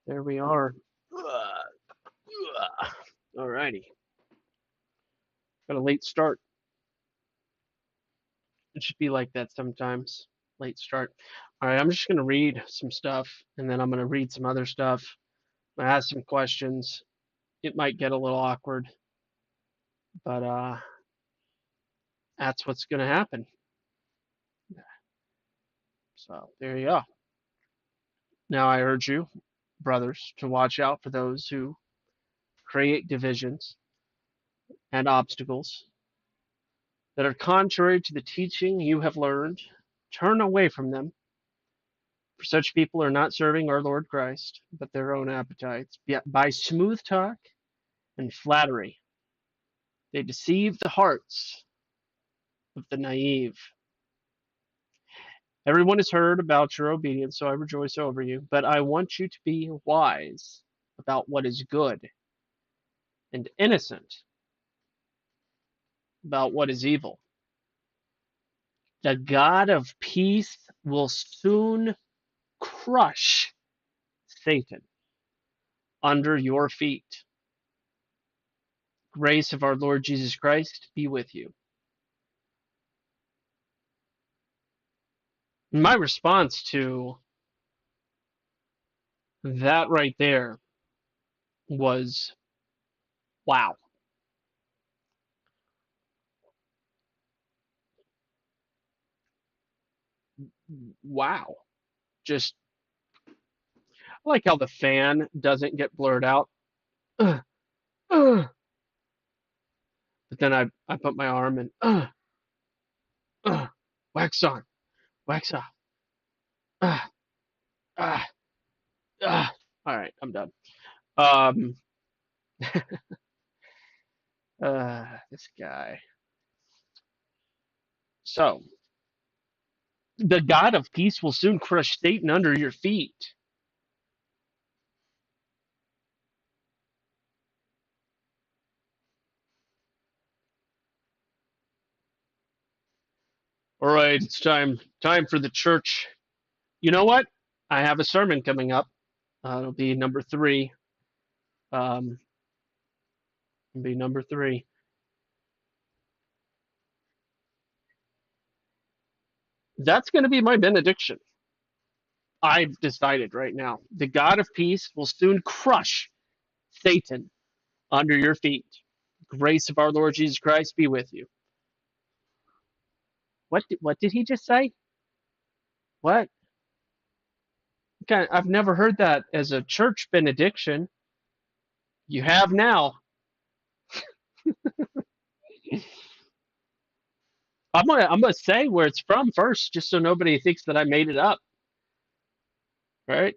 There we are. Alrighty. Got a late start. It should be like that sometimes. Late start. All right, I'm just going to read some stuff and then I'm going to read some other stuff. I ask some questions. It might get a little awkward, but that's what's going to happen. So there you go. Now I urge you, brothers, to watch out for those who create divisions and obstacles that are contrary to the teaching you have learned. Turn away from them. For such people are not serving our Lord Christ, but their own appetites. Yet by smooth talk and flattery, they deceive the hearts of the naive. Everyone has heard about your obedience, so I rejoice over you. But I want you to be wise about what is good and innocent about what is evil. The God of peace will soon crush Satan under your feet. Grace of our Lord Jesus Christ be with you. My response to that right there was wow. Wow. Just I like how the fan doesn't get blurred out. Uh, uh, but then I put my arm and uh, wax on, wax off. Uh, uh, All right, I'm done. Um, this guy. So, the God of peace will soon crush Satan under your feet. All right, it's time for the church. You know what? I have a sermon coming up. It'll be number 3. It'll be number 3. That's going to be my benediction. I've decided right now. The God of peace will soon crush Satan under your feet. Grace of our Lord Jesus Christ be with you. What did he just say? What? Okay, I've never heard that as a church benediction. You have now. I'm gonna say where it's from first, just so nobody thinks that I made it up. Right?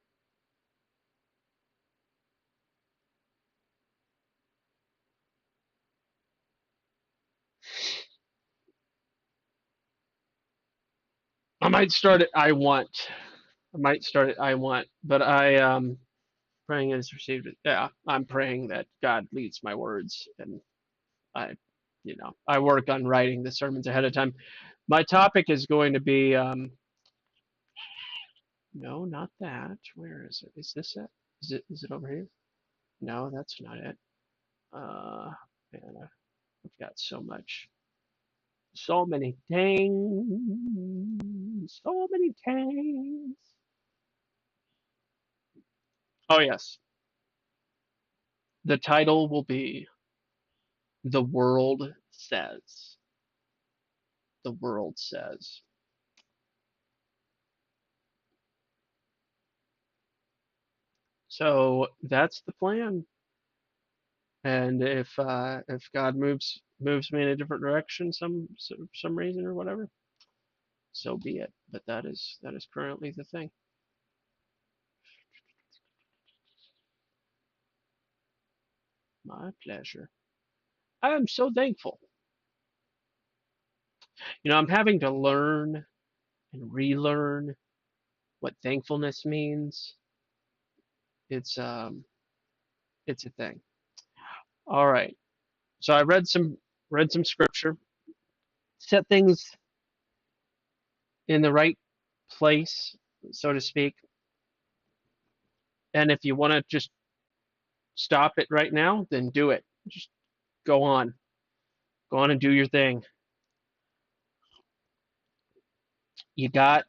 I might start it. I want. I might start it. I want, but I praying is received. Yeah, I'm praying that God leads my words, and I, I work on writing the sermons ahead of time. My topic is going to be no, not that. Where is it? Is this it? Is it over here? No, that's not it. Man, I've got so many things, so many things. Oh yes, the title will be "The World Says." The world says. So that's the plan. And if God moves me in a different direction, some reason or whatever, so be it. But that is currently the thing. My pleasure. I am so thankful. I'm having to learn and relearn what thankfulness means. It's a thing. All right. So I read some scripture, set things in the right place, so to speak, And if you want to just stop it right now, then do it. Just go on. Go on and do your thing. You got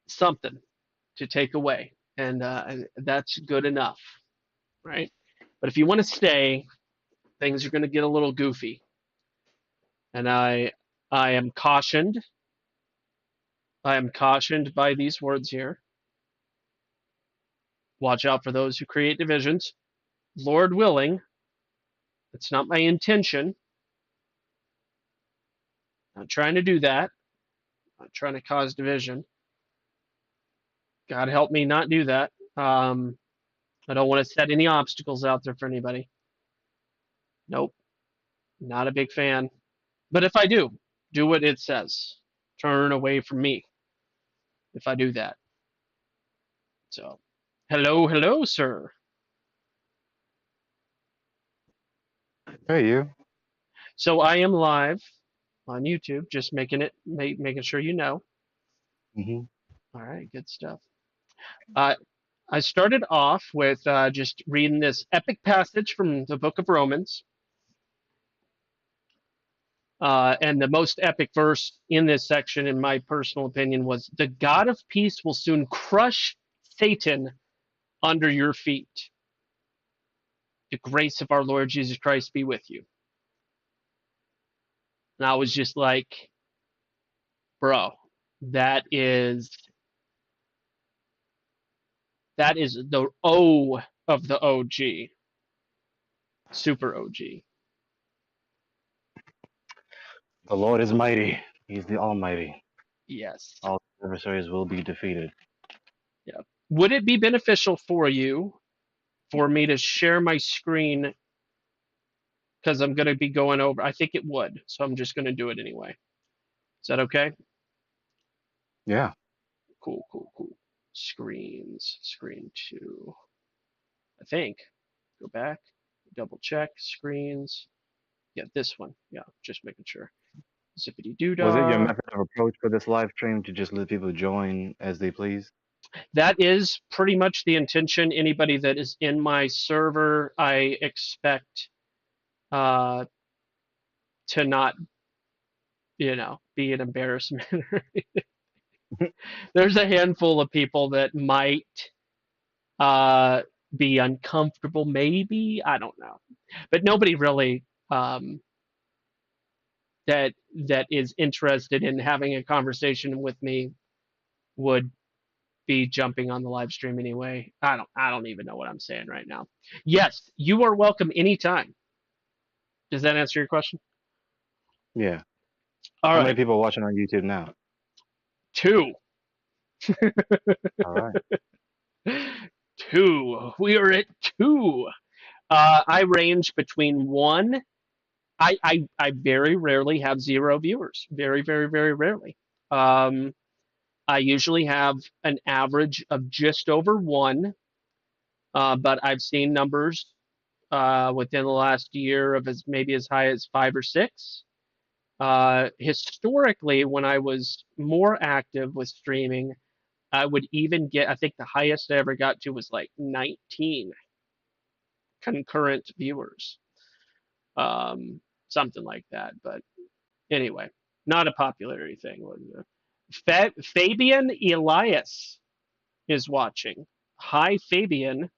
something to take away, and that's good enough, right? But if you want to stay, things are going to get a little goofy, and I am cautioned. I am cautioned by these words here. Watch out for those who create divisions. Lord willing, it's not my intention. I'm not trying to do that. I'm not trying to cause division. God help me not do that. I don't want to set any obstacles out there for anybody. Nope, not a big fan. But if I do what it says. Turn away from me if I do that. So, hello, hello, sir. Hey, you. So I am live on YouTube, just making sure you know. Hmm. All right, good stuff. Uh, I started off with just reading this epic passage from the book of Romans. And the most epic verse in this section, in my personal opinion, was the God of peace will soon crush Satan under your feet. The grace of our Lord Jesus Christ be with you. And I was just like, bro, that is the O of the OG, super OG. The Lord is mighty. He's the Almighty. Yes. All adversaries will be defeated. Yeah. Would it be beneficial for you for me to share my screen because I'm going to be going over? I think it would, so I'm just going to do it anyway. Is that okay? Yeah. Cool, cool, cool. Screens, screen two. I think. Go back, double check screens. Yeah, this one. Yeah, just making sure. Zippity doo Was it your dah. method of approach for this live stream to just let people join as they please? That is pretty much the intention. Anybody that is in my server, I expect uh, to not, be an embarrassment. There's a handful of people that might uh, be uncomfortable, maybe. I don't know, but nobody really um, that is interested in having a conversation with me would be jumping on the live stream anyway. I don't even know what I'm saying right now. Yes, you are welcome anytime. Does that answer your question? Yeah. All How many right. people are watching on YouTube now? Two. All right. Two. We are at two. I range between one. I very rarely have zero viewers. Very, very, very rarely. Um, I usually have an average of just over one, but I've seen numbers within the last year of maybe as high as five or six. Historically, when I was more active with streaming, I would even get, I think the highest I ever got to was like 19 concurrent viewers, um, something like that. But anyway, not a popularity thing. Fabian Elias is watching. Hi, Fabian,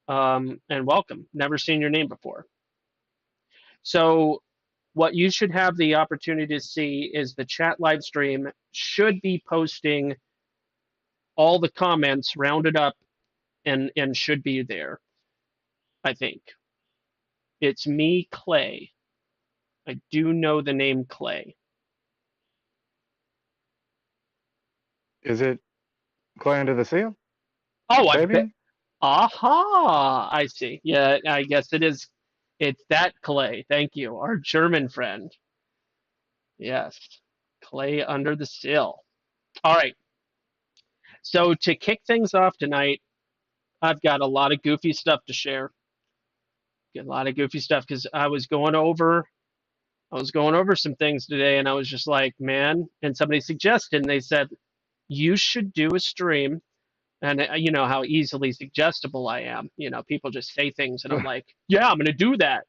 and welcome. Never seen your name before. So, what you should have the opportunity to see is the chat live stream should be posting all the comments rounded up and should be there. I think it's me, Clay. I do know the name Clay. Is it Clay under the seal? Oh, I bet. Fabian? Aha! I see. Yeah, I guess it is. It's that Clay. Thank you, our German friend. Yes, Clay under the sill. All right. So to kick things off tonight, I've got a lot of goofy stuff to share. Got a lot of goofy stuff because I was going over some things today, and I was just like, man. And somebody suggested, and they said you should do a stream And you know how easily suggestible I am. You know, people just say things, and I'm like, yeah, I'm going to do that.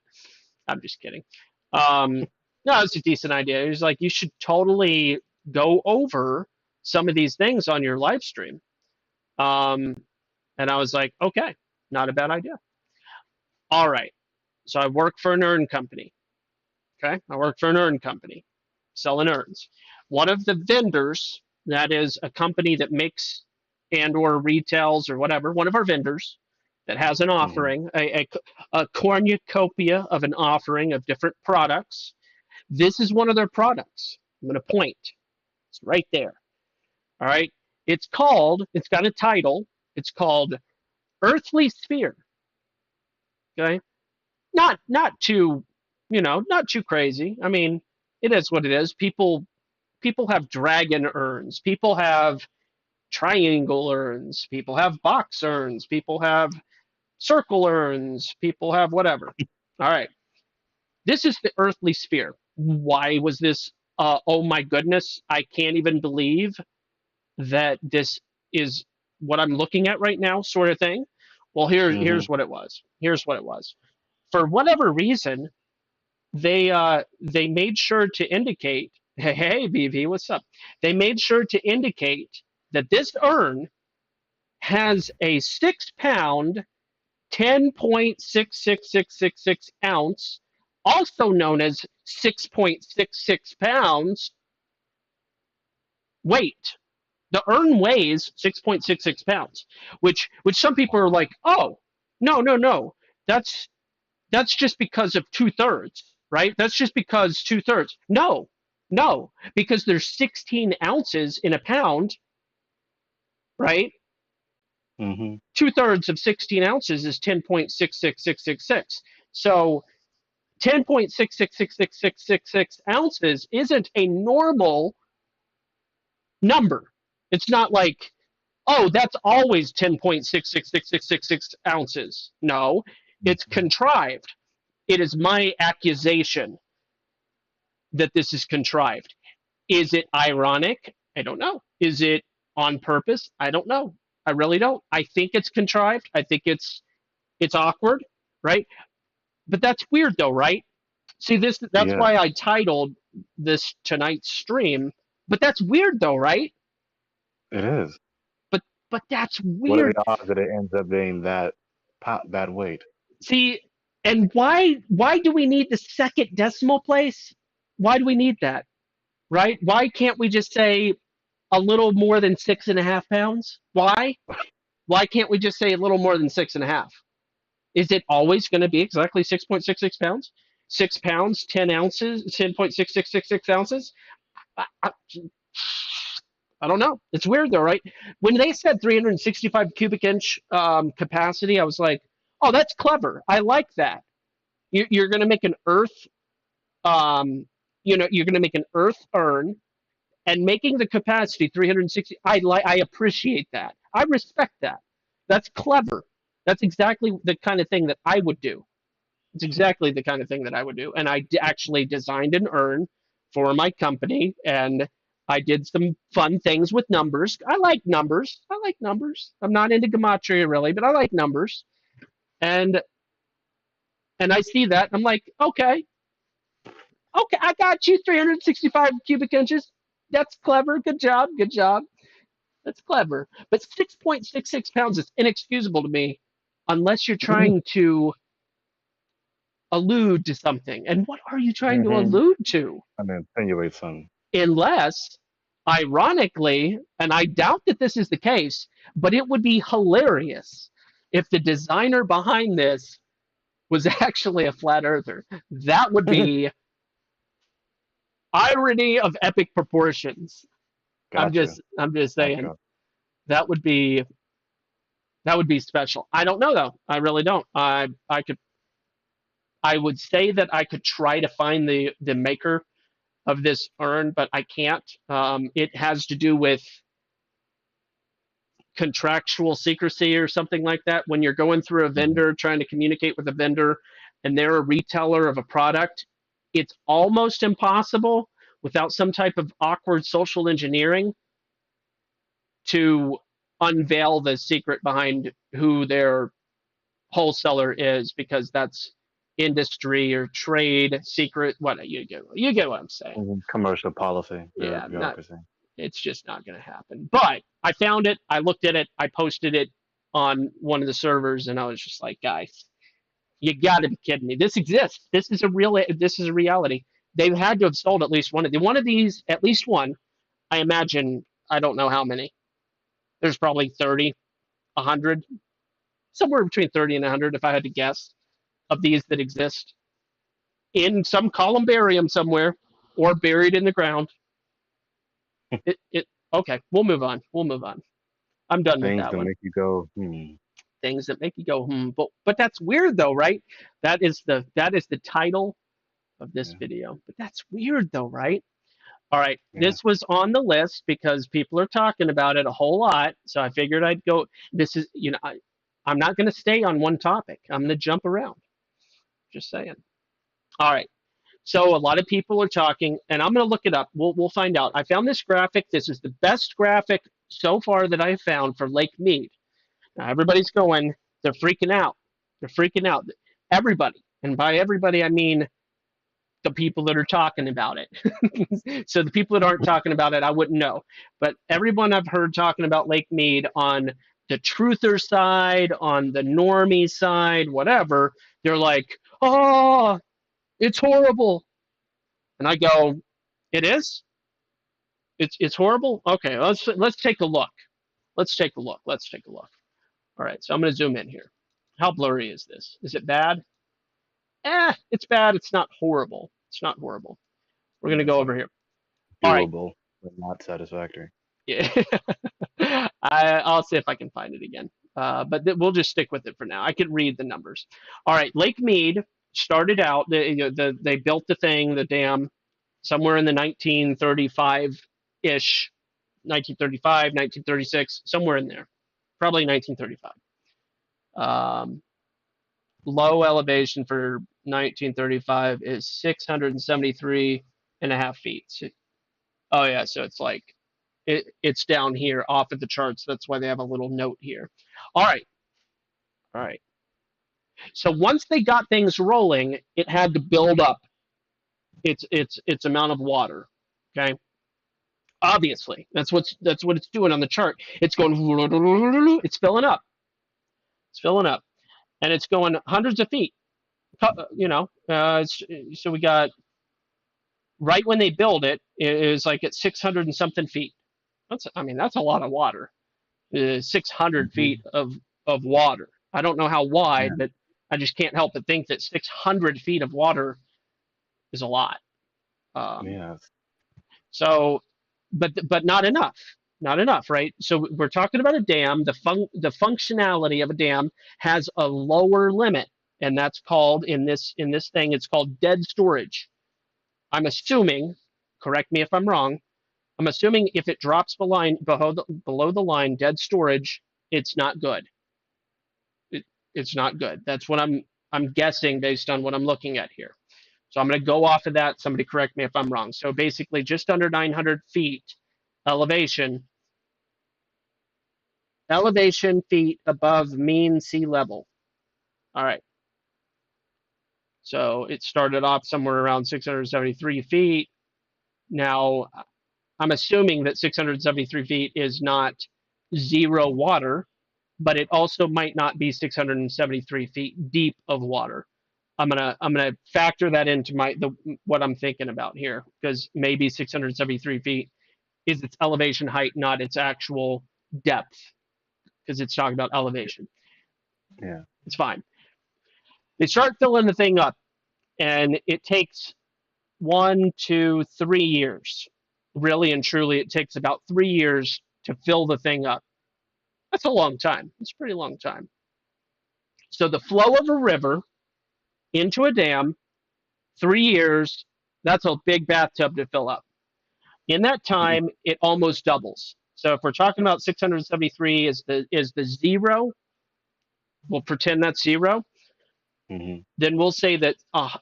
I'm just kidding. Um, no, it's a decent idea. It's like you should totally go over some of these things on your live stream. Um, and I was like, okay, not a bad idea. All right. So I work for an urn company. Okay. I work for an urn company selling urns. One of the vendors, that is a company that makes and or retails or whatever, one of our vendors that has an Hmm. offering, a cornucopia of an offering of different products. This is one of their products. I'm going to point. It's right there. All right. It's got a title. It's called Earthly Sphere. Okay. Not too, not too crazy. I mean, it is what it is. People have dragon urns. People have triangle urns. People have box urns. People have circle urns. People have whatever. All right. This is the earthly sphere. Why was this? Oh my goodness. I can't even believe that this is what I'm looking at right now, sort of thing. Well, here's Hmm. what it was. Here's what it was. For whatever reason, they made sure to indicate, hey BV, what's up? They made sure to indicate that this urn has a 6 pound, 10.66666 ounce, also known as 6.66 pounds weight. The urn weighs 6.66 pounds, which some people are like, oh, no, that's that's just because of 2/3, right? That's just because 2/3. No, because there's 16 ounces in a pound, right? Hmm. 2/3 of 16 ounces is 10.66666. So 10.6666666 ounces isn't a normal number. It's not like, oh, that's always 10.66666 ounces. No, it's contrived. It is my accusation that this is contrived. Is it ironic? I don't know. Is it on purpose? I don't know. I really don't. I think it's contrived. I think it's awkward, right? But that's weird though, right? See this that's Yeah, why I titled this tonight's stream. But that's weird though, right? it is. But but that's What are weird. the odds that it ends up being that weight? See, and why do we need the second decimal place? Why do we need that? Right? Why can't we just say a little more than 6.5 pounds? Why? Why can't we just say a little more than 6.5? Is it always going to be exactly 6.66 pounds? 6 pounds, 10 ounces, 10.6666 ounces? I, I don't know. It's weird though, right? When they said 365 cubic inch capacity, I was like, oh, that's clever. I like that. You're going to make an earth, you're going to make an earth urn and making the capacity 360. I appreciate that. I respect that. That's clever. That's exactly the kind of thing that I would do. It's exactly the kind of thing that I would do. And actually designed an urn for my company, and I did some fun things with numbers. I like numbers. I like numbers. I'm not into gematria really, but I like numbers. And I see that, and I'm like, okay, I got you 365 cubic inches. That's clever. Good job. Good job. That's clever. But 6.66 pounds is inexcusable to me unless you're trying to allude to something. And what are you trying to Hmm. allude to? I mean, insinuate something. Unless, ironically, and I doubt that this is the case, but it would be hilarious if the designer behind this was actually a flat earther. That would be irony of epic proportions. Gotcha. I'm just saying Gotcha. that would be special. I don't know though. I really don't. I would say that I could try to find the maker of this urn, but I can't. It has to do with contractual secrecy or something like that. When you're going through a Hmm. vendor, trying to communicate with a vendor, and they're a retailer of a product, it's almost impossible without some type of awkward social engineering to unveil the secret behind who their wholesaler is, because that's industry or trade secret. What you get what I'm saying? Commercial policy, Yeah, not bureaucracy. it's just not going to happen. But I found it. I looked at it. I posted it on one of the servers, and I was just like, guys, you got to be kidding me. This exists. This is a real. This is a reality. They've had to have sold at least one of these, at least one. I imagine. I don't know how many. There's probably 30, 100, somewhere between 30 and 100, if I had to guess, of these that exist in some columbarium somewhere or buried in the ground. It okay. We'll move on. We'll move on. I'm done with Things that that one. make you go, hmm. Things that make you go But that's weird though, right? That is the title of this Yeah, video. But that's weird though, right? All right, yeah. this was on the list because people are talking about it a whole lot. So I figured I'd go. This is, I'm not going to stay on one topic. I'm going to jump around. Just saying. All right. So a lot of people are talking, and I'm going to look it up. We'll find out. I found this graphic. This is the best graphic so far that I found for Lake Mead. Now everybody's going. They're freaking out. They're freaking out. Everybody, and by everybody I mean the people that are talking about it. So the people that aren't talking about it, I wouldn't know. But everyone I've heard talking about Lake Mead on the truther side, on the normie side, whatever, they're like, "Oh, it's horrible." And I go, "It is? It's horrible? Okay, let's take a look. Let's take a look. Let's take a look." All right, so I'm going to zoom in here. How blurry is this? Is it bad? It's bad. It's not horrible. It's not horrible. We're going Yeah, to it's go like over here. All right. doable, but not satisfactory. Yeah. I'll see if I can find it again. But we'll just stick with it for now. I can read the numbers. All right. Lake Mead started out, they built the thing, the dam, somewhere in the 1935 ish, 1935, 1936, somewhere in there. Probably 1935. Low elevation for 1935 is 673 and a half feet. Oh yeah, so it's like it's down here off of the charts. That's why they have a little note here. All right, all right. So once they got things rolling, it had to build up its amount of water. Okay, obviously that's what it's doing on the chart. It's going. It's filling up. It's filling up, and it's going hundreds of feet. So we got right when they build it, it is like at 600 and something feet. That's a lot of water. 600 Hmm. feet of water. I don't know how wide, Yeah, but I just can't help but think that 600 feet of water is a lot. Um, yeah. so, but not enough. Not enough, right? So we're talking about a dam. The functionality of a dam has a lower limit, and that's called in this thing. It's called dead storage. I'm assuming. Correct me if I'm wrong. I'm assuming if it drops below the line, dead storage, it's not good. It, it's not good. That's what I'm guessing based on what I'm looking at here. So I'm going to go off of that. Somebody correct me if I'm wrong. So basically, just under 900 feet elevation, elevation feet above mean sea level. All right. So it started off somewhere around 673 feet. Now, I'm assuming that 673 feet is not zero water, but it also might not be 673 feet deep of water. I'm gonna factor that into what I'm thinking about here, because maybe 673 feet is its elevation height, not its actual depth, because it's talking about elevation. Yeah. It's fine. They start filling the thing up, and it takes 1 to 3 years. Really and truly, it takes about 3 years to fill the thing up. That's a long time. It's a pretty long time. So the flow of a river into a dam, 3 years, that's a big bathtub to fill up. In that time, it almost doubles. So if we're talking about 673 is the zero, we'll pretend that's zero. Mm-hmm. Then we'll say that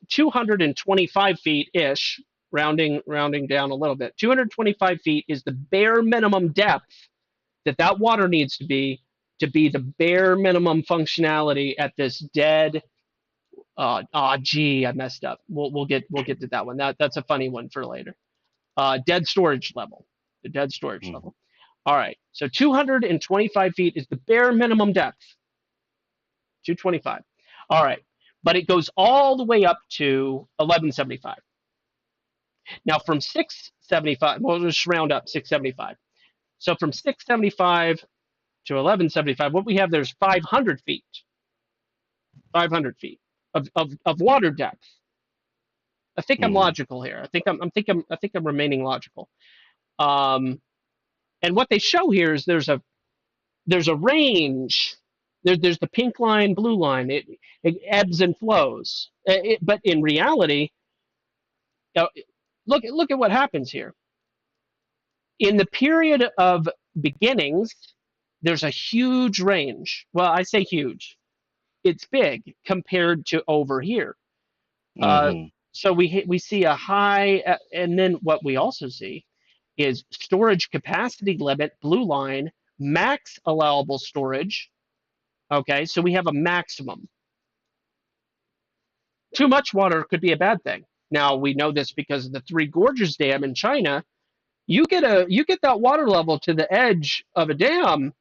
225 feet ish, rounding down a little bit. 225 feet is the bare minimum depth that water needs to be the bare minimum functionality at this dead. Gee, I messed up. We'll get to that one. That's a funny one for later. Dead storage level, the dead storage Mm-hmm. level. All right, so 225 feet is the bare minimum depth. 225. All right, but it goes all the way up to 1175. Now from 675, we'll just round up 675. So from 675 to 1175, what we have there's 500 feet, 500 feet of water depth. I think I'm Mm-hmm. logical here. I think I'm remaining logical. Um, and what they show here is there's a range. There's the pink line, blue line. It ebbs and flows. But in reality, uh, look at what happens here. In the period of beginnings, there's a huge range. Well, I say huge. It's big compared to over here. Uh, Mm-hmm. so we see a high, and then what we also see is storage capacity limit, blue line, max allowable storage. Okay, so we have a maximum. Too much water could be a bad thing. Now we know this because of the Three Gorges Dam in China. You get that water level to the edge of a dam,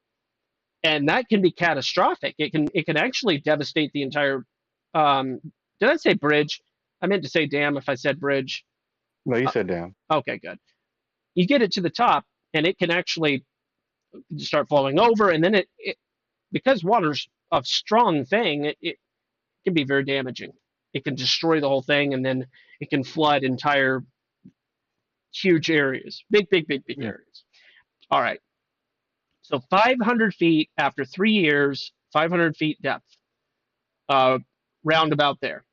and that can be catastrophic. It can actually devastate the entire. Um, did I say bridge? I meant to say dam if I said bridge. No, you Uh, said damn. okay, good. You get it to the top, and it can actually start flowing over, and then it because water's a strong thing, it can be very damaging. It can destroy the whole thing, and then it can flood entire huge areas, big Yeah. areas. All right. So 500 feet after 3 years, 500 feet depth, uh, roundabout there.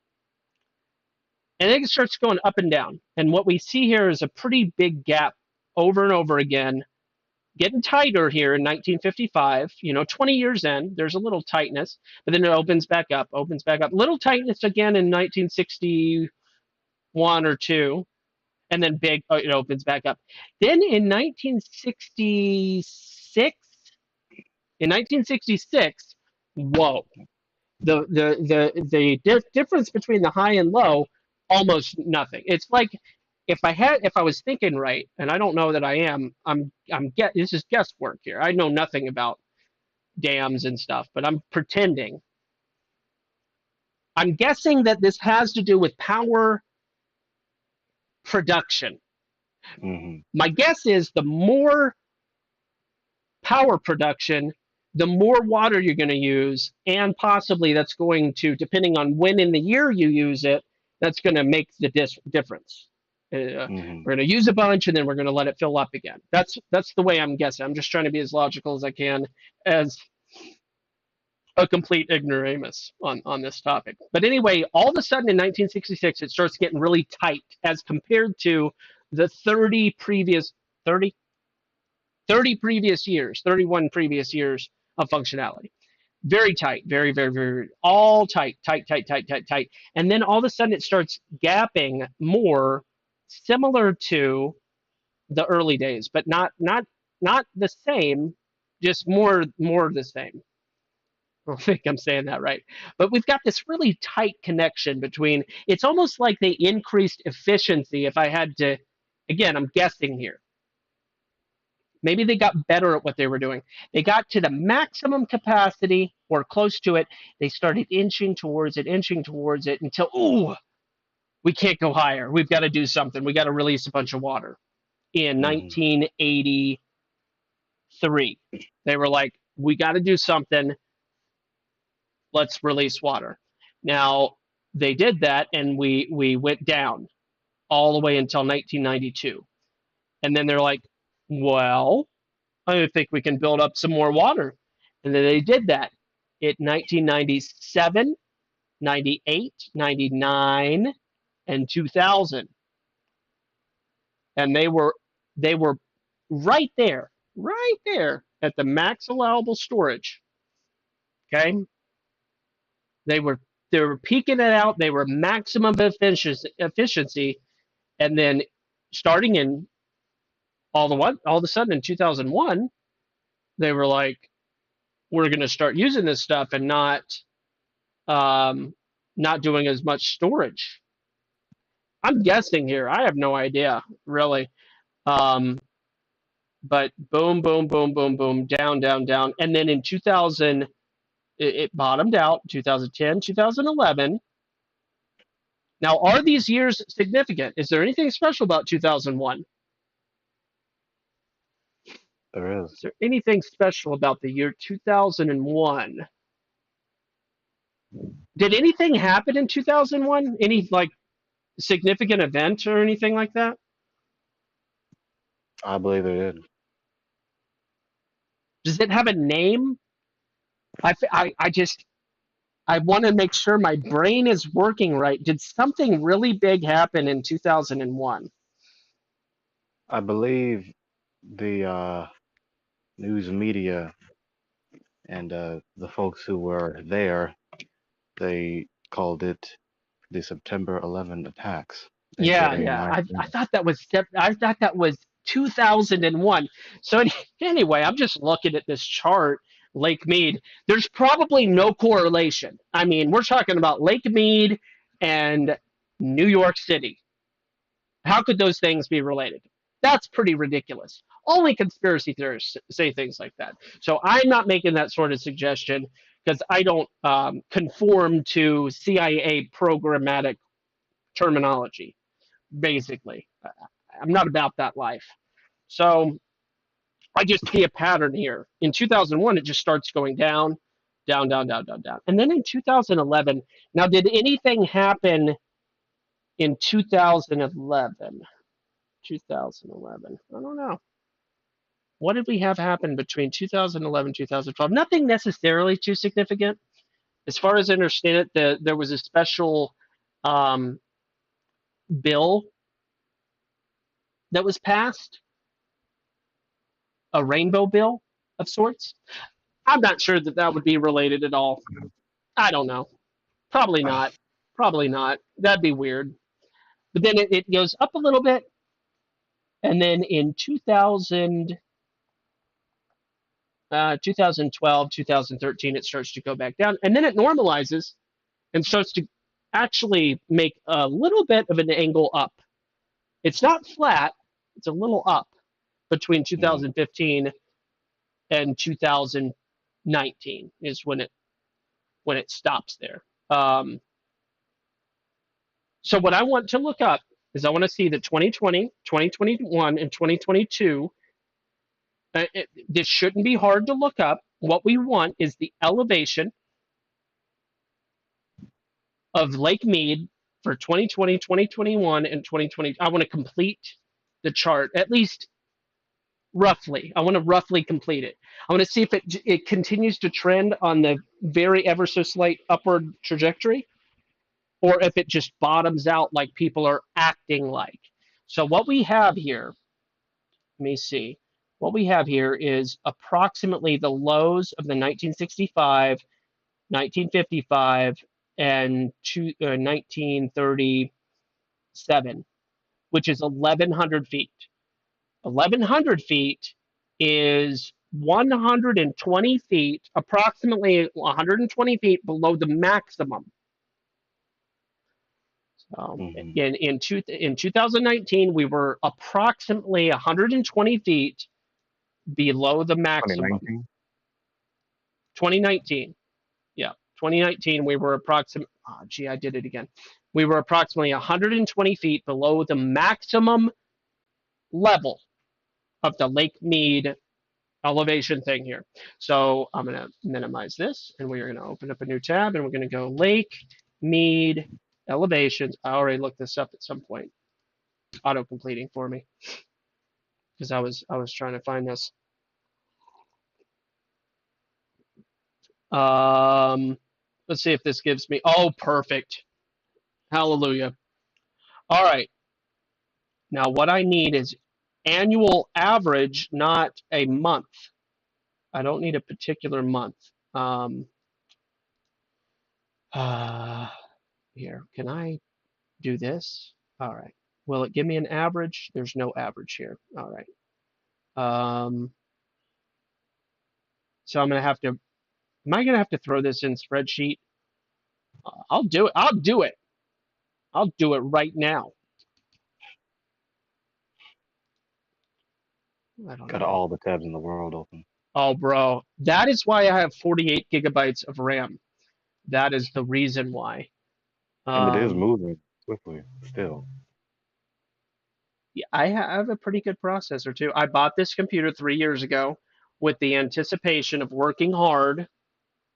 And then it starts going up and down. And what we see here is a pretty big gap over and over again, getting tighter here in 1955. 20 years in, there's a little tightness, but then it opens back up. Little tightness again in 1961 or two, and then big, it opens back up. Then in 1966, whoa, the difference between the high and low, almost nothing. It's like if I was thinking right, and I don't know that I am, I'm get this is guesswork here. I know nothing about dams and stuff, but I'm pretending. I'm guessing that this has to do with power production. Mm-hmm. My guess is the more power production, the more water you're going to use, and possibly that's going to, depending on when in the year you use it, that's going to make the difference. Mm-hmm. We're going to use a bunch, and then we're going to let it fill up again. That's the way I'm guessing. I'm just trying to be as logical as I can, as a complete ignoramus on this topic. But anyway, all of a sudden in 1966, it starts getting really tight as compared to the 30 30 previous years, 31 previous years of functionality. Very tight, very, all tight. And then all of a sudden it starts gapping more, similar to the early days, but not the same, just more the same. I don't think I'm saying that right. But we've got this really tight connection between, it's almost like they increased efficiency. If I had to, again, I'm guessing here. Maybe they got better at what they were doing. They got to the maximum capacity or close to it. They started inching towards it until, ooh, we can't go higher. We've got to do something. We got to release a bunch of water. In Mm-hmm. 1983, they were like, we got to do something. Let's release water. Now, they did that, and we went down all the way until 1992. And then they're like, well, I think we can build up some more water. And then they did that in 1997, 98, 99, and 2000. And they were right there at the max allowable storage. Okay? They were they were peaking it out, they were maximum efficiency, and then starting in all of a sudden in 2001, They were like, we're going to start using this stuff and um, not doing as much storage. I'm guessing here. I have no idea, really. Um, but boom, boom, boom, boom, boom, down, down, down. And then in 2000, it bottomed out, 2010, 2011. Now, are these years significant? Is there anything special about 2001? There is. Is there anything special about the year 2001? Did anything happen in 2001? Any like significant event or anything like that? I believe it did. Does it have a name? I just I want to make sure my brain is working right. Did something really big happen in 2001? I believe the news media and the folks who were there, they called it the September 11 attacks, Yeah, aka yeah. 9. I thought that was 2001. So anyway, I'm just looking at this chart, Lake Mead. There's probably no correlation. I mean, we're talking about Lake Mead and New York City. How could those things be related? That's pretty ridiculous. Only conspiracy theorists say things like that. So I'm not making that sort of suggestion because I don't conform to CIA programmatic terminology, basically. I'm not about that life. So I just see a pattern here. In 2001, it just starts going down, down, down, down, down, down. And then in 2011, now, did anything happen in 2011? 2011. I don't know. What did we have happen between 2011 and 2012? Nothing necessarily too significant. As far as I understand it, there was a special um, bill that was passed, a rainbow bill of sorts. I'm not sure that that would be related at all. I don't know. Probably not. Probably not. That'd be weird. But then it goes up a little bit, and then in 2012, 2013, it starts to go back down, and then it normalizes and starts to actually make a little bit of an angle up. It's not flat; it's a little up between Mhm. 2015 and 2019 is when it stops there. So what I want to look up is I want to see that 2020, 2021, and 2022. This shouldn't be hard to look up. What we want is the elevation of Lake Mead for 2020, 2021, and 2020. I want to complete the chart, at least roughly. I want to roughly complete it. I want to see if it continues to trend on the very ever so slight upward trajectory, or if it just bottoms out like people are acting like. So what we have here, let me see. What we have here is approximately the lows of the 1965, 1955, and 1937, which is 1,100 feet. 1,100 feet is 120 feet, approximately 120 feet below the maximum. Mhm. In 2019, we were approximately 120 feet below the maximum. 2019. 2019, yeah, 2019, we were approximately. Oh, gee, I did it again. We were approximately 120 feet below the maximum level of the Lake Mead elevation thing here. So I'm going to minimize this, and we are going to open up a new tab, and we're going to go Lake Mead elevations. I already looked this up at some point, auto completing for me because I was trying to find this. Um, let's see if this gives me. Oh, perfect. Hallelujah. All right. Now what I need is annual average, not a month. I don't need a particular month. Um, uh, Here, can I do this? All right. Will it give me an average? There's no average here. All right. Um, So I'm gonna have to. Am I gonna have to throw this in spreadsheet? I'll do it. I'll do it. I'll do it right now. I don't Got know. all the tabs in the world open. Oh, bro, that is why I have 48 gigabytes of RAM. That is the reason why. And it is Um, moving swiftly still. yeah, I have a pretty good processor too. I bought this computer 3 years ago with the anticipation of working hard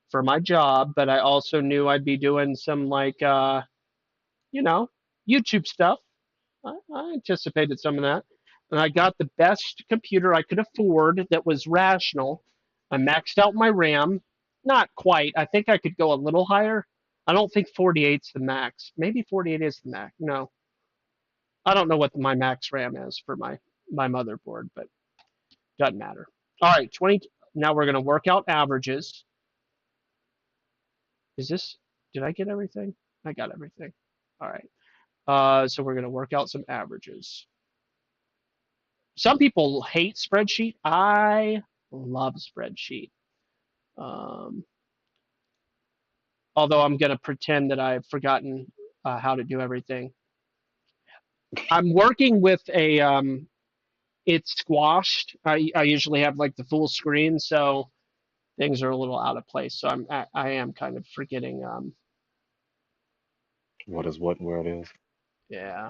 for my job, but I also knew I'd be doing some like you know, YouTube stuff. I anticipated some of that. And I got the best computer I could afford that was rational. I maxed out my RAM. Not quite. I think I could go a little higher. I don't think 48's the max. Maybe 48 is the max. No. I don't know what my max RAM is for my motherboard, but doesn't matter. All right, 20. Now we're going to work out averages. Is this, did I get everything? I got everything. All right. So we're going to work out some averages. Some people hate spreadsheet. I love spreadsheet. Um, Although I'm going to pretend that I've forgotten how to do everything. I'm working with a, it's squashed. I usually have like the full screen, so things are a little out of place. So I am kind of forgetting. What is what and where it is. Yeah,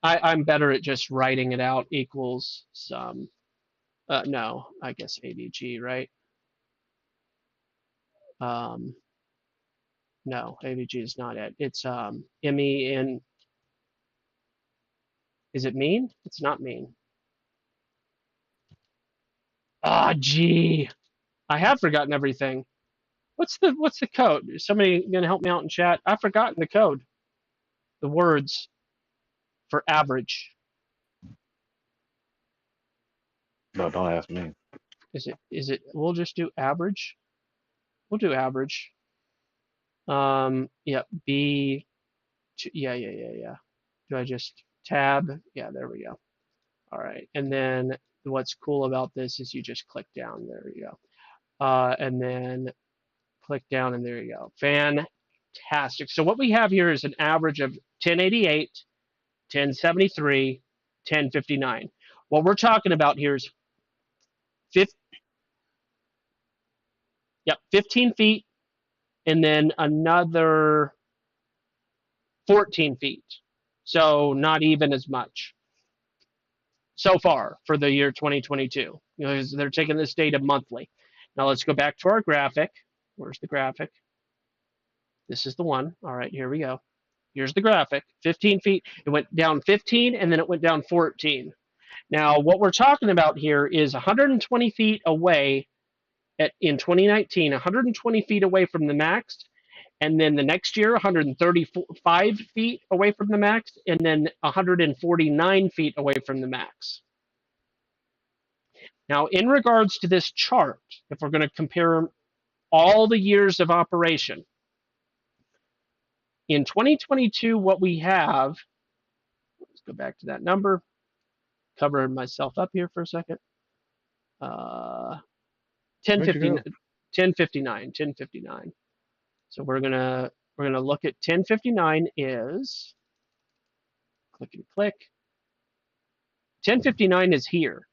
I'm better at just writing it out equals some. No, I guess AVG, right? Um, no, AVG is not it. It's MEN. Is it mean? It's not mean. Ah, gee, I have forgotten everything. What's the code? Is somebody gonna help me out in chat? I've forgotten the code. The words for average. No, don't ask me. Is it we'll just do average? We'll do average. Yeah, B yeah. Do I just tab? Yeah, there we go. All right. And then what's cool about this is you just click down. There you go. And then click down and there you go. Fantastic. So what we have here is an average of 1088, 1073, 1059. What we're talking about here is 50, yep, 15 feet and then another 14 feet. So not even as much so far for the year 2022. They're taking this data monthly. Now let's go back to our graphic. Where's the graphic? This is the one. All right, here we go. Here's the graphic. 15 feet. It went down 15 and then it went down 14. Now, what we're talking about here is 120 feet away in 2019, 120 feet away from the max, and then the next year, 135 feet away from the max, and then 149 feet away from the max. Now, in regards to this chart, if we're going to compare all the years of operation, in 2022, what we have, let's go back to that number, cover myself up here for a second. 1050, Where'd you go? 1059, 1059. So we're gonna look at 1059 is click and click. 1059 is here,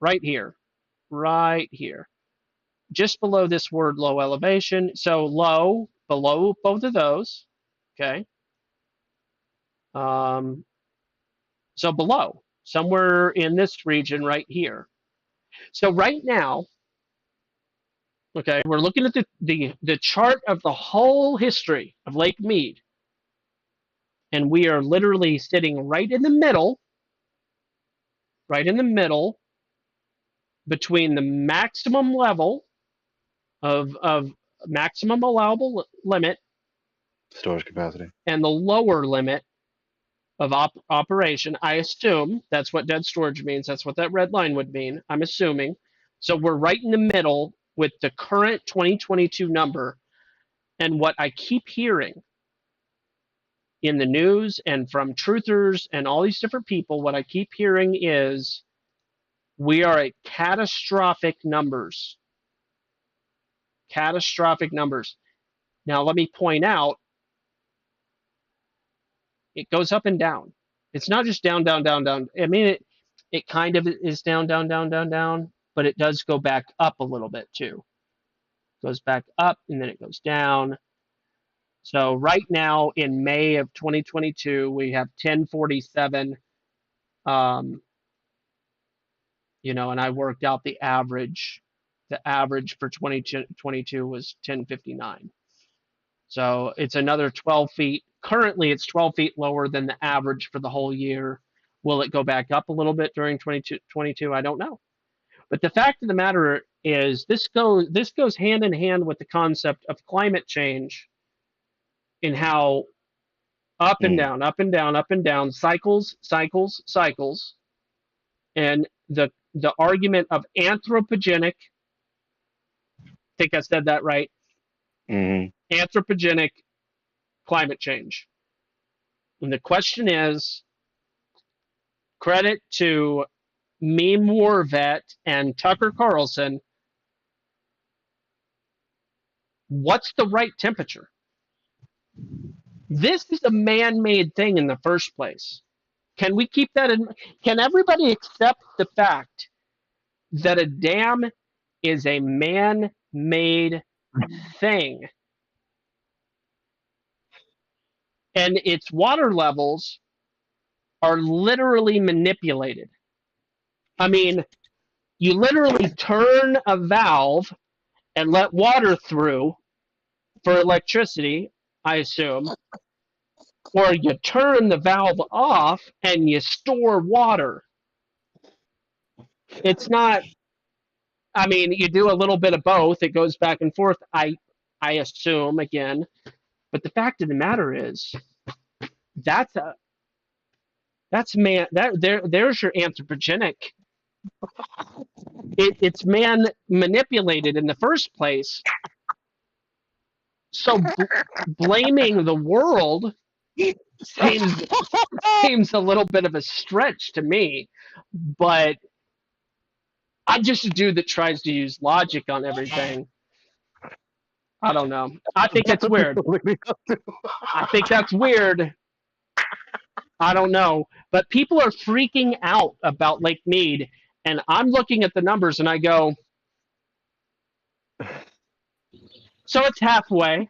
right here, right here, just below this word low elevation. So low, below both of those. Okay. Um, so below, somewhere in this region right here. So right now, okay, we're looking at the chart of the whole history of Lake Mead, and we are literally sitting right in the middle between the maximum level of maximum allowable limit Storage capacity. and the lower limit of operation. I assume that's what dead storage means. That's what that red line would mean. I'm assuming. So we're right in the middle with the current 2022 number. And what I keep hearing in the news and from truthers and all these different people, what I keep hearing is we are at catastrophic numbers catastrophic numbers. Now, let me point out, it goes up and down. It's not just down, down, down, down. I mean, it kind of is down, down, down, down, down, but it does go back up a little bit too. It goes back up and then it goes down. So right now in May of 2022, we have 1047. Um, and I worked out the average. The average for 2022 was 1059. So it's another 12 feet. Currently, it's 12 feet lower than the average for the whole year. Will it go back up a little bit during 2022? I don't know. But the fact of the matter is, this goes hand in hand with the concept of climate change, in how up and Mm. down, up and down, up and down, cycles, cycles, cycles, and the argument of anthropogenic. I think I said that right. Mm-hmm. Anthropogenic climate change. And the question is, credit to Meme War Vet and Tucker Carlson, what's the right temperature? This is a man-made thing in the first place. Can we keep that in? Can everybody accept the fact that a dam is a man-made thing, and its water levels are literally manipulated? I mean, you literally turn a valve and let water through for electricity, I assume, or you turn the valve off and you store water. It's not, I mean, you do a little bit of both. It goes back and forth, I assume, again. But the fact of the matter is, that's a that's man that there's your anthropogenic. It's man manipulated in the first place. So blaming the world seems seems a little bit of a stretch to me, but I'm just a dude that tries to use logic on everything. I don't know. I think it's weird. I think that's weird. I don't know. But people are freaking out about Lake Mead, and I'm looking at the numbers and I go, so it's halfway.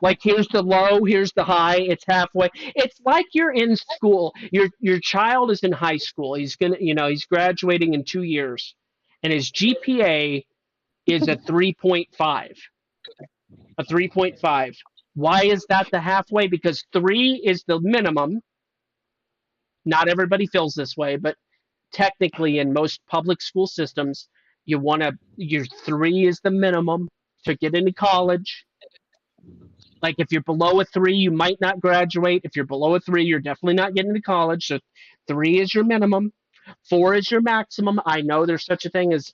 Like, here's the low, here's the high, it's halfway. It's like you're in school. Your child is in high school. He's graduating in 2 years, and his GPA is a 3.5. A 3.5. Why is that the halfway? Because 3 is the minimum. Not everybody feels this way, but technically in most public school systems, your 3 is the minimum to get into college. Like, if you're below a 3, you might not graduate. If you're below a 3, you're definitely not getting to college. So 3 is your minimum. 4 is your maximum. I know there's such a thing as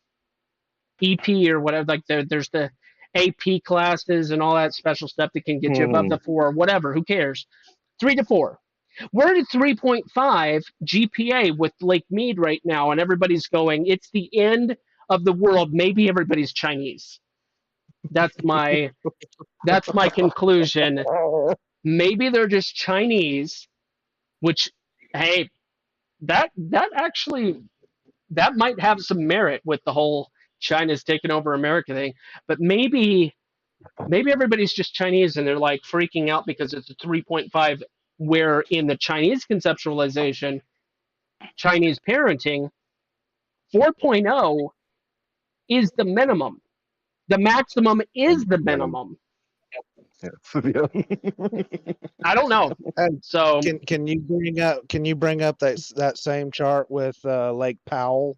EP or whatever. Like, there's the AP classes and all that special stuff that can get you above the 4 or whatever. Who cares? 3 to 4. We're at 3.5 GPA with Lake Mead right now, and everybody's going, it's the end of the world. Maybe everybody's Chinese. That's my conclusion. Maybe they're just Chinese, which, hey, that actually, that might have some merit with the whole China's taking over America thing. But maybe everybody's just Chinese and they're like freaking out because it's a 3.5, where in the Chinese conceptualization, Chinese parenting, 4.0 is the minimum. The maximum is the minimum. I don't know. And So can you bring up that same chart with Lake Powell?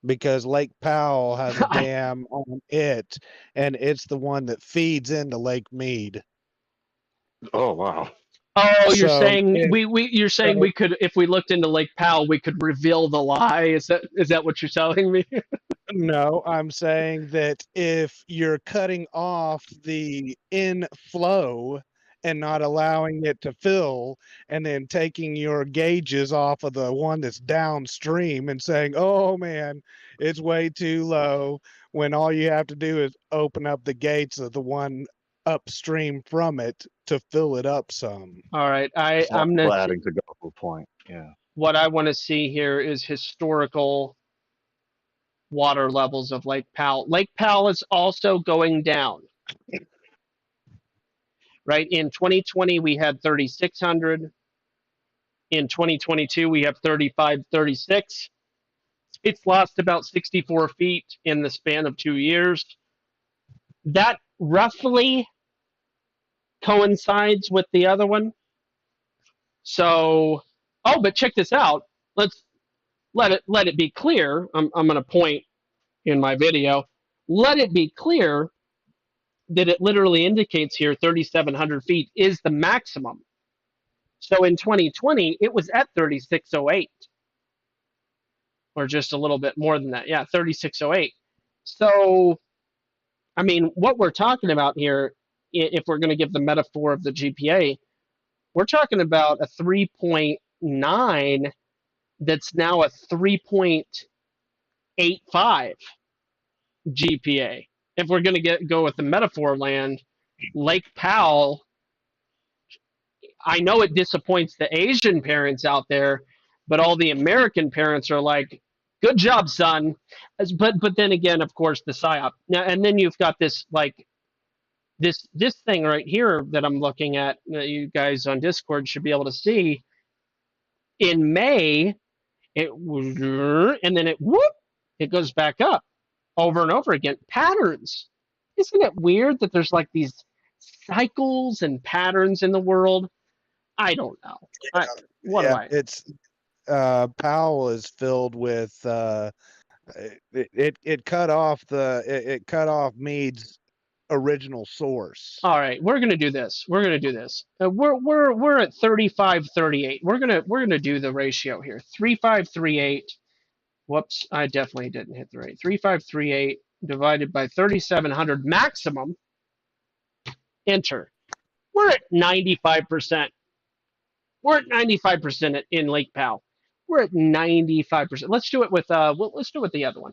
Because Lake Powell has a dam on it, and it's the one that feeds into Lake Mead. Oh wow. oh, you're So saying if, you're saying we could, if we looked into Lake Powell, we could reveal the lie. Is that what you're telling me? no, I'm saying that if you're cutting off the inflow and not allowing it to fill, and then taking your gauges off of the one that's downstream and saying, oh man, It's way too low when all you have to do is open up the gates of the one upstream from it to fill it up some. All right, So, I'm gonna so adding to Gospel's point, yeah. what I want to see here is historical water levels of Lake Powell. Lake Powell is also going down. Right, in 2020 we had 3,600. In 2022 we have 3536. It's lost about 64 feet in the span of 2 years. That roughly coincides with the other one. So, oh, but check this out. Let's let it be clear. I'm going to point in my video. Let it be clear that it literally indicates here 3,700 feet is the maximum. So in 2020, it was at 3,608, or just a little bit more than that. Yeah, 3,608. So, I mean, what we're talking about here, if we're going to give the metaphor of the GPA, we're talking about a 3.9 that's now a 3.85 GPA. If we're going to go with the metaphor land, Lake Powell, I know it disappoints the Asian parents out there, but all the American parents are like, "Good job, son." But then again, of course, the psyop. Now, and then you've got this like this thing right here that I'm looking at. That you guys on Discord should be able to see. In May, it and then it goes back up over and over again. Patterns. Isn't it weird that there's like these cycles and patterns in the world? I don't know. What do Yeah, I? it's Powell is filled with it cut off it cut off Mead's original source. All right, we're gonna do this. We're gonna do this. We're at 35-38. We're gonna do the ratio here. 3538. Whoops, I definitely didn't hit the rate. 3538 divided by 3,700 maximum. Enter. We're at 95%. We're at 95% in Lake Powell. We're at 95%. Let's do it with let's do it with the other one.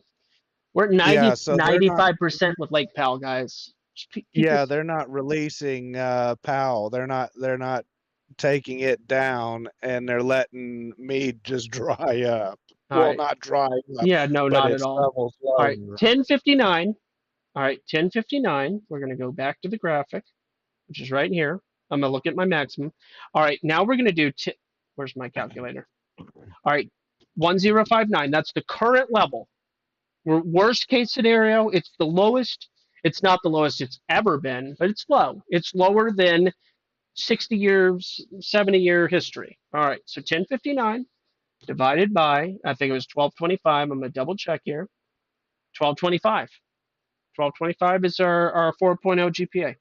We're at Yeah, so they're not 95% with Lake Powell, guys. they're not releasing Powell. They're not taking it down, and they're letting Mead just dry up. All Well, right. not dry up, Yeah, no, but not at it's all. levels All right, lower. 1059. All right, 1059. We're going to go back to the graphic, which is right here. I'm going to look at my maximum. All right, now we're going to do, where's my calculator? All right, 1059. That's the current level. Worst case scenario, it's the lowest. It's not the lowest it's ever been, but it's low. It's lower than 60 years, 70-year history. All right, so 1059 divided by, I think it was 1225. I'm going to double check here. 1225. 1225 is our 4.0 GPA.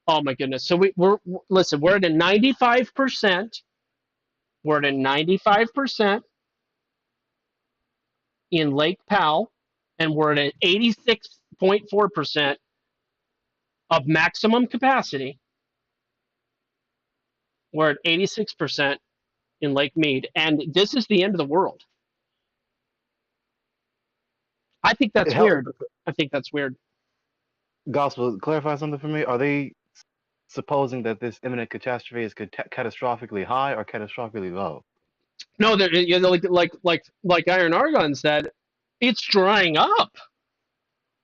Oh my goodness. So we're listen, we're at a 95%. We're at a 95% in Lake Powell, and we're at an 86.4% of maximum capacity. We're at 86% in Lake Mead, and this is the end of the world. I think that's weird. I think that's weird. Gospel, clarify something for me. Are they supposing that this imminent catastrophe is catastrophically high or catastrophically low? No, you know, like Iron Argon said, it's drying up.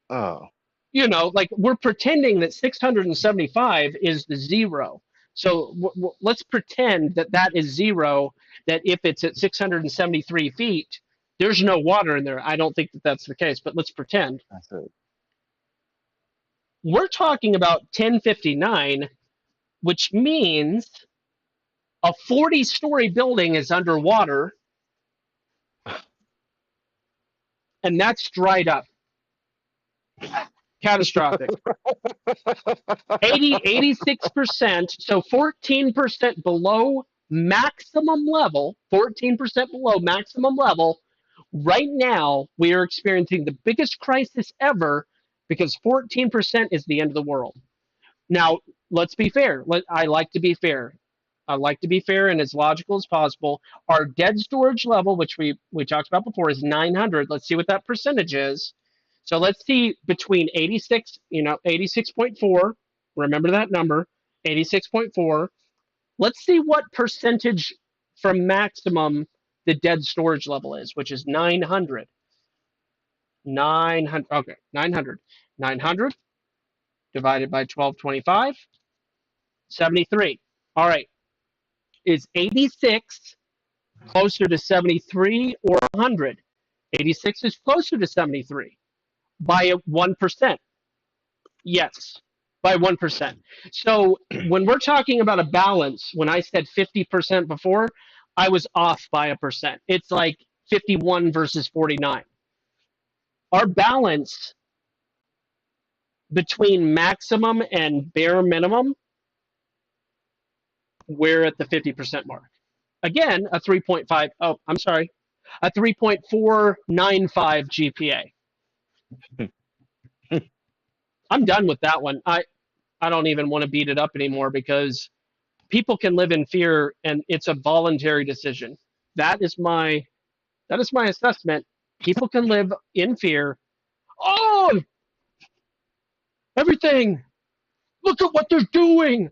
Oh. You know, like we're pretending that 675 is the zero. So let's pretend that that is zero, that if it's at 673 feet, there's no water in there. I don't think that that's the case, but let's pretend. That's it. We're talking about 1059, which means a 40-story building is underwater, and that's dried up. Catastrophic. 86%, so 14% below maximum level, 14% below maximum level. Right now, we are experiencing the biggest crisis ever because 14% is the end of the world. Now, let's be fair. I like to be fair. I like to be fair and as logical as possible. Our dead storage level, which we talked about before, is 900. Let's see what that percentage is. So let's see between 86, 86.4. Remember that number, 86.4. Let's see what percentage from maximum the dead storage level is, which is 900. 900. Okay, 900. 900 divided by 1225, 73. All right. Is 86 closer to 73 or 100? 86 is closer to 73 by 1%. Yes, by 1%. So when we're talking about a balance, when I said 50% before, I was off by a percent. It's like 51 versus 49. Our balance between maximum and bare minimum, we're at the 50% mark. Again, a 3.5, oh, I'm sorry, a 3.495 GPA. I'm done with that one. I don't even want to beat it up anymore because people can live in fear and it's a voluntary decision. That is my assessment. People can live in fear. Oh, everything. Look at what they're doing.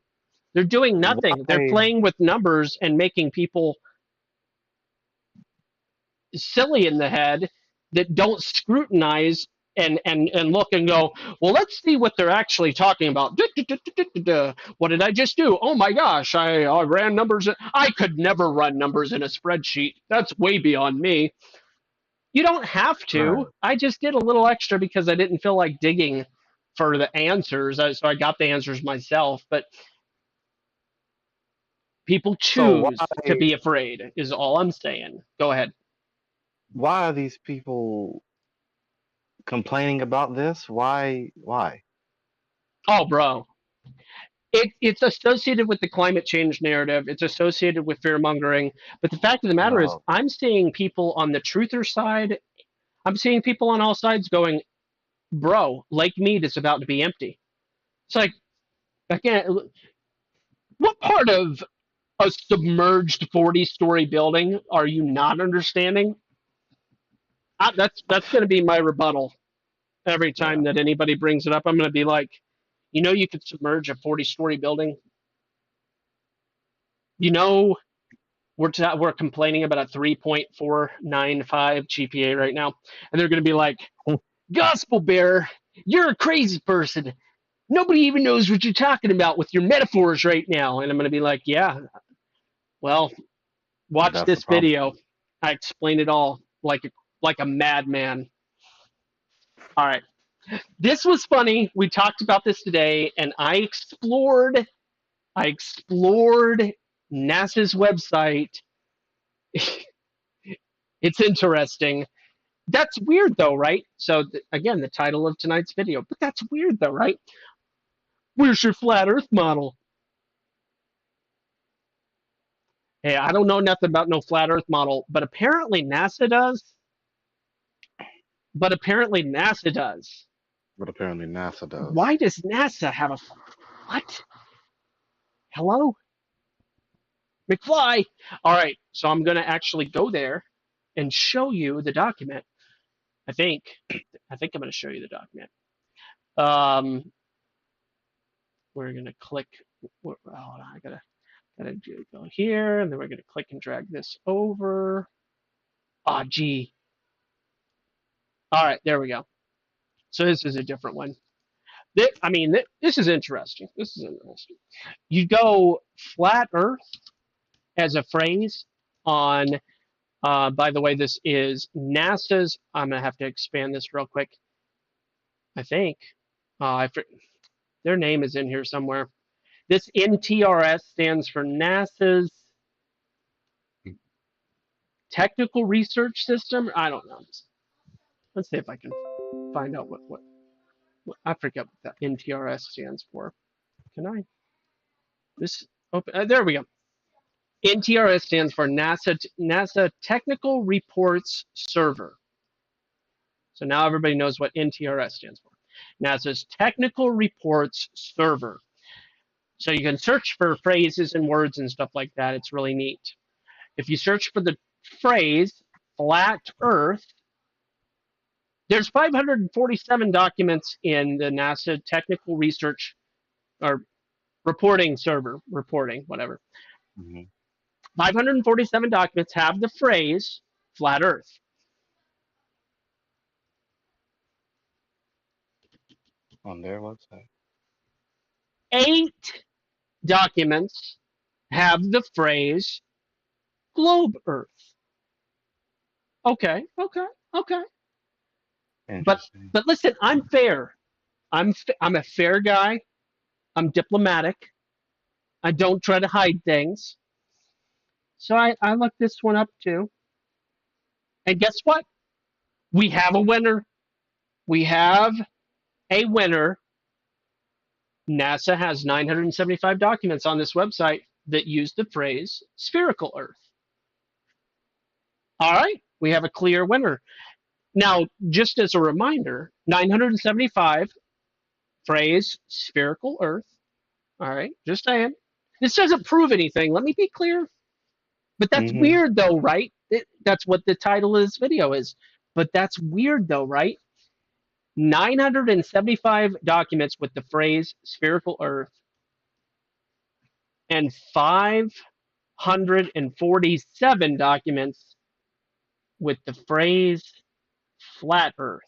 They're doing nothing. They're Why? playing with numbers and making people silly in the head that don't scrutinize and look and go, well, let's see what they're actually talking about. What did I just do? Oh my gosh, I ran numbers. I could never run numbers in a spreadsheet. That's way beyond me. You don't have Right. to. I just did a little extra because I didn't feel like digging for the answers. So I got the answers myself. But people So choose to be afraid, is all I'm saying. Go ahead. why are these people complaining about this? Why? Why? Oh, bro. It's associated with the climate change narrative. It's associated with fear mongering. But the fact of the matter is, Oh, I'm seeing people on the truther side. I'm seeing people on all sides going, bro, Lake Mead is about to be empty. It's like, again, what part of a submerged 40-story building are you not understanding? That's going to be my rebuttal every time yeah. that anybody brings it up. I'm going to be like, you could submerge a 40-story building. You know, we're complaining about a 3.495 GPA right now, and they're going to be like, "Gospel bearer, you're a crazy person. Nobody even knows what you're talking about with your metaphors right now." And I'm going to be like, "Yeah, well, watch That's the this problem. video. I explain it all like a madman." All right, this was funny. We talked about this today, and I explored NASA's website. It's interesting. That's weird though, right? So again, the title of tonight's video. But that's weird though, right? Where's your flat Earth model? Hey, I don't know nothing about no flat Earth model, but apparently NASA does. But apparently NASA does. But apparently NASA does. Why does NASA have a what? Hello, McFly. All right, so I'm gonna actually go there and show you the document. I think. I think I'm gonna show you the document. Um, we're gonna click. Oh, I gotta go here, and then we're gonna click and drag this over. Ah, gee. All right, there we go. So this is a different one. This is interesting. This is interesting. You go flat Earth as a phrase on. By the way, this is NASA's. I'm gonna have to expand this real quick. I think. Their name is in here somewhere. This NTRS stands for NASA's Technical Research System. I don't know. Let's see if I can find out what I forget what that NTRS stands for. Can I? This open? There we go. NTRS stands for NASA Technical Reports Server. So now everybody knows what NTRS stands for. NASA's Technical Reports Server. So you can search for phrases and words and stuff like that. It's really neat. If you search for the phrase flat Earth, there's 547 documents in the NASA technical research or reporting server, reporting, whatever. Hmm. 547 documents have the phrase flat Earth. On their website. 8 documents have the phrase globe Earth. Okay, okay, okay. But Interesting. but listen, I'm fair. I'm a fair guy. I'm diplomatic. I don't try to hide things. So I looked this one up too. And guess what? We have a winner. We have a winner. NASA has 975 documents on this website that use the phrase spherical Earth. All right, we have a clear winner. Now, just as a reminder, 975 phrase spherical Earth. All right, just saying. This doesn't prove anything. Let me be clear. But that's Hmm. weird, though, right? That's what the title of this video is. But that's weird, though, right? 975 documents with the phrase spherical Earth and 547 documents with the phrase flat Earth.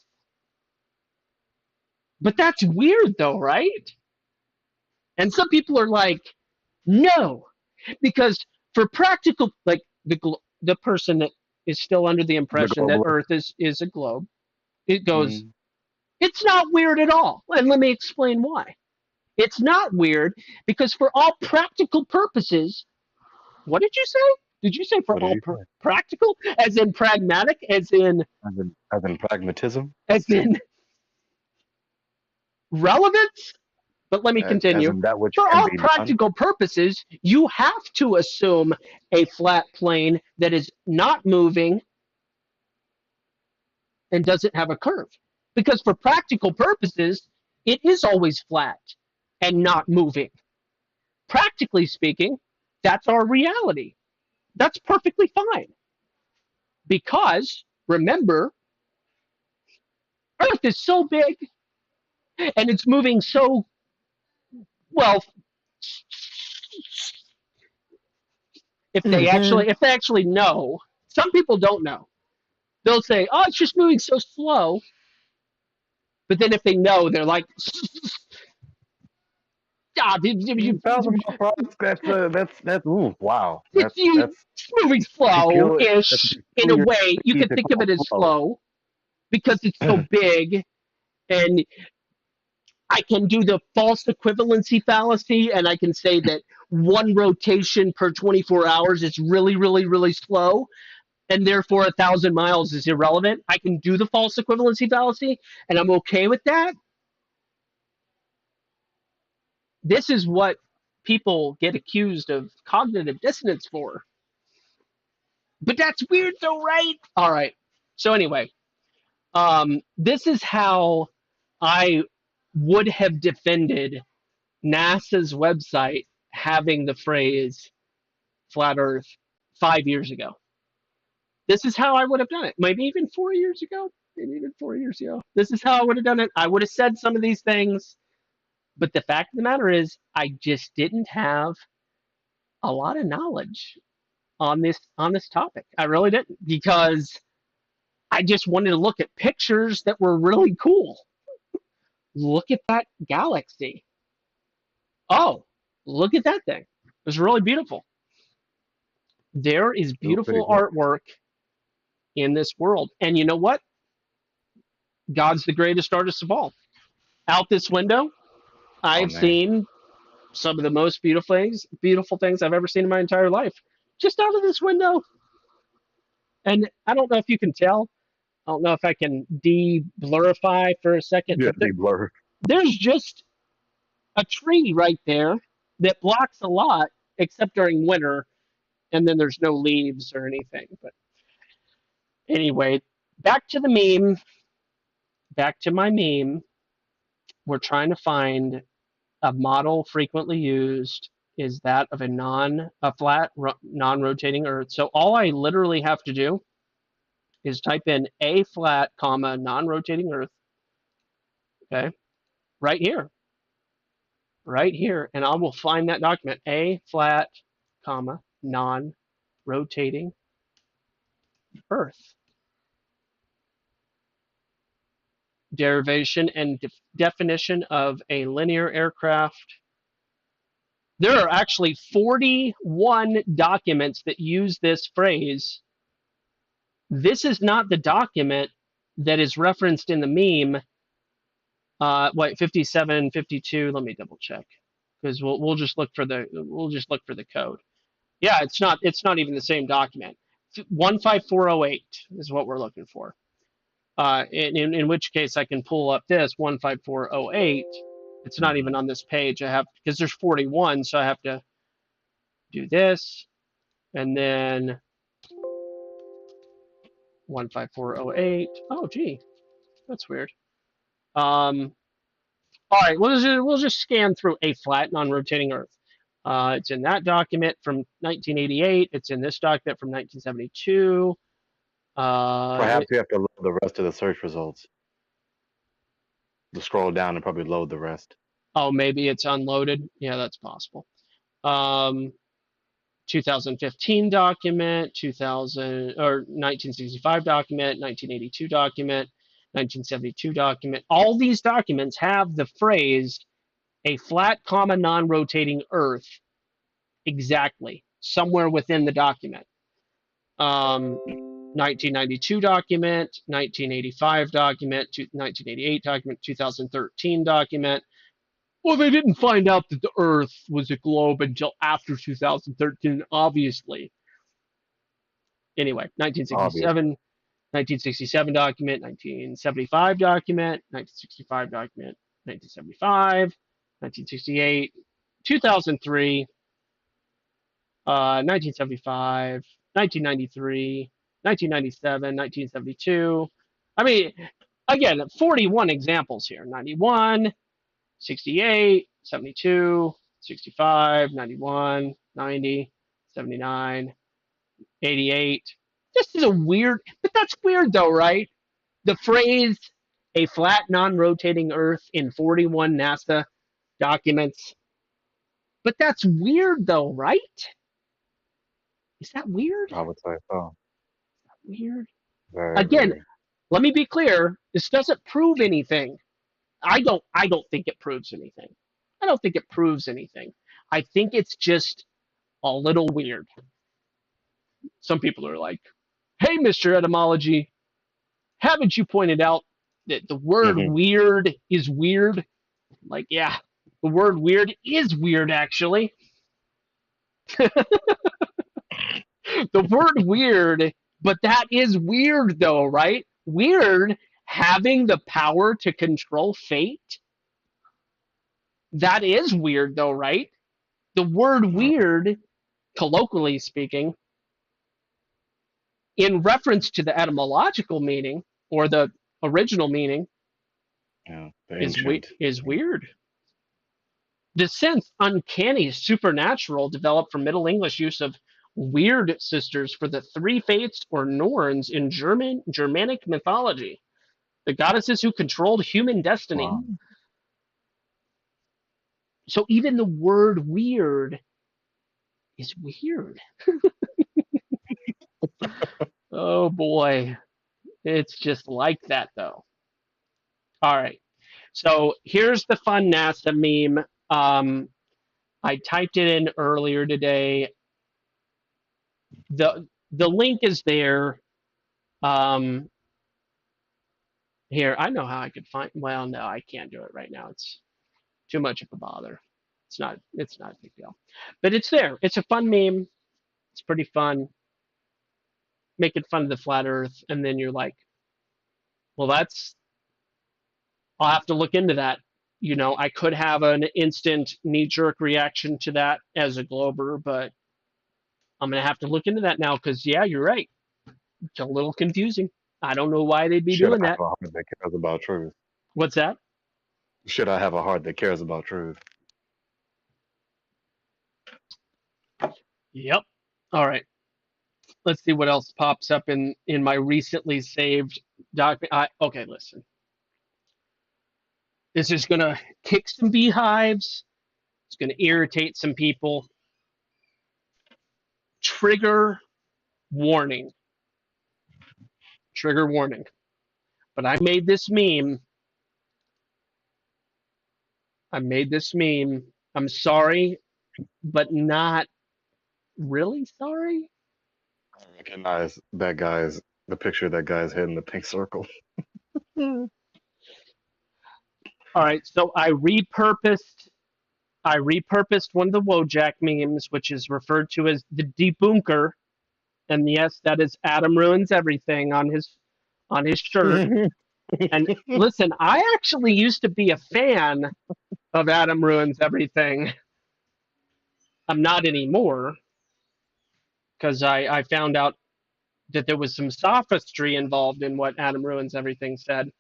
But that's weird, though, right? And some people are like, no, because for practical, like the person that is still under the The impression that global. Earth is a globe, it goes, Mm. it's not weird at all. And let me explain why. It's not weird because for all practical purposes, what did you say? Did you say for What did all you say? practical, as in pragmatic, As in pragmatism? as in relevance? But let me As continue. in that which For can all be done? practical purposes, you have to assume a flat plane that is not moving and doesn't have a curve. Because for practical purposes, it is always flat and not moving. Practically speaking, that's our reality. That's perfectly fine. Because remember, Earth is so big and it's moving so well. Hmm. If they actually know, some people don't know. They'll say, "Oh, it's just moving so slow," but then if they know, they're like, "Ah, Thousand mile per hour. That's ooh, wow. That's it's moving peculiar. That's a slow-ish in a peculiar way. You speed could to think of call it as slow. slow because it's so big, and I can do the false equivalency fallacy, and I can say that one rotation per 24 hours is really, really, really slow, and therefore 1,000 miles is irrelevant. I can do the false equivalency fallacy, and I'm okay with that. This is what people get accused of cognitive dissonance for. But that's weird, though, right? All right. So anyway, this is how I would have defended NASA's website having the phrase flat Earth 5 years ago. This is how I would have done it. Maybe even 4 years ago. Maybe even 4 years ago. This is how I would have done it. I would have said some of these things, but the fact of the matter is, I just didn't have a lot of knowledge on this topic. I really didn't because I just wanted to look at pictures that were really cool. Look at that galaxy. Oh, look at that thing. It was really beautiful. There is It was pretty beautiful cool artwork in this world. And you know what? God's the greatest artist of all. Out this window, I've on there. seen some of the most beautiful things I've ever seen in my entire life. Just out of this window. And I don't know if you can tell. I don't know if I can de-blurify for a second, Yeah, but be blurred. there's just a tree right there that blocks a lot, except during winter, and then there's no leaves or anything. But anyway, back to the meme. Back to my meme. We're trying to find A model frequently used is that of a flat non-rotating Earth. So all I literally have to do is type in a flat comma non-rotating Earth. Okay, right here, and I will find that document, a flat comma non-rotating Earth. Derivation and definition of a linear aircraft. There are actually 41 documents that use this phrase. This is not the document that is referenced in the meme. 57, 52. Let me double check, because we'll just look for the code. Yeah, it's not even the same document. 15408 is what we're looking for. In which case I can pull up this 15408. It's not even on this page. I have, because there's 41, so I have to do this and then 15408. Oh, gee, that's weird. All right, we'll just scan through a flat non-rotating Earth. It's in that document from 1988. It's in this document from 1972. Perhaps you have to load the rest of the search results. To scroll down and probably load the rest. Oh, maybe it's unloaded. Yeah, that's possible. 2015 document, 1965 document, 1982 document, 1972 document. All these documents have the phrase "a flat, comma non-rotating Earth" exactly somewhere within the document. 1992 document, 1985 document, 1988 document, 2013 document. Well, they didn't find out that the Earth was a globe until after 2013, obviously. Anyway, 1967 document, 1975 document, 1965 document, 1975, 1968, 2003, 1975, 1993, 1997, 1972. I mean, again, 41 examples here. 91, 68, 72, 65, 91, 90, 79, 88. This is a weird, but that's weird though, right? The phrase "a flat non-rotating Earth" in 41 NASA documents. But that's weird though, right? Is that weird? I would say so. Weird. Very Again, weird. let me be clear. This doesn't prove anything. I don't think it proves anything. I don't think it proves anything. I think it's just a little weird. Some people are like, "Hey, Mr. Etymology, haven't you pointed out that the word Mm-hmm. weird is weird?" Like, yeah, the word weird is weird, actually. The word weird, but that is weird, though, right? Weird having the power to control fate. That is weird, though, right? The word weird, colloquially speaking, in reference to the etymological meaning or the original meaning, Yeah, the is ancient. weird. The sense uncanny, supernatural developed from Middle English use of weird sisters for the three fates or Norns in Germanic mythology, the goddesses who controlled human destiny. Wow. So even the word weird is weird. Oh boy. It's just like that though. All right. So here's the fun NASA meme. I typed it in earlier today. The link is there. Um, Here, I know how I could find. Well, no, I can't do it right now. It's too much of a bother. It's not a big deal, but it's there. It's a fun meme. It's pretty fun. Making fun of the flat Earth, and then you're like, well, that's. I'll have to look into that. I could have an instant knee-jerk reaction to that as a glober, but I'm gonna have to look into that now because yeah, you're right. It's a little confusing. I don't know why they'd be Should I doing have that. a heart that cares about truth? What's that? Should I have a heart that cares about truth? Yep. All right. Let's see what else pops up in my recently saved document. Okay, listen. This is gonna kick some beehives. It's gonna irritate some people. Trigger warning. Trigger warning. But I made this meme. I'm sorry, but not really sorry. I recognize the picture of that guy's head in the pink circle. All right, so I repurposed one of the Wojak memes, which is referred to as the debunker, and yes, that is Adam ruins everything on his shirt. And listen, I actually used to be a fan of Adam ruins everything. I'm not anymore because I found out that there was some sophistry involved in what Adam ruins everything said.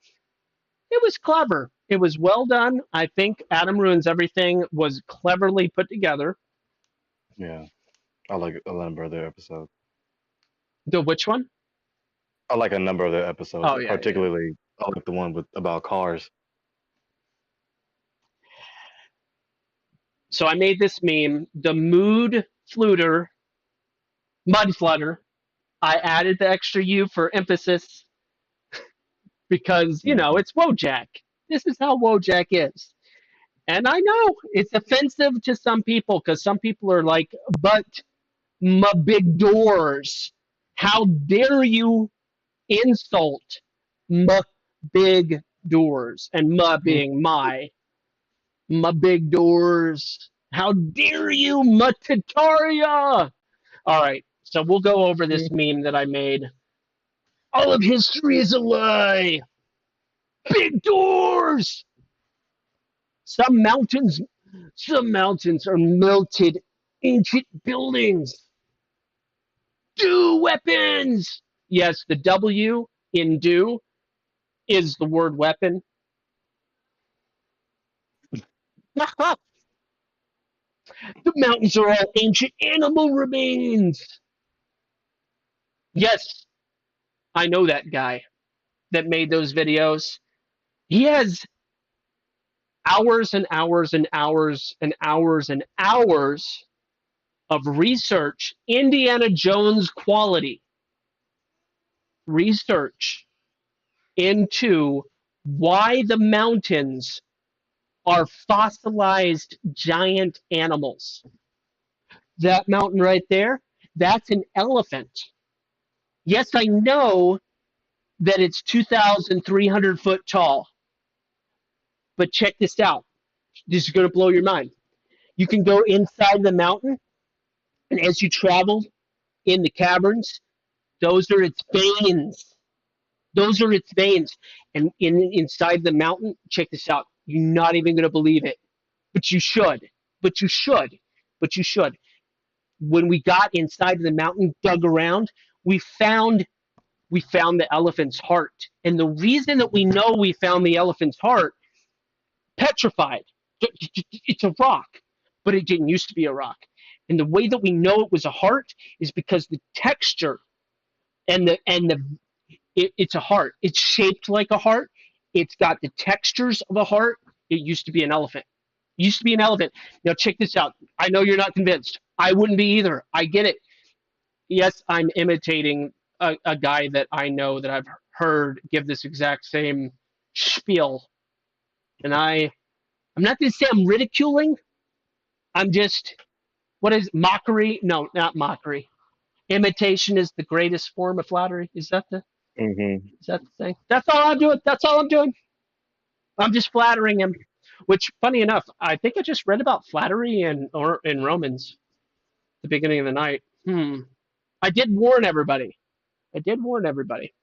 It was clever. It was well done. I think Adam ruins everything was cleverly put together. Yeah, I like a number of their episodes. The which one? I like a number of their episodes, Oh yeah, yeah. particularly I like the one about cars. So I made this meme, the mood fluter, mud flutter. I added the extra U for emphasis because, Mhm. it's Wojak. This is how Wojak is. And I know it's offensive to some people because some people are like, but my big doors. How dare you insult my big doors? And my being my big doors. How dare you, Matataria? All right, so we'll go over this meme that I made. All of history is a lie. Big doors. Some mountains, some mountains are melted ancient buildings. Do weapons. Yes, the W in do is the word weapon. The mountains are all ancient animal remains. Yes, I know that guy that made those videos. He has hours and hours and hours and hours and hours of research, Indiana Jones quality research into why the mountains are fossilized giant animals. That mountain right there, that's an elephant. Yes, I know that it's 2,300 foot tall, but check this out. This is going to blow your mind. You can go inside the mountain, and as you travel in the caverns, those are its veins. Those are its veins. And inside the mountain, check this out. You're not even going to believe it, but you should. But you should. But you should. When we got inside the mountain, dug around, we found the elephant's heart. And the reason that we know we found the elephant's heart, petrified. It's a rock, but it didn't used to be a rock. And the way that we know it was a heart is because the texture it's a heart. It's shaped like a heart. It's got the textures of a heart. It used to be an elephant. It used to be an elephant. Now check this out. I know you're not convinced. I wouldn't be either. I get it. Yes, I'm imitating a guy that I know that I've heard give this exact same spiel, and I'm not going to say I'm ridiculing. I'm just what is mockery? No, not mockery. Imitation is the greatest form of flattery. Mhm. Is that the thing? That's all I'm doing. That's all I'm doing. I'm just flattering him. Which, funny enough, I think I just read about flattery in Romans at the beginning of the night. I did warn everybody. I did warn everybody.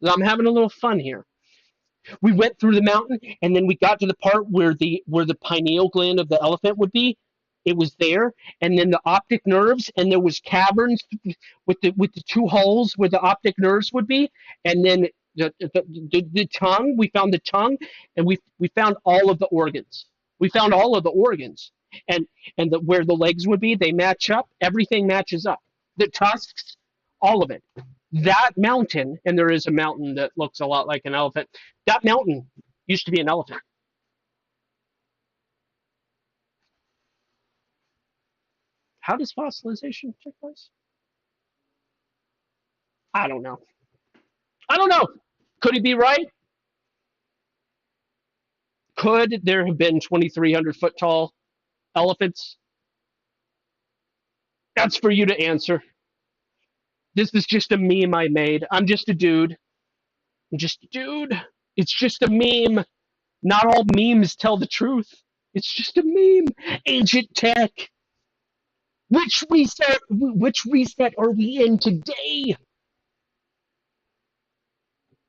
I'm having a little fun here. We went through the mountain, and then we got to the part where the pineal gland of the elephant would be. It was there, and then the optic nerves, and there was caverns with the two holes where the optic nerves would be, and then the tongue. We found the tongue, and we found all of the organs. We found all of the organs. and where the legs would be, they match up. Everything matches up. The tusks, all of it. That mountain, and there is a mountain that looks a lot like an elephant. That mountain used to be an elephant. How does fossilization take place? I don't know. I don't know. Could he be right? Could there have been 2,300 foot tall elephants? That's for you to answer. This is just a meme I made. I'm just a dude. I'm just a dude. It's just a meme. Not all memes tell the truth. It's just a meme. Ancient tech. Which reset are we in today?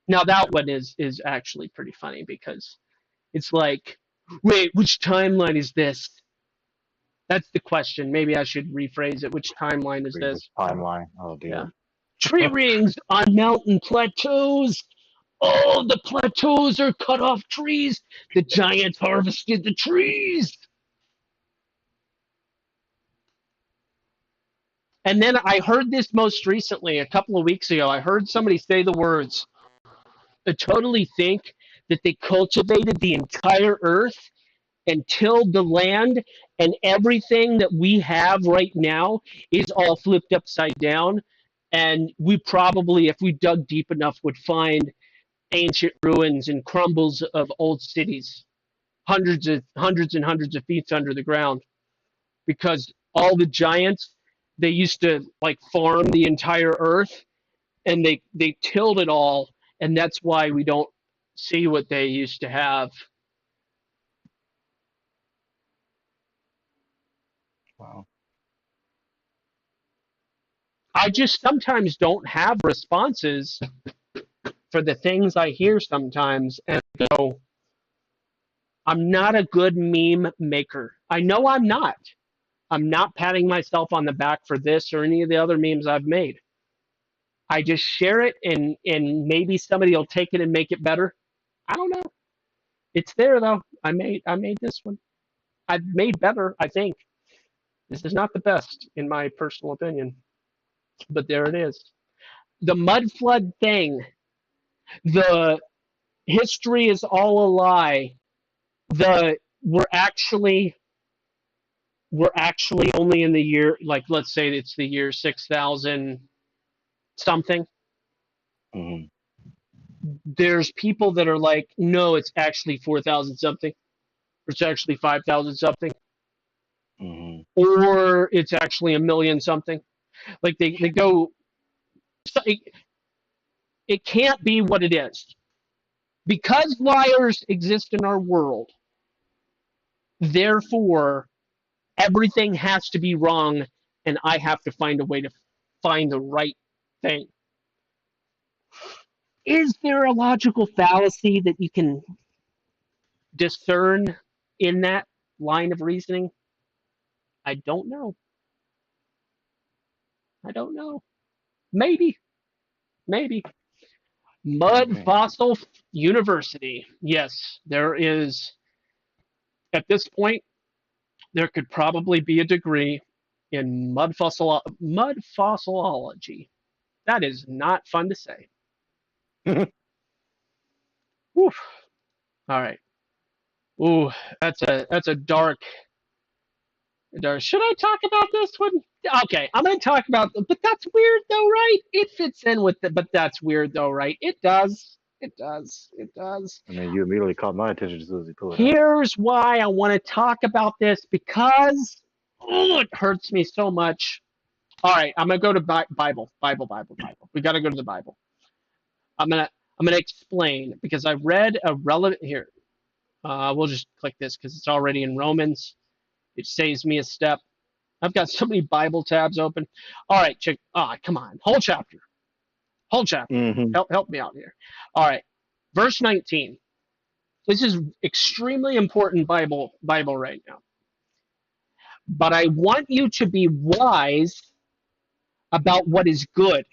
Now that one is actually pretty funny because it's like, wait, which timeline is this? That's the question. Maybe I should rephrase it. Which timeline is Wait, which this? timeline? Oh Yeah. dear. Tree rings on mountain plateaus. Oh, the plateaus are cut off trees. The giants harvested the trees. And then I heard this most recently, a couple of weeks ago. I heard somebody say the words, I totally think that they cultivated the entire earth and tilled the land, and everything that we have right now is all flipped upside down. And we probably, if we dug deep enough, would find ancient ruins and crumbles of old cities, hundreds and hundreds of feet under the ground, because all the giants, they used to like farm the entire earth, and they tilled it all, and that's why we don't see what they used to have. Wow. I just sometimes don't have responses for the things I hear sometimes, and go, I'm not a good meme maker. I know I'm not. I'm not patting myself on the back for this or any of the other memes I've made. I just share it, and maybe somebody will take it and make it better. I don't know. It's there though. I made this one. I've made better, I think. This is not the best in my personal opinion, but there it is. The mud flood thing. The history is all a lie. The we're actually only in the year, like, let's say it's the year 6,000 something. Hmm. There's people that are like, no, it's actually 4,000 something, or it's actually 5,000 something, Hmm. or it's actually a million something. Like they go, it can't be what it is. Because liars exist in our world, therefore everything has to be wrong, and I have to find a way to find the right thing. Is there a logical fallacy that you can discern in that line of reasoning? I don't know. I don't know. Maybe. Maybe. Mud Okay. Fossil University. Yes, there is. At this point, there could probably be a degree in mud fossilology. That is not fun to say. Whew. All right. Ooh, that's a dark. Should I talk about this one? Okay, I'm gonna talk about. But that's weird though, right? It fits in with the. But that's weird though, right? It does. It does. It does. I mean, you immediately caught my attention as soon as you pulled it up. Here's why I want to talk about this, because oh, it hurts me so much. All right, I'm gonna go to Bible. We got to go to the Bible. I'm gonna explain because I read a relevant here. We'll just click this because it's already in Romans. It saves me a step. I've got so many Bible tabs open. All right, check. Ah, come on, whole chapter. Whole chapter. Hmm. Help me out here. All right, verse 19. This is extremely important Bible right now. But I want you to be wise about what is good,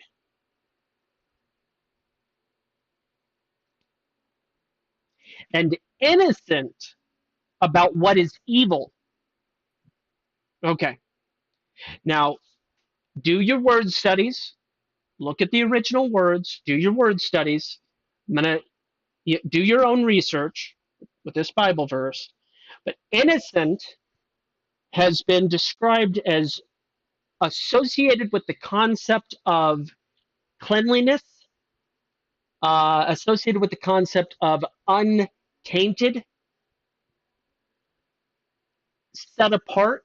and innocent about what is evil. Okay. Now, do your word studies. Look at the original words. Do your word studies. I'm going to do your own research with this Bible verse. But innocent has been described as associated with the concept of cleanliness, associated with the concept of untainted, set apart,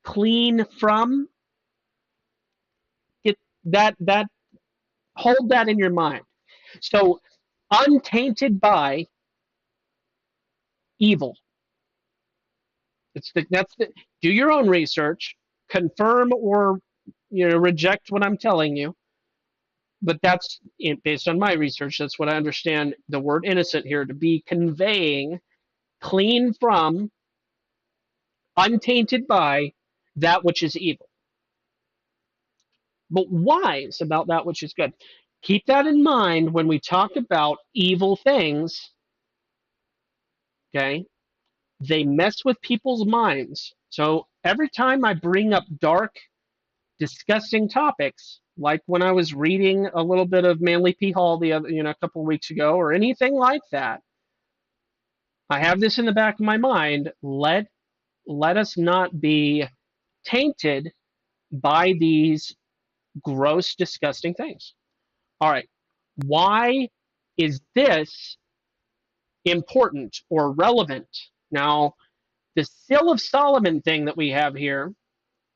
clean from. Get that hold that in your mind. So untainted by evil. That's the do your own research, confirm or reject what I'm telling you. But that's based on my research. That's what I understand the word innocent here to be conveying, clean from, untainted by that which is evil, but wise about that which is good. Keep that in mind when we talk about evil things. Okay, they mess with people's minds. So every time I bring up dark, disgusting topics, like when I was reading a little bit of Manly P. Hall the other, a couple of weeks ago, or anything like that, I have this in the back of my mind. Let us not be tainted by these gross, disgusting things. All right, why is this important or relevant? Now, the Sill of Solomon thing that we have here.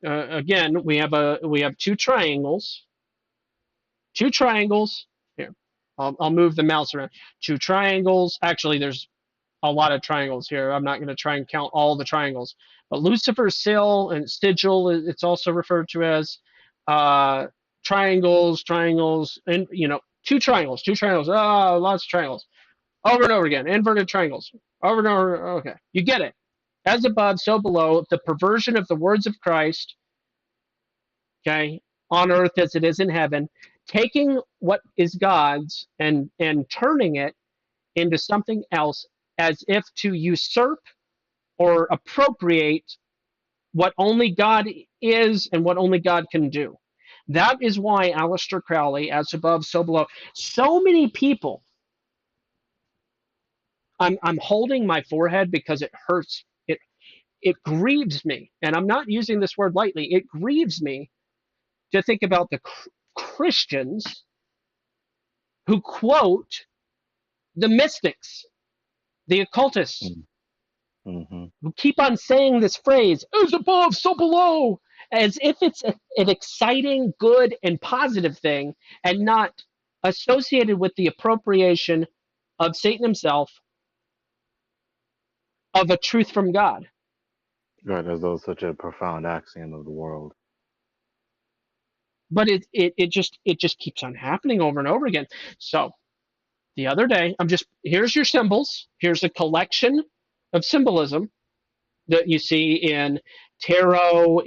Again, we have two triangles. Two triangles. Here, I'll move the mouse around. Two triangles. Actually, there's a lot of triangles here. I'm not going to try and count all the triangles. But Lucifer's sill and sigil, it's also referred to as triangles, and two triangles, two triangles. Oh, lots of triangles, over and over again. Inverted triangles, over and over. Okay, you get it. As above, so below. The perversion of the words of Christ. Okay, on earth as it is in heaven, taking what is God's and turning it into something else as if to usurp or appropriate what only God is and what only God can do. That is why Aleister Crowley, as above, so below, so many people, I'm holding my forehead because it hurts. It grieves me, and I'm not using this word lightly. It grieves me to think about the Christians who quote the mystics, the occultists, Mm-hmm. who keep on saying this phrase, as above, so below, as if it's an exciting, good, and positive thing, and not associated with the appropriation of Satan himself of a truth from God. Right, as though it's such a profound axiom of the world. But it just keeps on happening over and over again. So the other day, here's your symbols. Here's a collection of symbolism that you see in tarot,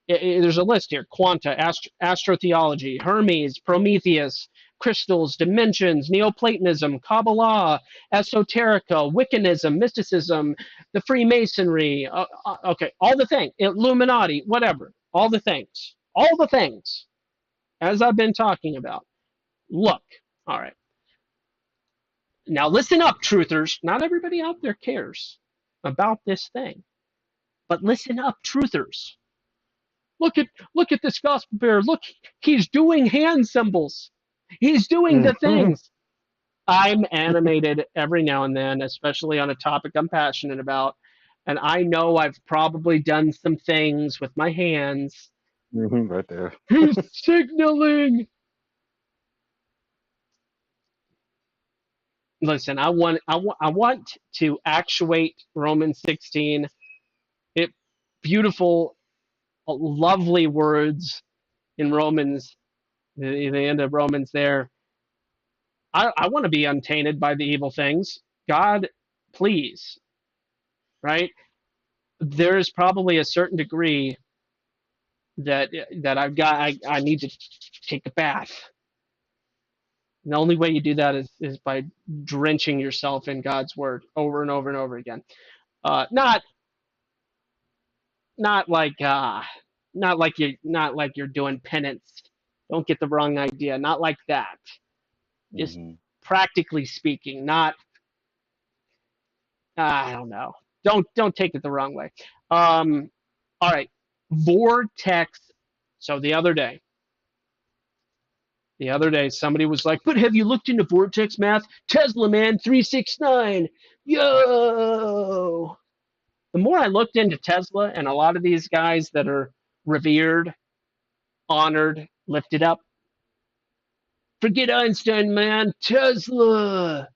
there's a list here: quanta, astrotheology, Hermes, Prometheus, crystals, dimensions, Neoplatonism, Kabbalah, esoterica, Wiccanism, mysticism, the Freemasonry. Okay, all the things, Illuminati, whatever, all the things, as I've been talking about. Look, all right. Now listen up, truthers. Not everybody out there cares about this thing. But listen up, truthers. Look at this gospel bearer. Look, he's doing hand symbols. He's doing the Mm-hmm. things. I'm animated every now and then, especially on a topic I'm passionate about. And I know I've probably done some things with my hands. Right there. He's signaling. Listen, I want to actuate Romans 16. It beautiful, lovely words in Romans, the end of Romans there. I want to be untainted by the evil things. God, please, right? There's probably a certain degree that I need to take a bath. And the only way you do that is by drenching yourself in God's word over and over and over again. Not not like not like you're doing penance. Don't get the wrong idea. Not like that. Just Hmm. practically speaking, not I don't know. Don't take it the wrong way. Um, all right, vortex. So the other day, somebody was like, "But have you looked into vortex math? Tesla man 369. Yo." The more I looked into Tesla and a lot of these guys that are revered, honored, lifted up, forget Einstein, man. Tesla,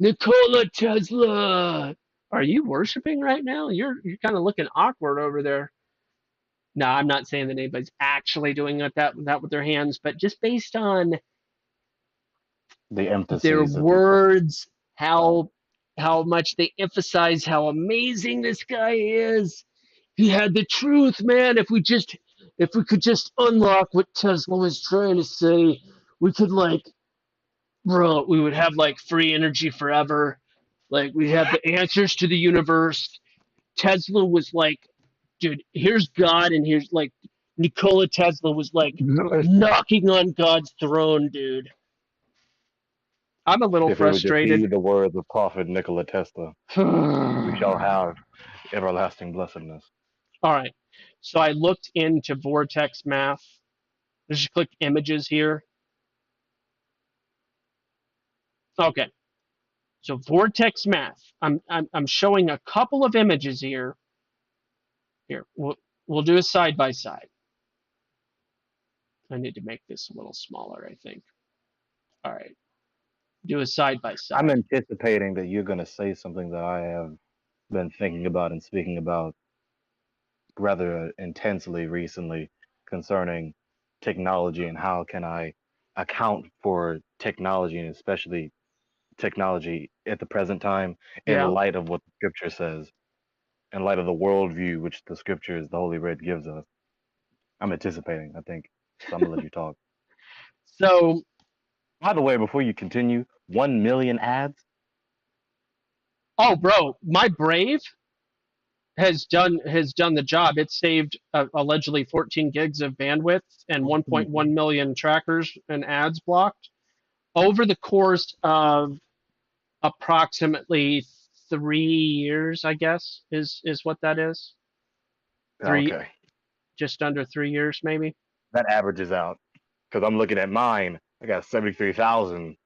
Nikola Tesla. Are you worshiping right now? You're kind of looking awkward over there. No, I'm not saying that anybody's actually doing that with their hands, but just based on The their emphases that they put. words, Uh, how much they emphasize how amazing this guy is. He had the truth, man. If we could just unlock what Tesla was trying to say, we could like bro, we would have like free energy forever. Like we'd have the answers to the universe. Tesla was like, dude, here's God and here's like Nikola Tesla was like knocking on God's throne, dude. I'm a little if we would just frustrated. heed the words of Prophet Nikola Tesla, we shall All have everlasting blessedness. right. So I looked into vortex math. Just click images here. Okay. So vortex math. I'm showing a couple of images here. Here, we'll do a side by side. I need to make this a little smaller, I think. All right. Do a side by I'm side. anticipating that you're going to say something that I have been thinking about and speaking about rather intensely recently concerning technology and how can I account for technology and especially technology at the present time in Yeah. light of what the scripture says, in light of the worldview which the scriptures, the Holy Writ gives us. I'm anticipating, I think. So I'm gonna let you talk. So, By the way, before you continue, 1 million ads? oh, bro, my Brave has done the job. It saved allegedly 14 gigs of bandwidth and 1.1 million trackers and ads blocked over the course of approximately 3 years. I guess is what that is. Three, Okay. just under 3 years, maybe. That averages out. Because I'm looking at mine. I got 73,000,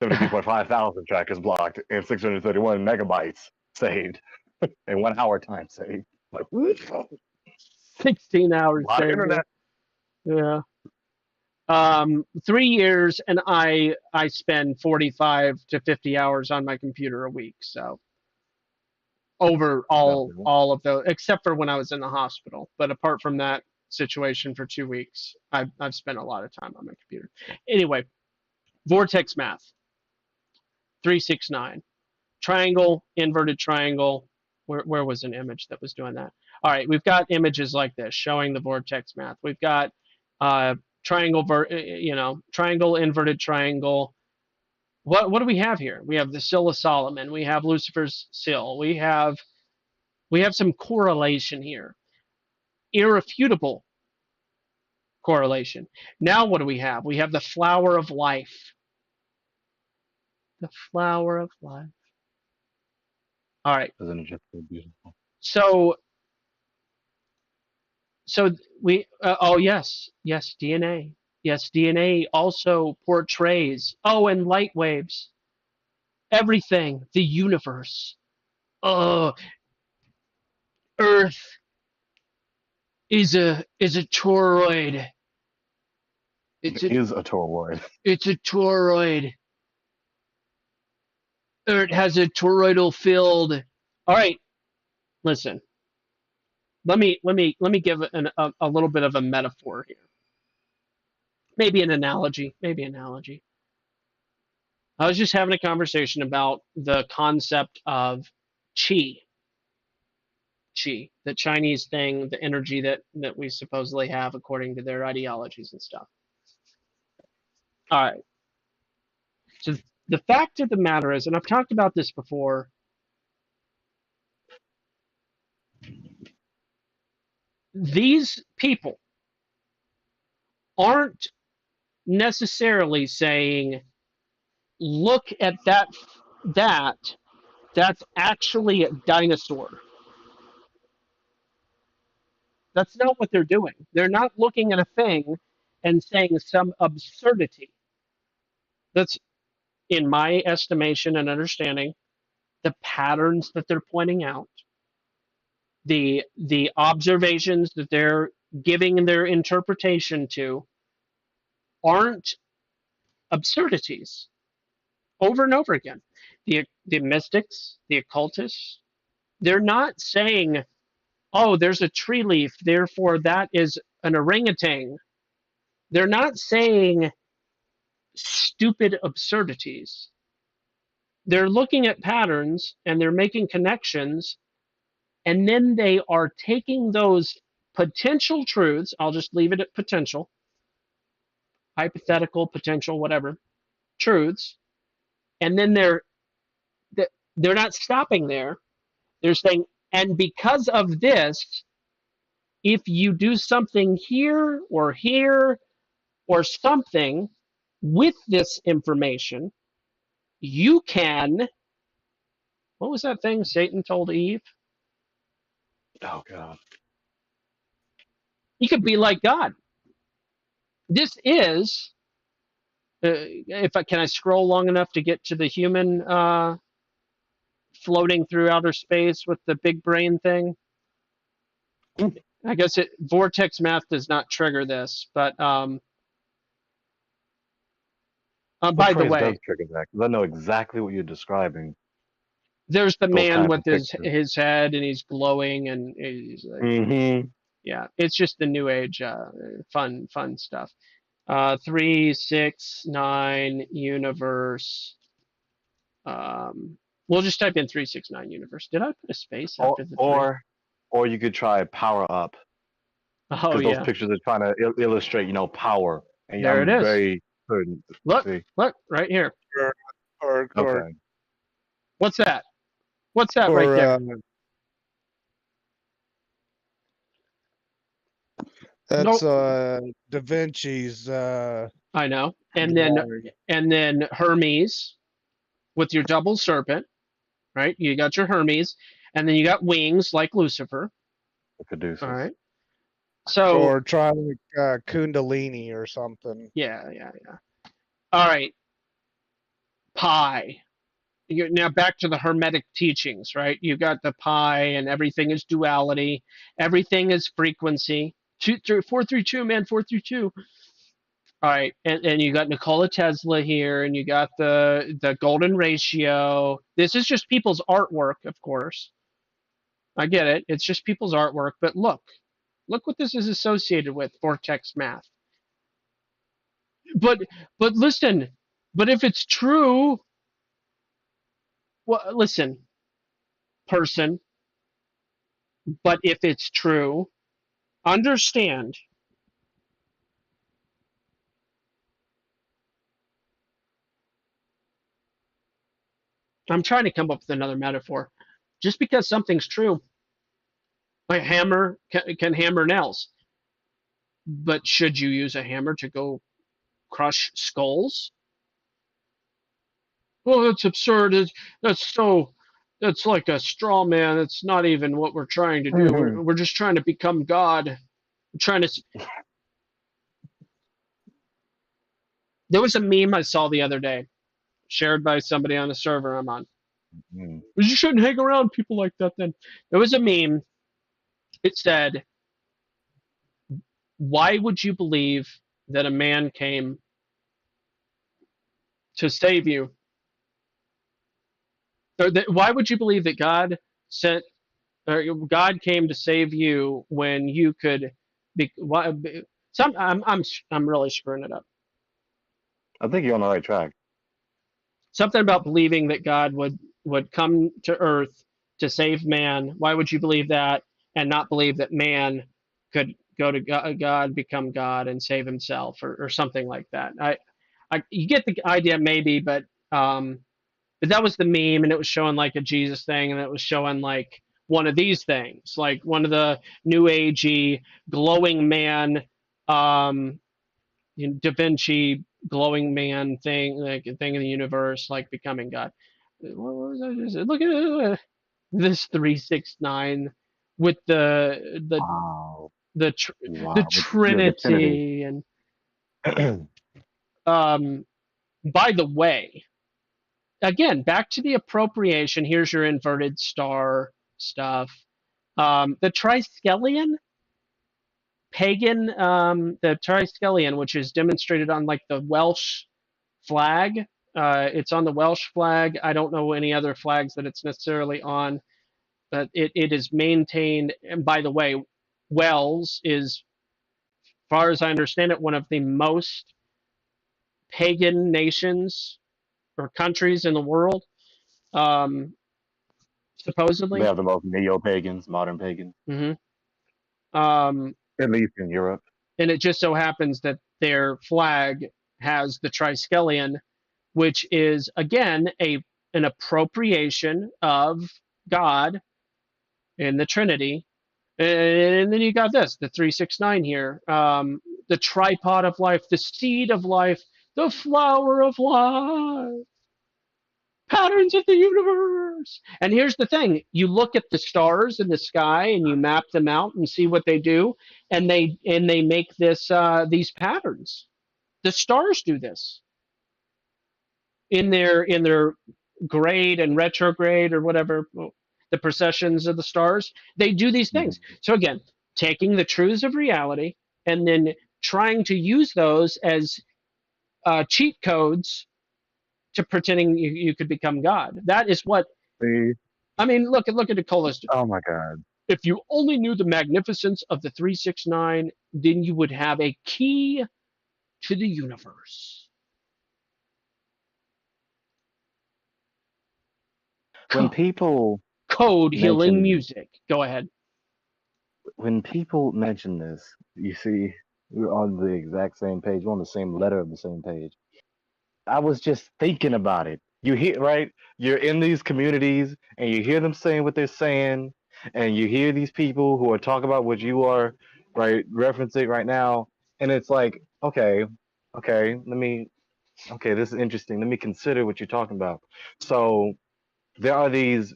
73.5 thousand trackers blocked and 631 megabytes saved in 1 hour time saved. Like, what? 16 A hours lot of saved. Yeah. internet. Yeah. 3 years, and I spend 45 to 50 hours on my computer a week. So over Valuable. all of those, except for when I was in the hospital. But apart from that situation for 2 weeks, I've spent a lot of time on my computer. Anyway, vortex math 369 triangle, inverted triangle. Where was an image that was doing that? All right, we've got images like this showing the vortex math. We've got uh, triangle, triangle, inverted triangle. What do we have here? We have the Sill of Solomon. We have Lucifer's Sill. We have some correlation here, irrefutable correlation. Now what do we have? We have the flower of life. The flower of life. All right. Isn't it just so beautiful? So so we oh yes, DNA. Yes, DNA also portrays and light waves. Everything, the universe. Oh, Earth is a toroid. It's It a is a toroid. it's a toroid. Earth has a toroidal field. All right, listen. Let me give a little bit of a metaphor here. Maybe an analogy. Maybe analogy. I was just having a conversation about the concept of chi, the Chinese thing, the energy that we supposedly have according to their ideologies and stuff. All right. So the fact of the matter is, and I've talked about this before, these people aren't necessarily saying, look at that that's actually a dinosaur. That's not what they're doing. They're not looking at a thing and saying some absurdity. That's, in my estimation and understanding, the patterns that they're pointing out, the observations that they're giving their interpretation to aren't absurdities over and over again. The mystics, the occultists, they're not saying, oh, there's a tree leaf, therefore that is an orangutan. They're not saying stupid absurdities. They're looking at patterns and they're making connections, and then they are taking those potential truths, I'll just leave it at potential, hypothetical, potential, whatever, truths, and then they're not stopping there. They're saying, and because of this, if you do something here or something with this information, you can, what was that thing Satan told Eve? Oh God. You could be like God. This is, if I can I scroll long enough to get to the human floating through outer space with the big brain thing? I guess vortex math does not trigger this, but What by the phrase does way, trigger that? Because I know exactly what you're describing. there's the Those man kind of with projections. his head and he's glowing and he's like, Mm-hmm. yeah, it's just the new age fun stuff. 369 universe. We'll just type in 369 universe. Did I put a space Or after the three? or or you could try power up Oh because those yeah, pictures are trying to illustrate, power. And there it I'm is. very certain. Look, See, look right here. or or or, okay. What's that? What's that right or there? that's Nope. Da Vinci's I know. drawing. And then Hermes with your double serpent, right? You got your Hermes, and then you got wings like Lucifer. The All Caduceus. right. So Or try like Kundalini or something. yeah. All right. Pi. Now back to the Hermetic teachings, right? You got the pi, and everything is duality, everything is frequency. 432, man, 432. All right, and you got Nikola Tesla here, and you got the golden ratio. This is just people's artwork, of course. I get it. It's just people's artwork, but look what this is associated with, vortex math. But listen, but if it's true, well, listen, person. But if it's true, understand. I'm trying to come up with another metaphor. Just because something's true, a hammer can hammer nails. But should you use a hammer to go crush skulls? Well, that's absurd. That's so. That's like a straw man. It's not even what we're trying to do. Mhm. We're just trying to become God. We're trying to. There was a meme I saw the other day, shared by somebody on a server I'm on. Mhm. You shouldn't hang around people like that. Then there was a meme. It said, "Why would you believe that a man came to save you? Or why would you believe that God sent or God came to save you when you could be why, some I'm really screwing it up. I think you're on the right track. Something about believing that God would come to earth to save man. Why would you believe that and not believe that man could go to God, become God and save himself or something like that? You get the idea maybe, but that was the meme, and it was showing like a Jesus thing, and it was showing like one of these things, like one of the new agey glowing man, um, Da Vinci glowing man thing, like a thing in the universe, like becoming God. What was I just, look at this 369 with Wow. the tr- the Wow. With the Trinity. Trinity and um. By the way, again, back to the appropriation. Here's your inverted star stuff. The Triskelion pagan, the Triskelion, which is demonstrated on like the Welsh flag. It's on the Welsh flag. I don't know any other flags that it's necessarily on, but it is maintained. And by the way, Wales is, as far as I understand it, one of the most pagan nations or countries in the world, um, They supposedly. have the most neo-pagans, modern pagans, Hmm. Um, at least in Europe. and it just so happens that their flag has the Triskelion, which is again a an appropriation of God in the Trinity. And then you got this, the 369 here, the tripod of life, the seed of life, the flower of life, patterns of the universe. And here's the thing: you look at the stars in the sky and you map them out and see what they do, and they make this these patterns. The stars do this in their grade and retrograde or whatever, the processions of the stars. They do these things. Mhm. So again, taking the truths of reality and then trying to use those as cheat codes to pretending you could become God. That is what See? I mean. Look at Nicola's. Oh my God. If you only knew the magnificence of the 369, then you would have a key to the universe. When people Code healing mention music. Go ahead. when people mention this, you see, we're on the exact same page, we're on the same letter of the same page. I was just thinking about it. You hear, right? You're in these communities and you hear them saying what they're saying, and you hear these people who are talking about what you are, right, referencing right now, and it's like, okay, okay, okay, this is interesting. Let me consider what you're talking about. So there are these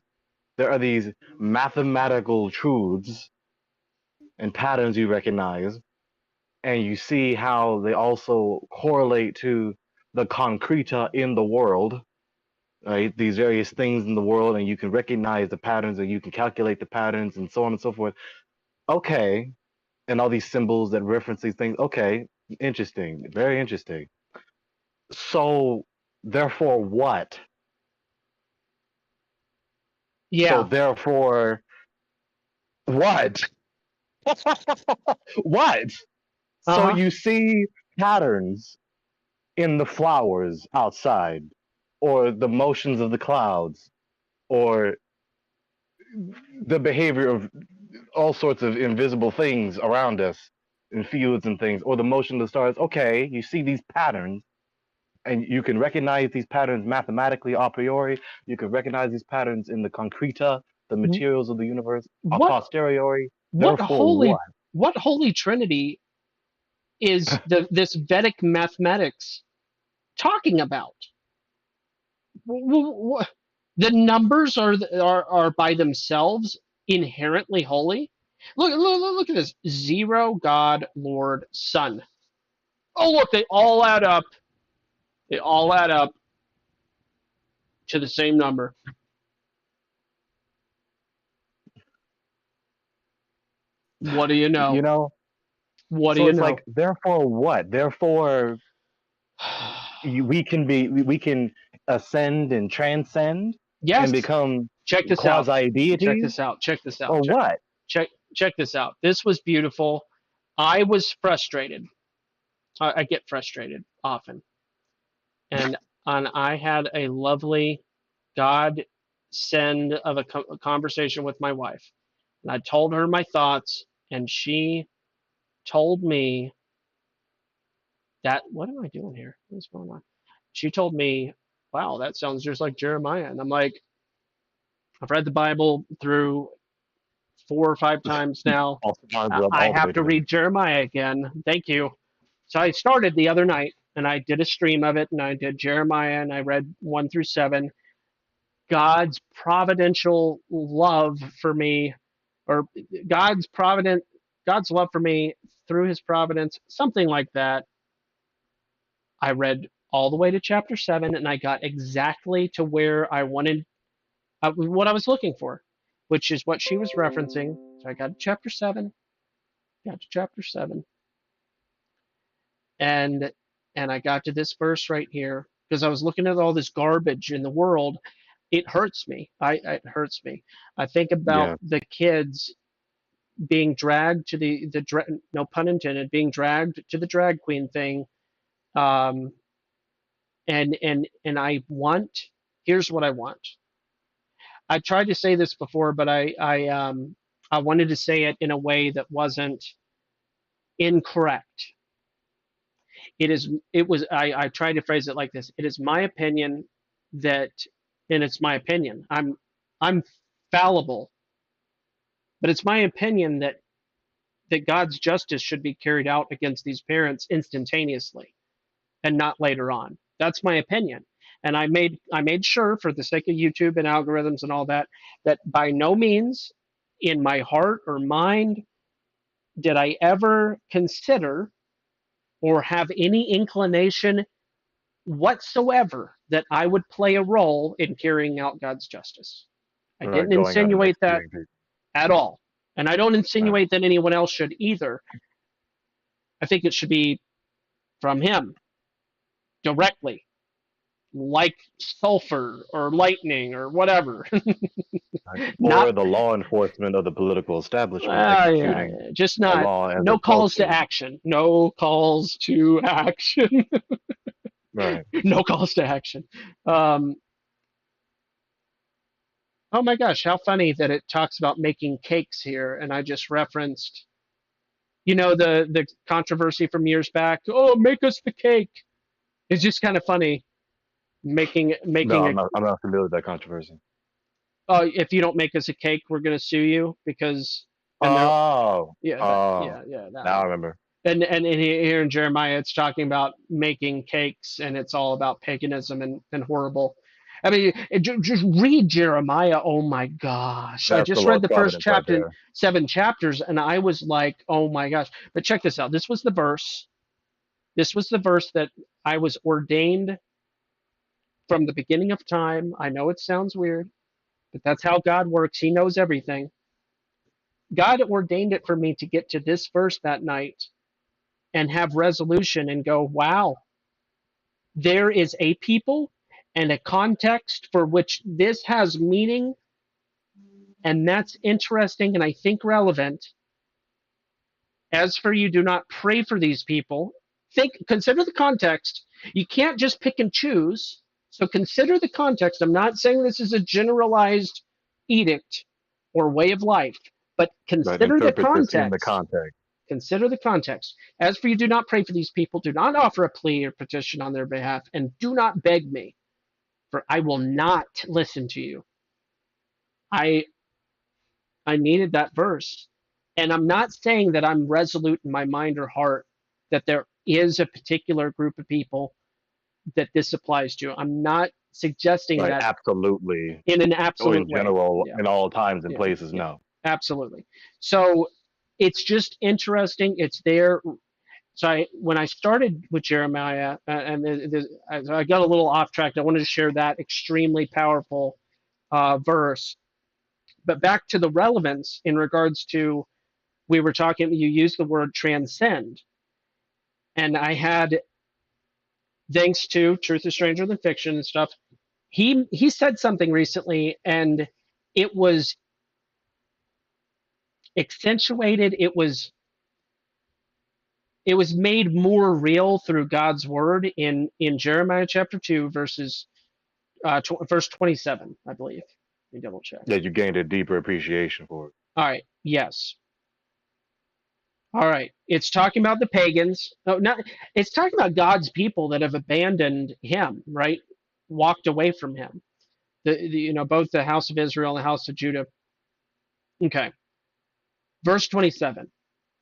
there are these mathematical truths and patterns you recognize, and you see how they also correlate to the concreta in the world, right? These various things in the world, and you can recognize the patterns and you can calculate the patterns and so on and so forth. Okay. And all these symbols that reference these things. Okay. Interesting. Very interesting. So, therefore, what? So, Yeah. therefore, what? What? Uh So, huh. you see patterns in the flowers outside, or the motions of the clouds, or the behavior of all sorts of invisible things around us in fields and things, or the motion of the stars. Okay, you see these patterns, and you can recognize these patterns mathematically a priori. You can recognize these patterns in the concreta, the materials of the universe a What posteriori. what Therefore, what? holy trinity is this Vedic mathematics talking about? The numbers are by themselves inherently holy. Look at this: zero, God, Lord, Son. Oh, look, they all add up. They all add up to the same number. What do you You know? know? What do So you it's know? like, therefore, what? Therefore, we can ascend and transcend and Yes. become Check this out. quasi Check deities, this out. Check this out. or what? Check this out. This was beautiful. I was frustrated. I get frustrated often, and I had a lovely God send of a conversation with my wife, and I told her my thoughts, and she told me that what am I doing here? What's going on? She told me, "Wow, that sounds just like Jeremiah," and I'm like, I've read the Bible through. 4 or 5 times now. Also lines up I all the have way to to the read Jeremiah again. Thank you. So I started the other night and I did a stream of it and I did Jeremiah and I read 1 through 7. God's providential love for me, or God's love for me through his providence, something like that. I read all the way to chapter 7 and I got exactly to where I wanted, what I was looking for, which is what she was referencing. So I got to chapter 7, got to chapter 7, and I got to this verse right here because I was looking at all this garbage in the world. It hurts me. It hurts me. I think about yeah. the kids being dragged to no pun intended, being dragged to the drag queen thing. Um, and I want, here's what I want. I tried to say this before, but I wanted to say it in a way that wasn't incorrect. I tried to phrase it like this. It is my opinion that, and it's my opinion. I'm fallible, but it's my opinion that God's justice should be carried out against these parents instantaneously and not later on. That's my opinion. And I made sure, for the sake of YouTube and algorithms and all that, that by no means in my heart or mind did I ever consider or have any inclination whatsoever that I would play a role in carrying out God's justice. I Right, didn't going out and insinuate that executing people. at all. And I don't Right. insinuate that anyone else should either. I think it should be from him directly, like sulfur or lightning or whatever. Right. Not, Or the law enforcement of the political establishment yeah, executing yeah, just a not, law as no it's supposed calls to to. action. No calls to action. Right. No calls to action. Um, oh my gosh, how funny that it talks about making cakes here, and I just referenced, the controversy from years back. Oh, make us the cake. It's just kind of funny making No, making a. I'm not familiar with that controversy. Oh, if you don't make us a cake, we're gonna sue you because. And they're, Oh, yeah, oh, that now I one. remember. And here in Jeremiah, it's talking about making cakes, and it's all about paganism and horrible. I mean, just read Jeremiah. Oh my gosh! I That's the just read Lord's the first providence right chapter, there. 7 chapters, and I was like, oh my gosh! But check this out. This was the verse. This was the verse that I was ordained from the beginning of time. I know it sounds weird, but that's how God works. He knows everything. God ordained it for me to get to this verse that night and have resolution and go, wow, there is a people and a context for which this has meaning, and that's interesting and I think relevant. As for you, do not pray for these people. Consider the context. You can't just pick and choose. So consider the context. I'm not saying this is a generalized edict or way of life, but Right. consider the Interpret this in the context. context. Consider the context. As for you, do not pray for these people, do not offer a plea or petition on their behalf, and do not beg me, for I will not listen to you. I I needed that verse. And I'm not saying that I'm resolute in my mind or heart that there is a particular group of people that this applies to. I'm not suggesting Right. that Absolutely. in an Or absolute in way. general, Yeah, in all times and yeah, places, yeah, no. absolutely. So it's just interesting. It's there. So when I started with Jeremiah, I got a little off track. I wanted to share that extremely powerful verse. But back to the relevance in regards to, we were talking, you used the word transcend. And I had, thanks to Truth is Stranger Than Fiction and stuff, he said something recently and it was accentuated. It was made more real through God's word in Jeremiah chapter 2 verse 27, I believe. Let me double check. That you gained a deeper appreciation for it. All right. Yes. All right. It's talking about the pagans. No, not. It's talking about God's people that have abandoned Him, right? Walked away from Him. Both the house of Israel and the house of Judah. Okay. Verse 27.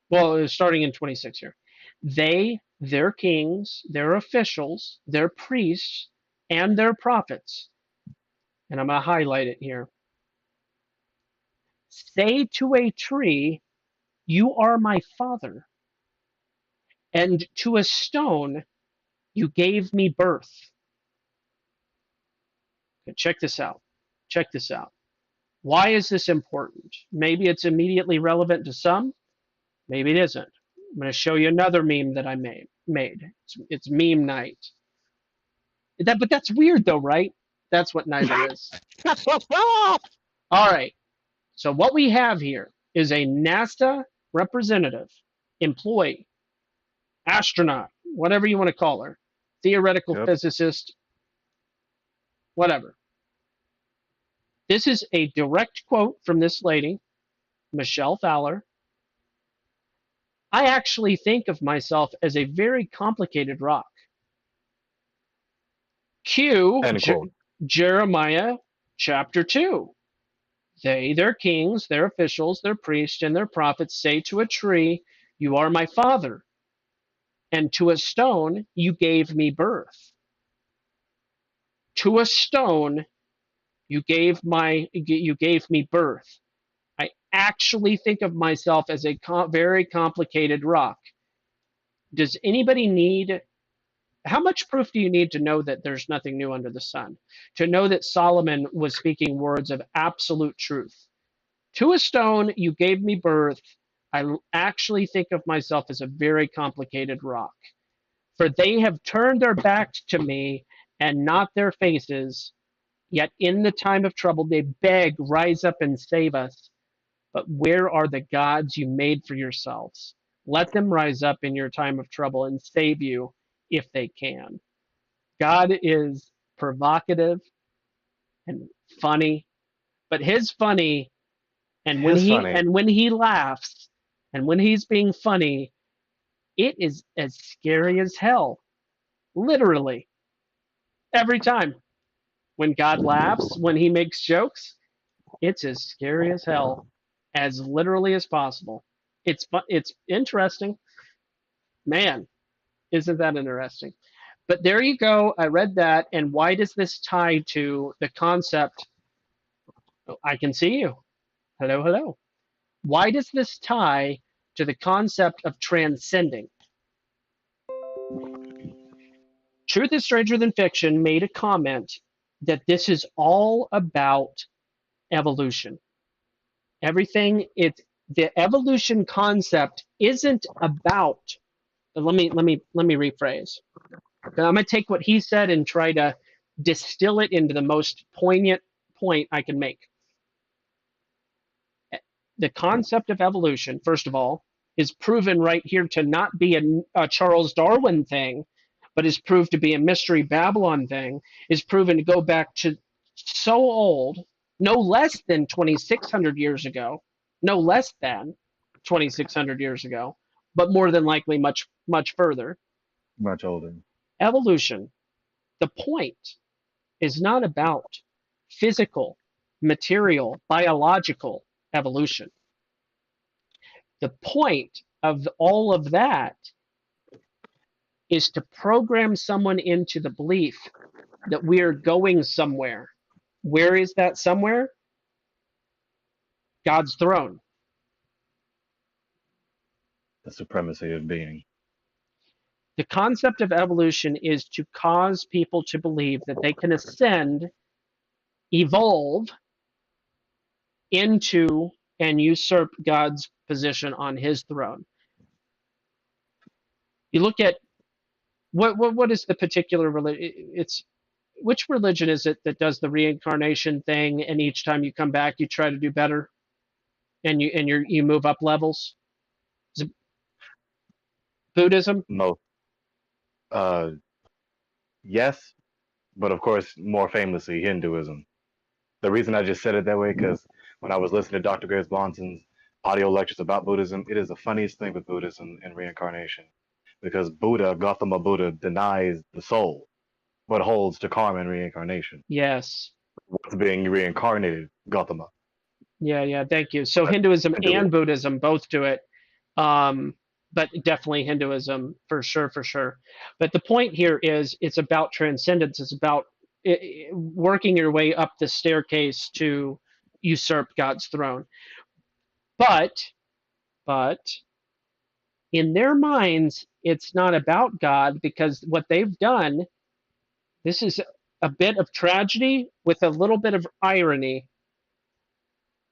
Well, starting in 26 here. They, their kings, their officials, their priests, and their prophets, and I'm going to highlight it here, say to a tree, you are my father, and to a stone, you gave me birth. Okay, check this out. Check this out. Why is this important? Maybe it's immediately relevant to some, maybe it isn't. I'm going to show you another meme that I made. It's meme night. But that's weird though, right? That's what night it is. All right. So what we have here is a NASA representative, employee, astronaut, whatever you want to call her, theoretical Yep. physicist, whatever. This is a direct quote from this lady, Michelle Fowler. I actually think of myself as a very complicated rock. Q End quote. Jeremiah chapter 2. They, their kings, their officials, their priests, and their prophets say to a tree, you are my father. And to a stone, you gave me birth. To a stone, you gave me birth. I actually think of myself as a very complicated rock. Does anybody need, how much proof do you need to know that there's nothing new under the sun? To know that Solomon was speaking words of absolute truth. To a stone, you gave me birth. I actually think of myself as a very complicated rock. For they have turned their backs to me and not their faces. Yet in the time of trouble, they beg, rise up and save us. But where are the gods you made for yourselves? Let them rise up in your time of trouble and save you if they can. God is provocative and funny, but his funny His funny. when he laughs and when he's being funny, it is as scary as hell. Literally. Every time. When God laughs, when he makes jokes, it's as scary as hell, as literally as possible. It's interesting. Man, isn't that interesting? But there you go. I read that. And why does this tie to the concept? I can see you. Hello, hello. Why does this tie to the concept of transcending? Truth is Stranger Than Fiction made a comment that this is all about evolution. Everything, it's the evolution concept isn't about, let me rephrase. I'm going to take what he said and try to distill it into the most poignant point I can make. The concept of evolution, first of all, is proven right here to not be a Charles Darwin thing, but is proved to be a Mystery Babylon thing, is proven to go back to so old, no less than 2,600 years ago, no less than 2,600 years ago, but more than likely much, much further. Much older. Evolution, the point is not about physical, material, biological evolution. The point of all of that is to program someone into the belief that we are going somewhere. Where is that somewhere? God's throne. The supremacy of being. The concept of evolution is to cause people to believe that they can ascend, evolve into and usurp God's position on his throne. You look at what is the particular religion? It's which religion is it that does the reincarnation thing, and each time you come back, you try to do better, and you move up levels? Is it Buddhism? Most, uh, yes, but of course, more famously, Hinduism. The reason I just said it that way because when I was listening to Dr. Grace Bonson's audio lectures about Buddhism, it is the funniest thing with Buddhism and reincarnation, because Buddha, Gautama Buddha, denies the soul, but holds to karma and reincarnation. Yes. What's being reincarnated, Gautama? Yeah. Thank you. So But Hinduism and Hinduism. Buddhism both do it, um, but definitely Hinduism for sure, for sure. But the point here is it's about transcendence. It's about working your way up the staircase to usurp God's throne. But but in their minds, it's not about God because what they've done. This is a bit of tragedy with a little bit of irony.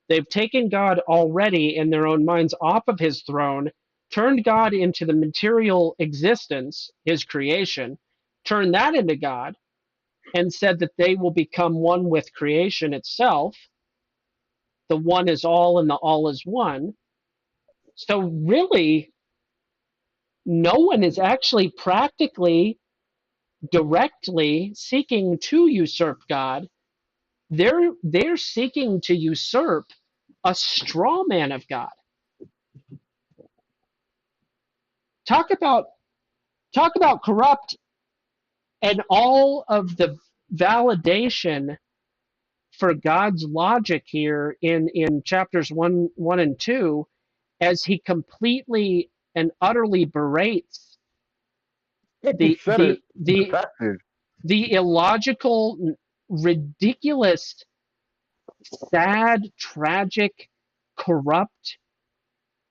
They've taken God already in their own minds off of his throne, turned God into the material existence, his creation, turned that into God, and said that they will become one with creation itself. The one is all and the all is one. So, really, no one is actually practically directly seeking to usurp God. They're seeking to usurp a straw man of God. Talk about talk about corrupt, and all of the validation for God's logic here in chapters 1 and 2, as he completely and utterly berates He the said it the in the the passage. the illogical, ridiculous, sad, tragic, corrupt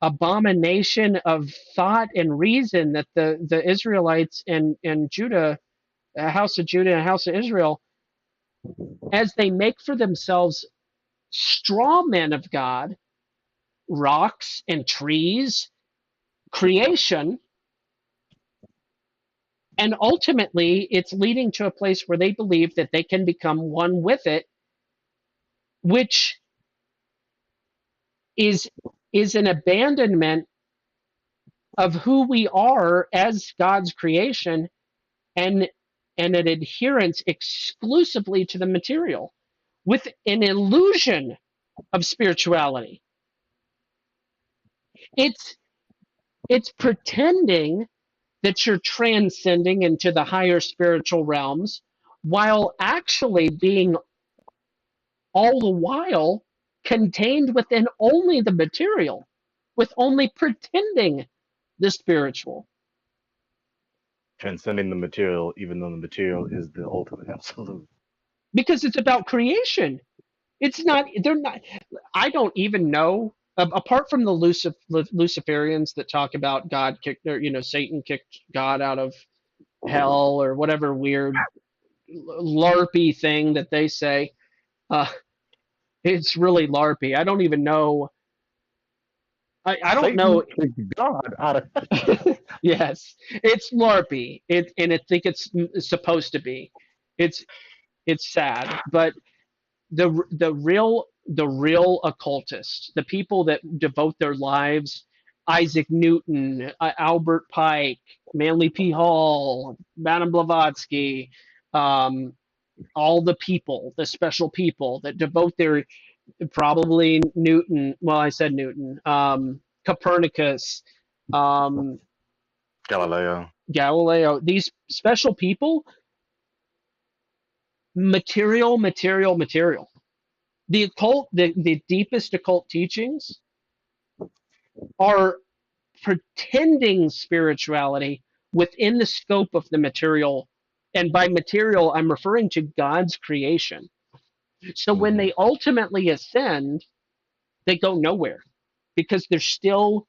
abomination of thought and reason that the Israelites and Judah, house of Judah and house of Israel, as they make for themselves straw men of God, rocks and trees, creation, and ultimately it's leading to a place where they believe that they can become one with it, which is is an abandonment of who we are as God's creation, and an adherence exclusively to the material with an illusion of spirituality. It's it's pretending that you're transcending into the higher spiritual realms while actually being all the while contained within only the material, with only pretending the spiritual. Transcending the material, even though the material is the ultimate absolute. Because it's about creation. It's not, they're not, I don't even know, apart from the Luciferians that talk about God kicked, or, Satan kicked God out of hell or whatever weird LARPy thing that they say. Uh, it's really LARPy. I don't even know. I don't Satan know. kicked God out of. Yes, it's LARPy. And I think it's supposed to be. It's it's sad, but the real occultists, the people that devote their lives, Isaac Newton, Albert Pike, Manly P. Hall, Madame Blavatsky, um, all the people, the special people that devote their, probably Newton. Well, I said Newton. Copernicus, um, Galileo. Galileo. These special people, material, material, material. The occult, the deepest occult teachings are pretending spirituality within the scope of the material. And by material, I'm referring to God's creation. So when Hmm. they ultimately ascend, they go nowhere because they're still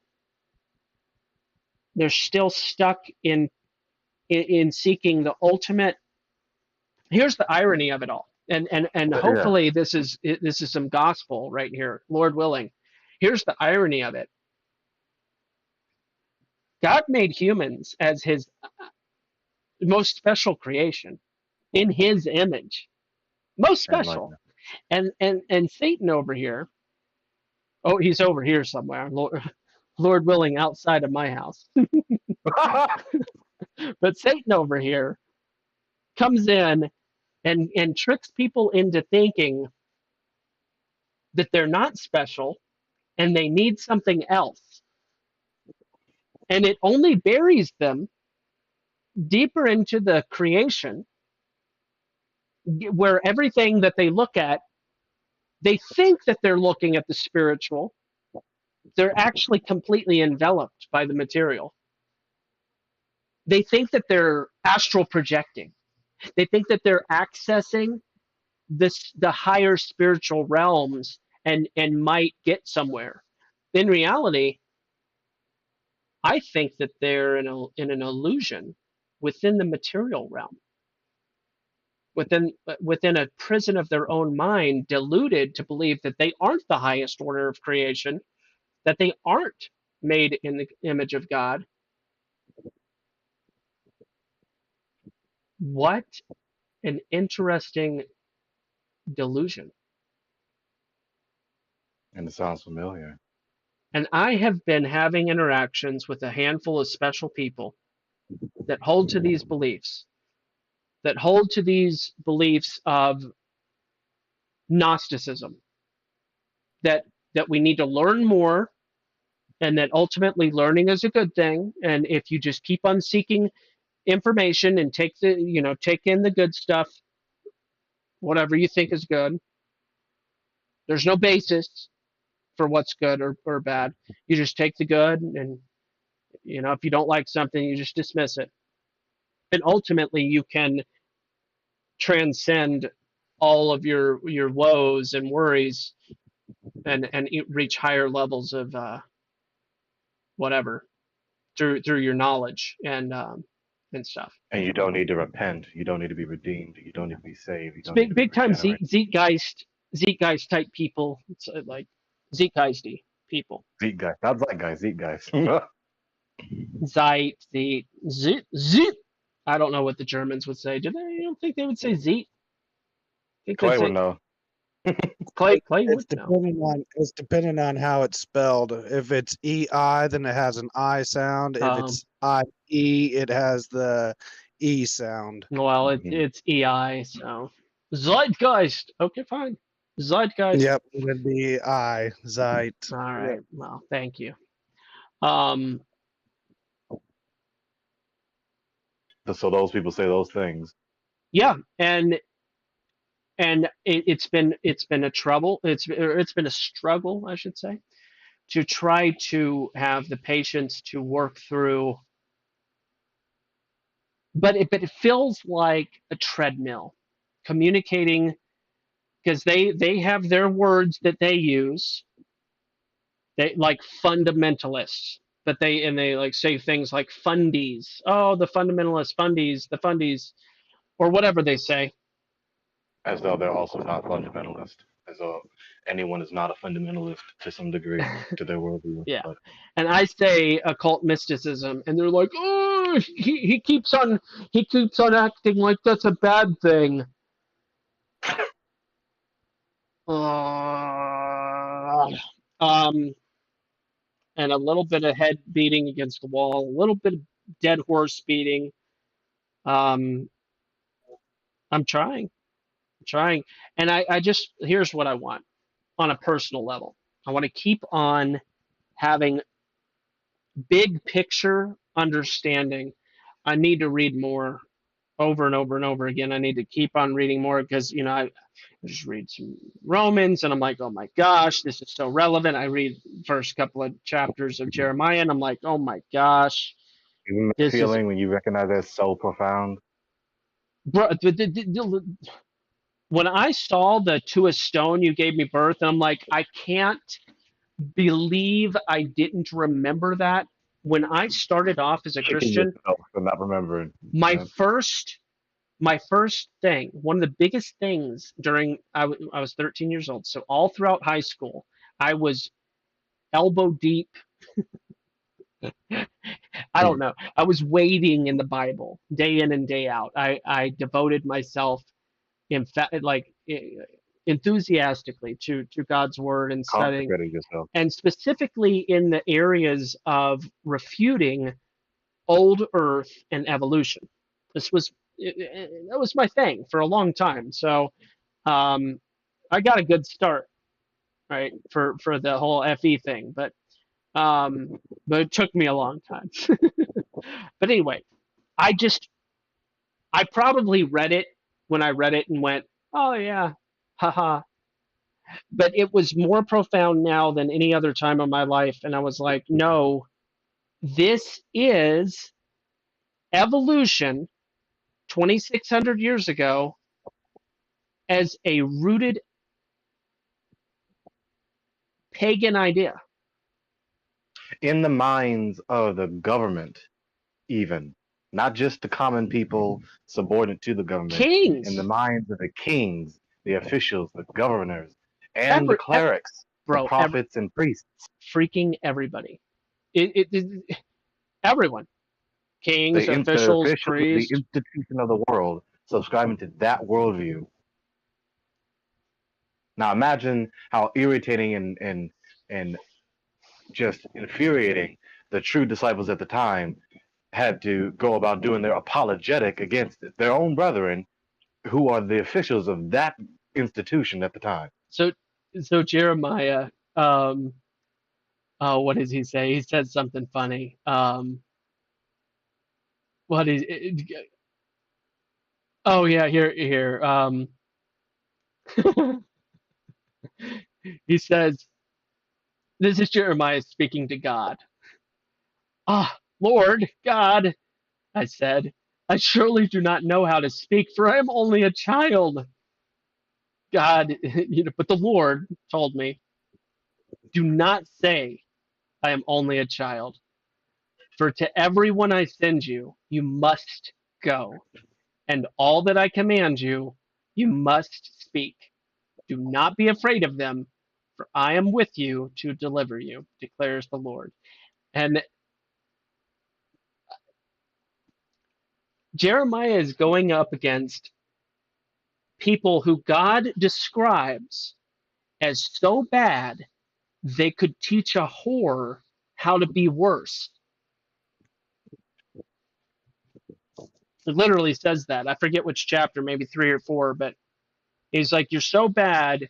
stuck in seeking the ultimate. Here's the irony of it all. And Yeah, hopefully this is some gospel right here, Lord willing. Here's the irony of it. God made humans as his most special creation, in his image. Most and special. likeness. And Satan over here, oh, he's over here somewhere. Lord willing, outside of my house. But Satan over here comes in and tricks people into thinking that they're not special and they need something else. And it only buries them deeper into the creation, where everything that they look at, They think that they're looking at the spiritual. They're actually completely enveloped by the material. They think that they're astral projecting. They think that they're accessing the higher spiritual realms and might get somewhere. In reality, I think that they're in an illusion within the material realm, within a prison of their own mind, deluded to believe that they aren't the highest order of creation, that they aren't made in the image of God. What an interesting delusion. And it sounds familiar. And I have been having interactions with a handful of special people that hold to these beliefs, that hold to these beliefs of Gnosticism, that we need to learn more, and that ultimately learning is a good thing. And if you just keep on seeking information and take in the good stuff, whatever you think is good, there's no basis for what's good or bad. You just take the good, and if you don't like something, you just dismiss it. And ultimately you can transcend all of your woes and worries, and reach higher levels of whatever through your knowledge and stuff. And you don't need to repent. You don't need to be redeemed. You don't need to be saved. You It's don't need to be big time regenerated. Zeitgeist type people. It's like Zeitgeisty people. Zeke guys. Not Zeke guys. Zeke guys. Zeit. I don't know what the Germans would say. Do they? I don't think they would say Zeit. I think they'd Clay would say know. Clay would know. It's depending on how it's spelled. If it's EI, then it has an I sound. If it's IE, it has the E sound. Well, it's EI, so Zeitgeist. Okay, fine. Zeitgeist. Yep, it would be I, Zeit. All right. Yep. Well, thank you. Um, So those people say those things. yeah, and it's been a trouble. It's been a struggle, I should say, to try to have the patience to work through. But it feels like a treadmill, communicating, because they have their words that they use. They like fundamentalists, but they like say things like fundies. Oh, the fundamentalist fundies, the fundies, or whatever they say. As though they're also not fundamentalist. As though anyone is not a fundamentalist to some degree to their worldview. Yeah, But and I say occult mysticism, and they're like, oh, he keeps on acting like that's a bad thing. Um, and a little bit of head beating against the wall, a little bit of dead horse beating. Um, I'm trying, and I just here's what I want on a personal level. I want to keep on having big picture understanding. I need to read more over and over and over again. I need to keep on reading more because I just read some Romans and I'm like, oh my gosh, this is so relevant. I read first couple of chapters of Jeremiah and I'm like, oh my gosh, even the this is feeling when you recognize it's so profound. bro. When I saw the to a stone you gave me birth, and I'm like, I can't believe I didn't remember that. When I started off as a Kicking Christian, yourself for not remembering. my Man. first my first thing, one of the biggest things during I was 13 years old, so all throughout high school, I was elbow deep. I don't know. I was wading in the Bible day in and day out. I devoted myself in fact like enthusiastically to God's word and studying, Consecrated yourself. and specifically in the areas of refuting old earth and evolution. This was that was my thing for a long time. So I got a good start, right, for the whole FE thing, but it took me a long time. But anyway, I just I probably read it when I read it and went, oh yeah, haha. but it was more profound now than any other time of my life. And I was like, no, this is evolution 2,600 years ago as a rooted pagan idea. In the minds of the government, even not just the common people subordinate to the government, in the Kings, minds of the kings, the officials, the governors, and the every, clerics, the bro, prophets and priests, freaking everybody. Everyone, kings, the officials, officials of the priests. institution of the world, subscribing to that worldview. Now imagine how irritating and just infuriating the true disciples at the time had to go about doing their apologetic against their own brethren who are the officials of that institution at the time. So, so Jeremiah, oh, what does he say? He said something funny. What is? Oh yeah, here. He says, "This is Jeremiah speaking to God. Ah, Lord God," I said, "I surely do not know how to speak, for I am only a child." God, but the Lord told me, "Do not say I am only a child, for to everyone I send you, you must go, and all that I command you, you must speak. Do not be afraid of them, for I am with you to deliver you, declares the Lord." And Jeremiah is going up against people who God describes as so bad they could teach a whore how to be worse. It literally says that. I forget which chapter, maybe 3 or 4, but he's like, "You're so bad,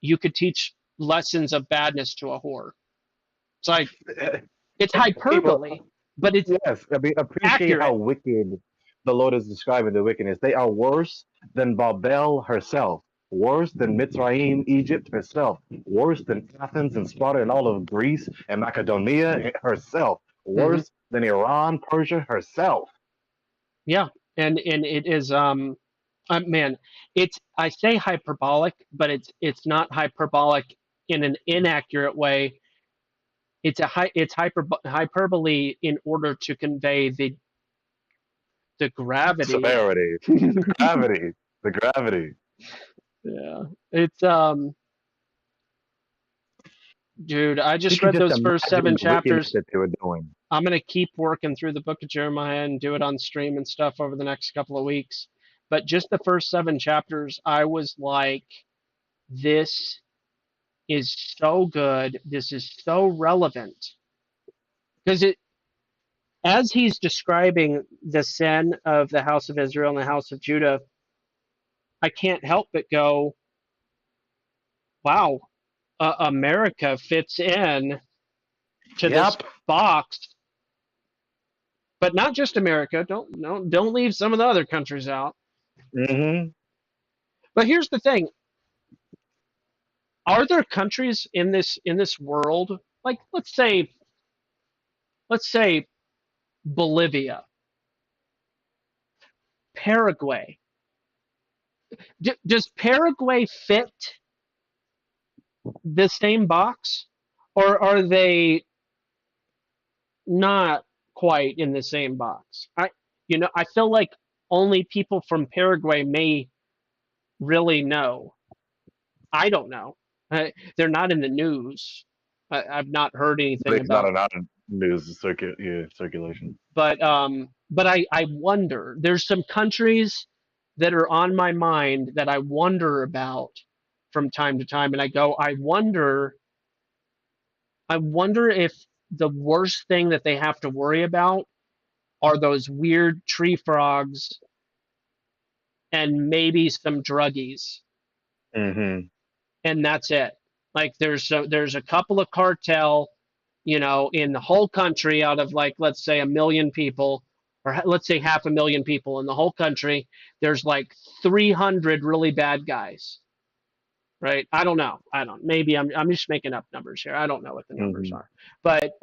you could teach lessons of badness to a whore." It's like, it's People, hyperbole, but it's yes, I mean, appreciate how accurate. wicked the Lord is describing the wickedness. They are worse than Babel herself, worse than Mitzrayim, Egypt herself, worse than Athens and Sparta and all of Greece and Macedonia herself, Hmm. worse than Iran, Persia herself. Yeah, and it is man, it's, I say hyperbolic, but it's not hyperbolic in an inaccurate way. It's hyperbole in order to convey the gravity. Severity, gravity, the gravity. Yeah, it's dude, I You just can read just those first imagine seven the wickedness chapters. that they were doing. I'm gonna keep working through the book of Jeremiah and do it on stream and stuff over the next couple of weeks. But just the first 7 chapters, I was like, this is so good. This is so relevant because it, as he's describing the sin of the house of Israel and the house of Judah, I can't help but go, wow, America fits in to this Yep. box, but not just America. Don't, no, don't leave some of the other countries out. Hmm. But here's the thing: are there countries in this world, like let's say Bolivia, Paraguay? Does Paraguay fit the same box, or are they not quite in the same box? I feel like only people from Paraguay may really know. I don't know. They're not in the news. I've not heard anything It's not about. an out of news circulation. But I wonder. There's some countries that are on my mind that I wonder about from time to time, and I go, I wonder if the worst thing that they have to worry about are those weird tree frogs and maybe some druggies, Hmm. and that's it. Like there's a couple of cartel, in the whole country out of, like, let's say 1 million people, or let's say 500,000 people in the whole country. There's like 300 really bad guys, right? I don't know. I don't. Maybe I'm just making up numbers here. I don't know what the numbers Hmm. are, but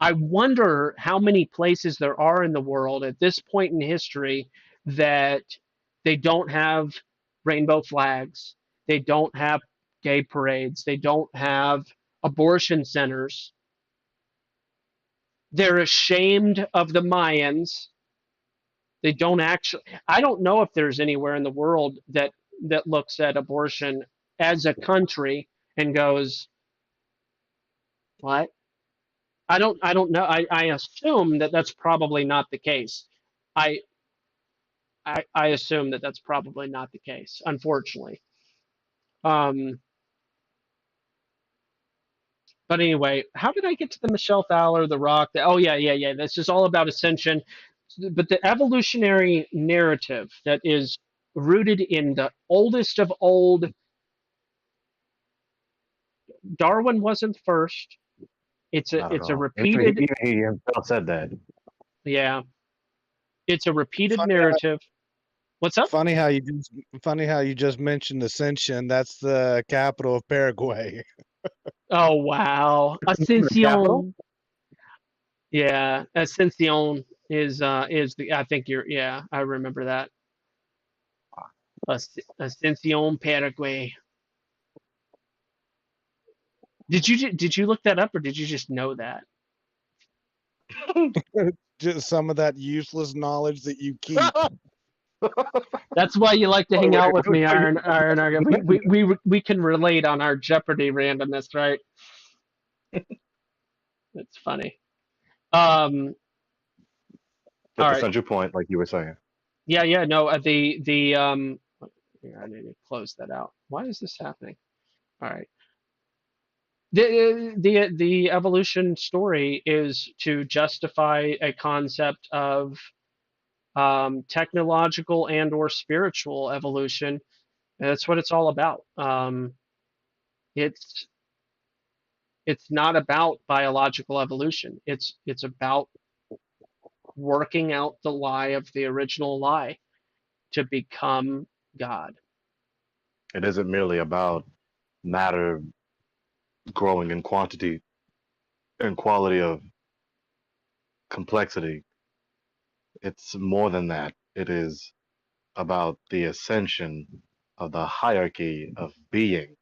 I wonder how many places there are in the world at this point in history that they don't have rainbow flags, they don't have gay parades, they don't have abortion centers. They're ashamed of the Mayans. They don't actually. I don't know if there's anywhere in the world that looks at abortion as a country and goes, "What?" I don't know. I assume that that's probably not the case. I I assume that that's probably not the case, unfortunately. Um, but anyway, how did I get to the Michelle Fowler, The Rock? Oh yeah, yeah, yeah. This is all about ascension, but the evolutionary narrative that is rooted in the oldest of old. Darwin wasn't first. Not at It's a all. Even repeated, he himself said that. yeah. It's a repeated Funny, narrative. What's up? funny how you just funny how you just mentioned Ascension. That's the capital of Paraguay. Oh wow, The capital? Ascension. Yeah, Ascension is the. I think you're. Yeah, I remember that. Ascension, Paraguay. Did you look that up or did you just know that? Just some of that useless knowledge that you keep. That's why you like to Oh, hang wait, out with me, Iron. wait, We can relate on our Jeopardy randomness, right? It's funny. Um. but All the right. central point, like you were saying. Yeah. Yeah. No. The. Here, I need to close that out. Why is this happening? All right. The evolution story is to justify a concept of technological and or spiritual evolution. And that's what it's all about. It's it's not about biological evolution. It's about working out the lie of the original lie to become God. It isn't merely about matter growing in quantity and quality of complexity. It's more than that. It is about the ascension of the hierarchy of being,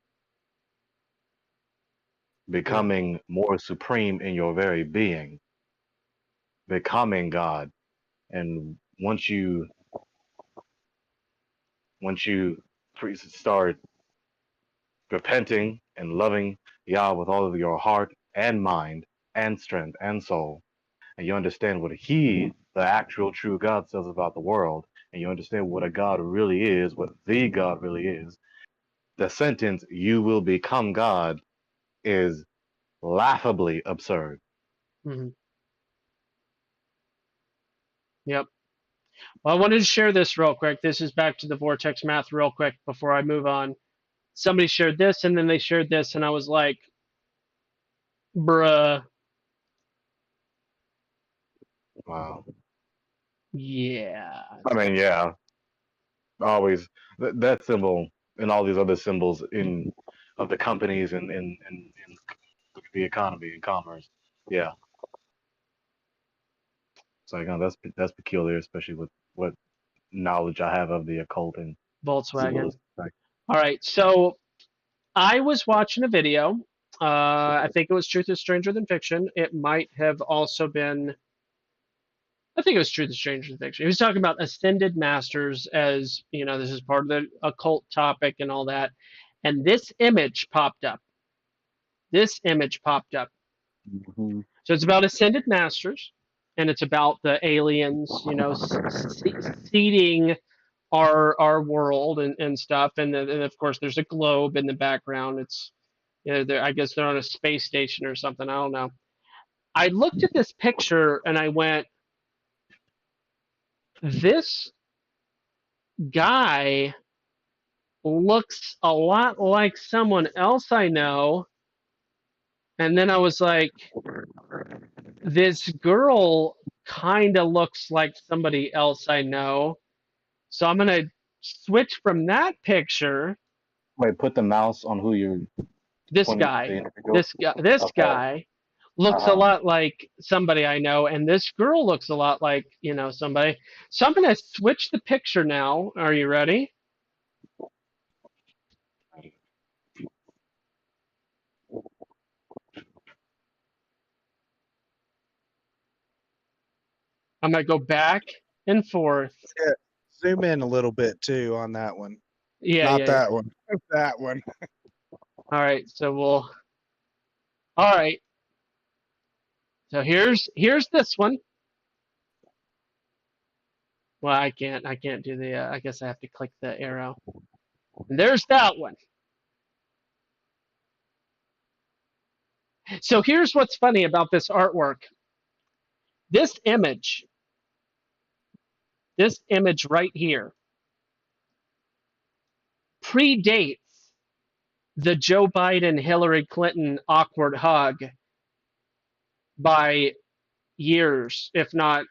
Yeah. becoming more supreme in your very being, becoming God. And once you start repenting and loving Yah with all of your heart and mind and strength and soul, and you understand what He, the actual true God, says about the world, and you understand what a God really is, what the God really is, the sentence, you will become God, is laughably absurd. Hmm. Yep. Well, I wanted to share this real quick. This is back to the vortex math real quick before I move on. Somebody shared this and then they shared this, and I was like, bruh, Wow. yeah. I mean, yeah, always that symbol and all these other symbols in of the companies and the economy and commerce. Yeah, it's like, oh, that's peculiar, especially with what knowledge I have of the occult and Volkswagen. symbolism. Like, All right. So I was watching a video. I think it was Truth is Stranger Than Fiction. It might have also been, I think it was Truth is Stranger Than Fiction. He was talking about ascended masters as, this is part of the occult topic and all that. And this image popped up. This image popped up. mhm. So it's about ascended masters, and it's about the aliens, seeding our world and stuff. And of course, there's a globe in the background. It's I guess they're on a space station or something. I don't know. I looked at this picture and I went, this guy looks a lot like someone else I know. And then I was like, this girl kind of looks like somebody else I know. So I'm going to switch from that picture Wait, put the mouse on who you're This pointing the guy, individual. this Okay. guy looks a Uh-huh. lot like somebody I know, and this girl looks a lot like, somebody. So I'm gonna switch the picture now. Are you ready? I'm gonna go back and forth. Yeah, zoom in a little bit too on that one. Yeah, Not yeah, yeah. that one. That one. All right, so we'll. All right, so here's this one. Well, I can't do the. I guess I have to click the arrow. And there's that one. So here's what's funny about this artwork. This image right here, predates the Joe Biden Hillary Clinton awkward hug by years, if not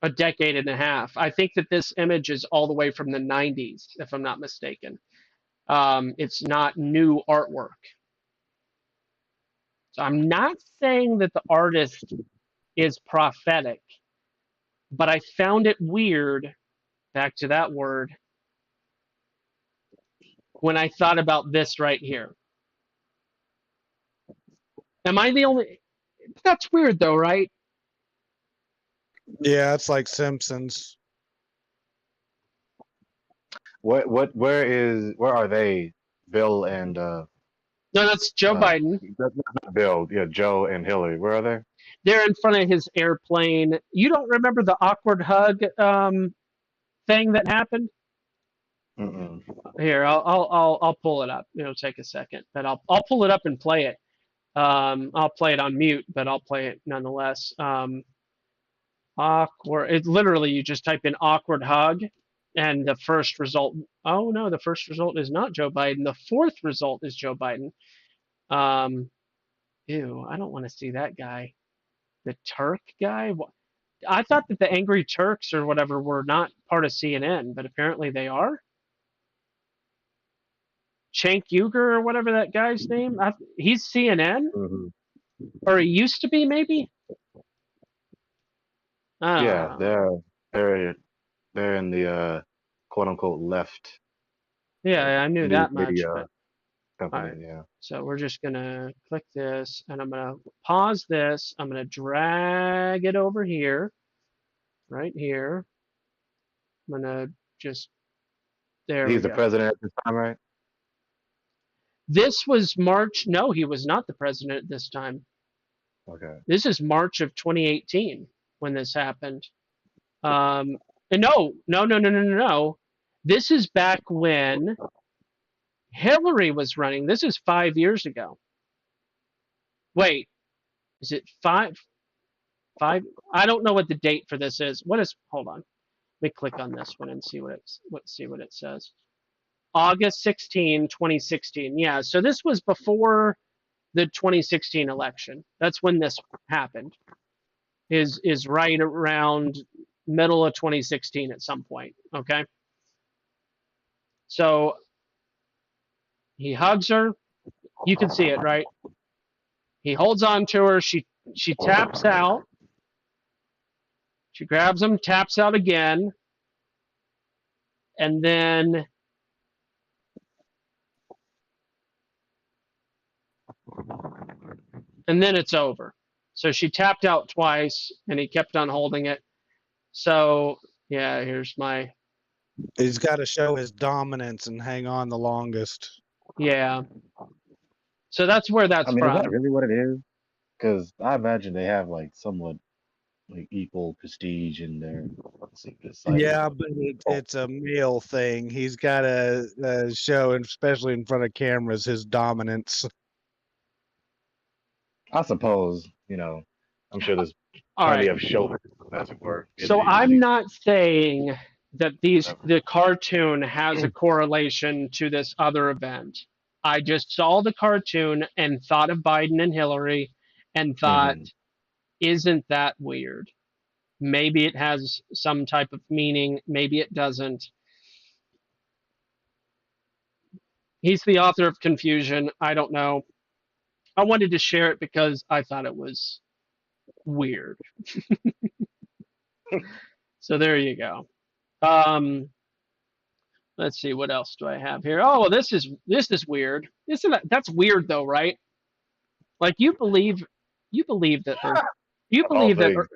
a decade and a half. I think that this image is all the way from the 90s, if I'm not mistaken. It's not new artwork. So I'm not saying that the artist is prophetic, but I found it weird, back to that word, when I thought about this right here. Am I the only? That's weird though, right? Yeah, it's like Simpsons. Where are they? Bill and No, that's Joe Biden. that's not Bill. Yeah, Joe and Hillary. Where are they? They're in front of his airplane. You don't remember the awkward hug thing that happened? Mm-mm. Here, I'll pull it up. It'll take a second, but I'll pull it up and play it. I'll play it on mute, but I'll play it nonetheless. Awkward. It literally, you just type in awkward hug, and the first result. Oh no, the first result is not Joe Biden. The fourth result is Joe Biden. Um, Ew, I don't want to see that guy. The Turk guy. I thought that the Angry Turks or whatever were not part of CNN, but apparently they are. Cenk Uygur or whatever that guy's name. He's CNN, Hmm. or he used to be, maybe. Yeah, Uh, they're they're in the quote unquote left like yeah, I knew news that much, media but all right. company. Yeah, So we're just gonna click this, and I'm gonna pause this. I'm gonna drag it over here, right here. I'm gonna just there we he's the go. president at this time, right? This was March. No, he was not the president at this time. Okay. This is March of 2018 when this happened. Um, and no, no, no, no, no, no, no. This is back when Hillary was running. This is 5 years ago. Wait, is it five? Five? I don't know what the date for this is. What is? Hold on. Let me click on this one and see what it says. August 16, 2016. Yeah, so this was before the 2016 election. That's when this happened. Is right around middle of 2016 at some point. Okay, so he hugs her. You can see it, right? He holds on to her. She taps out. She grabs him, taps out again, and then it's over. So she tapped out twice, and he kept on holding it. So yeah, here's my He's got to show his dominance and hang on the longest. yeah. So that's where I that's mean, is that from. really what it is? Because I imagine they have like somewhat like equal prestige in their Yeah, cycle. but it's a male thing. He's got to show, and especially in front of cameras, his dominance. I suppose, I'm sure there's All plenty right. of show, as it were, So in I'm these. not saying that Whatever. the cartoon has a correlation to this other event. I just saw the cartoon and thought of Biden and Hillary and thought, Hmm. isn't that weird? Maybe it has some type of meaning, maybe it doesn't. He's the author of Confusion. I don't know. I wanted to share it because I thought it was weird. So there you go. Um, let's see, what else do I have here? Oh, well, this is weird. Isn't that's weird though, right? Like you believe that Earth you Of all believe that things.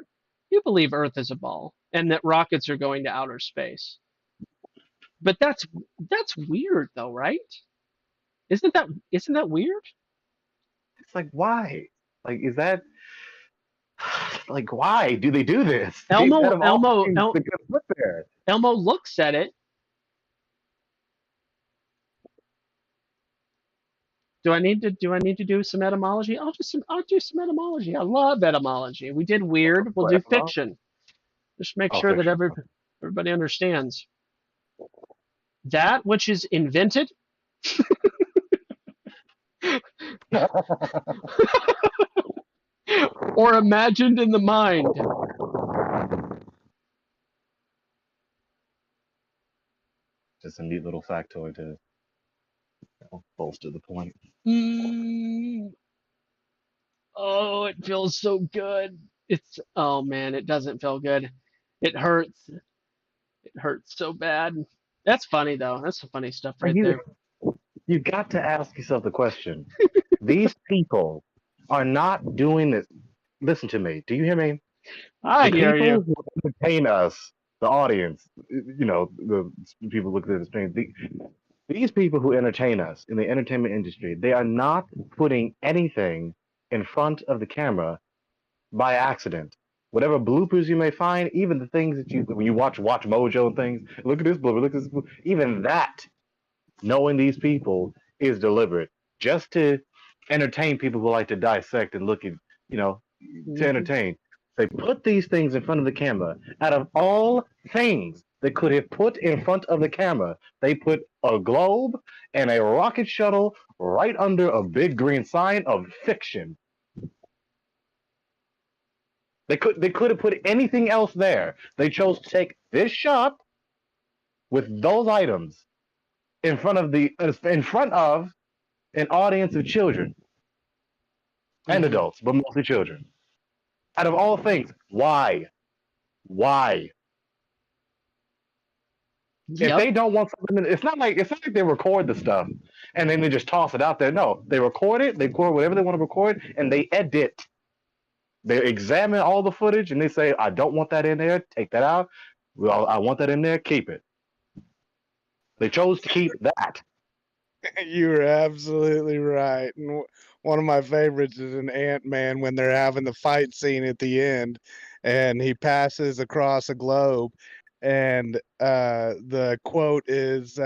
you believe Earth is a ball and that rockets are going to outer space. But that's weird though, right? Isn't that weird? It's like, why? Like, is that like, why do they do this? Out Elmo of all Elmo things El, they could put there. Elmo looks at it. Do I need to do some etymology? I'll do some etymology. I love etymology. We did weird. We'll do Well, fiction. Just make oh, sure that fiction. everybody understands that which is invented or imagined in the mind. Just a neat little factoid to bolster the point. Mm, oh, it feels so good. Oh man, it doesn't feel good. It hurts. It hurts so bad. That's funny though. That's some funny stuff Like right there. you got to ask yourself the question. These people are not doing this. Listen to me. Do you hear me? I The hear you. people who entertain us, the audience, the people looking at the screen, these people who entertain us in the entertainment industry, they are not putting anything in front of the camera by accident. Whatever bloopers you may find, even the things that when you watch Mojo and things, look at this blooper, look at this blooper, even that, knowing these people is deliberate, just to entertain people who like to dissect and look at, you know, to Mhm. entertain. They put these things in front of the camera. Out of all things they could have put in front of the camera, they put a globe and a rocket shuttle right under a big green sign of fiction. They could have put anything else there. They chose to take this shot with those items in front of an audience of children and Mhm. adults, but mostly children. Out of all things, why? Why? If Yep. they don't want something, it's not like they record the stuff and then they just toss it out there. No, they record it, they record whatever they want to record, and they edit. They examine all the footage and they say, "I don't want that in there. Take that out. Well, I want that in there. Keep it." They chose to keep that. You're absolutely right. And one of my favorites is in Ant-Man when they're having the fight scene at the end, and he passes across a globe, and the quote is,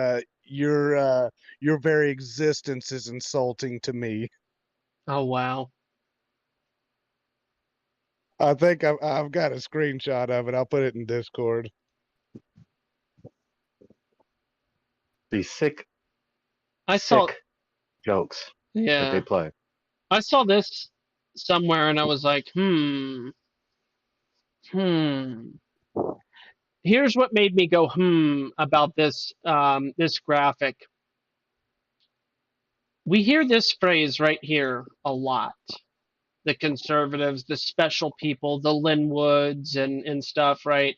"Your very existence is insulting to me." Oh wow. I think I've got a screenshot of it. I'll put it in Discord. These sick, I saw. sick jokes that they Yeah. play. I saw this somewhere and I was like, hmm. Here's what made me go about this graphic. We hear this phrase right here a lot. The conservatives, the special people, the Linwoods and stuff, right?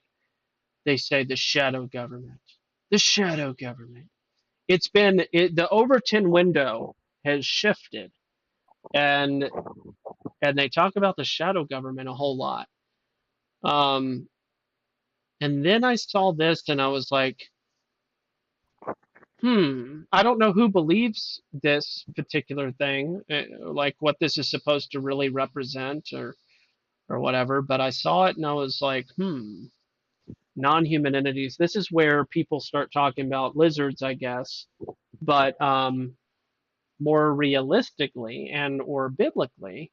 They say the shadow government. The shadow government. The Overton window has shifted and they talk about the shadow government a whole lot. Um, and then I saw this and I was like, I don't know who believes this particular thing, like what this is supposed to really represent or whatever, but I saw it and I was like, non-human entities. This is where people start talking about lizards, I guess, but more realistically and or biblically,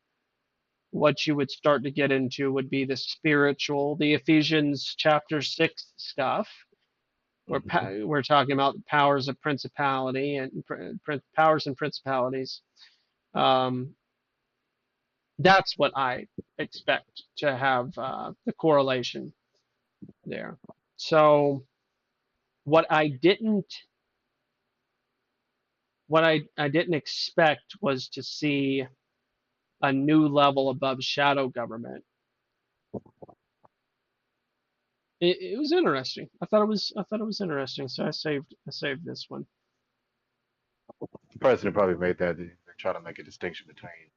what you would start to get into would be the spiritual, the Ephesians chapter 6 stuff. Mhm. We're talking about powers of principality and powers and principalities. Um, that's what I expect to have the correlation there. So what I didn't what I didn't expect was to see a new level above shadow government. It was interesting. I thought it was interesting. So I saved this one. The president probably made that. They're trying to make a distinction between,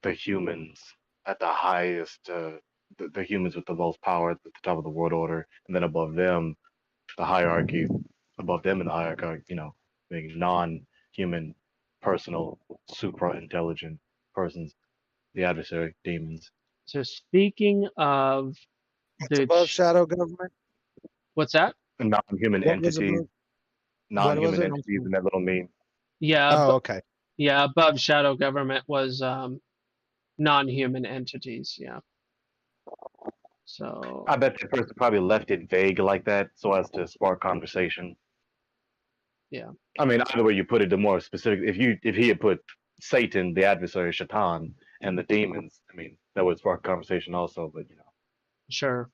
the humans at the highest, the humans with the most power at the top of the world order, and then above them, the hierarchy, above them in the hierarchy, being non-human, personal, supra-intelligent persons, the adversary, demons. So speaking of It's above shadow government. what's that? Non-human What was entities, above? What was non-human it? entities in that little meme. Yeah, Oh, okay. yeah, above shadow government was non-human entities. Yeah. So I bet the person probably left it vague like that so as to spark conversation. yeah, I mean, either way you put it, the more specific. If he had put Satan, the adversary, Shaitan, and the demons, I mean, that would spark conversation also. But sure.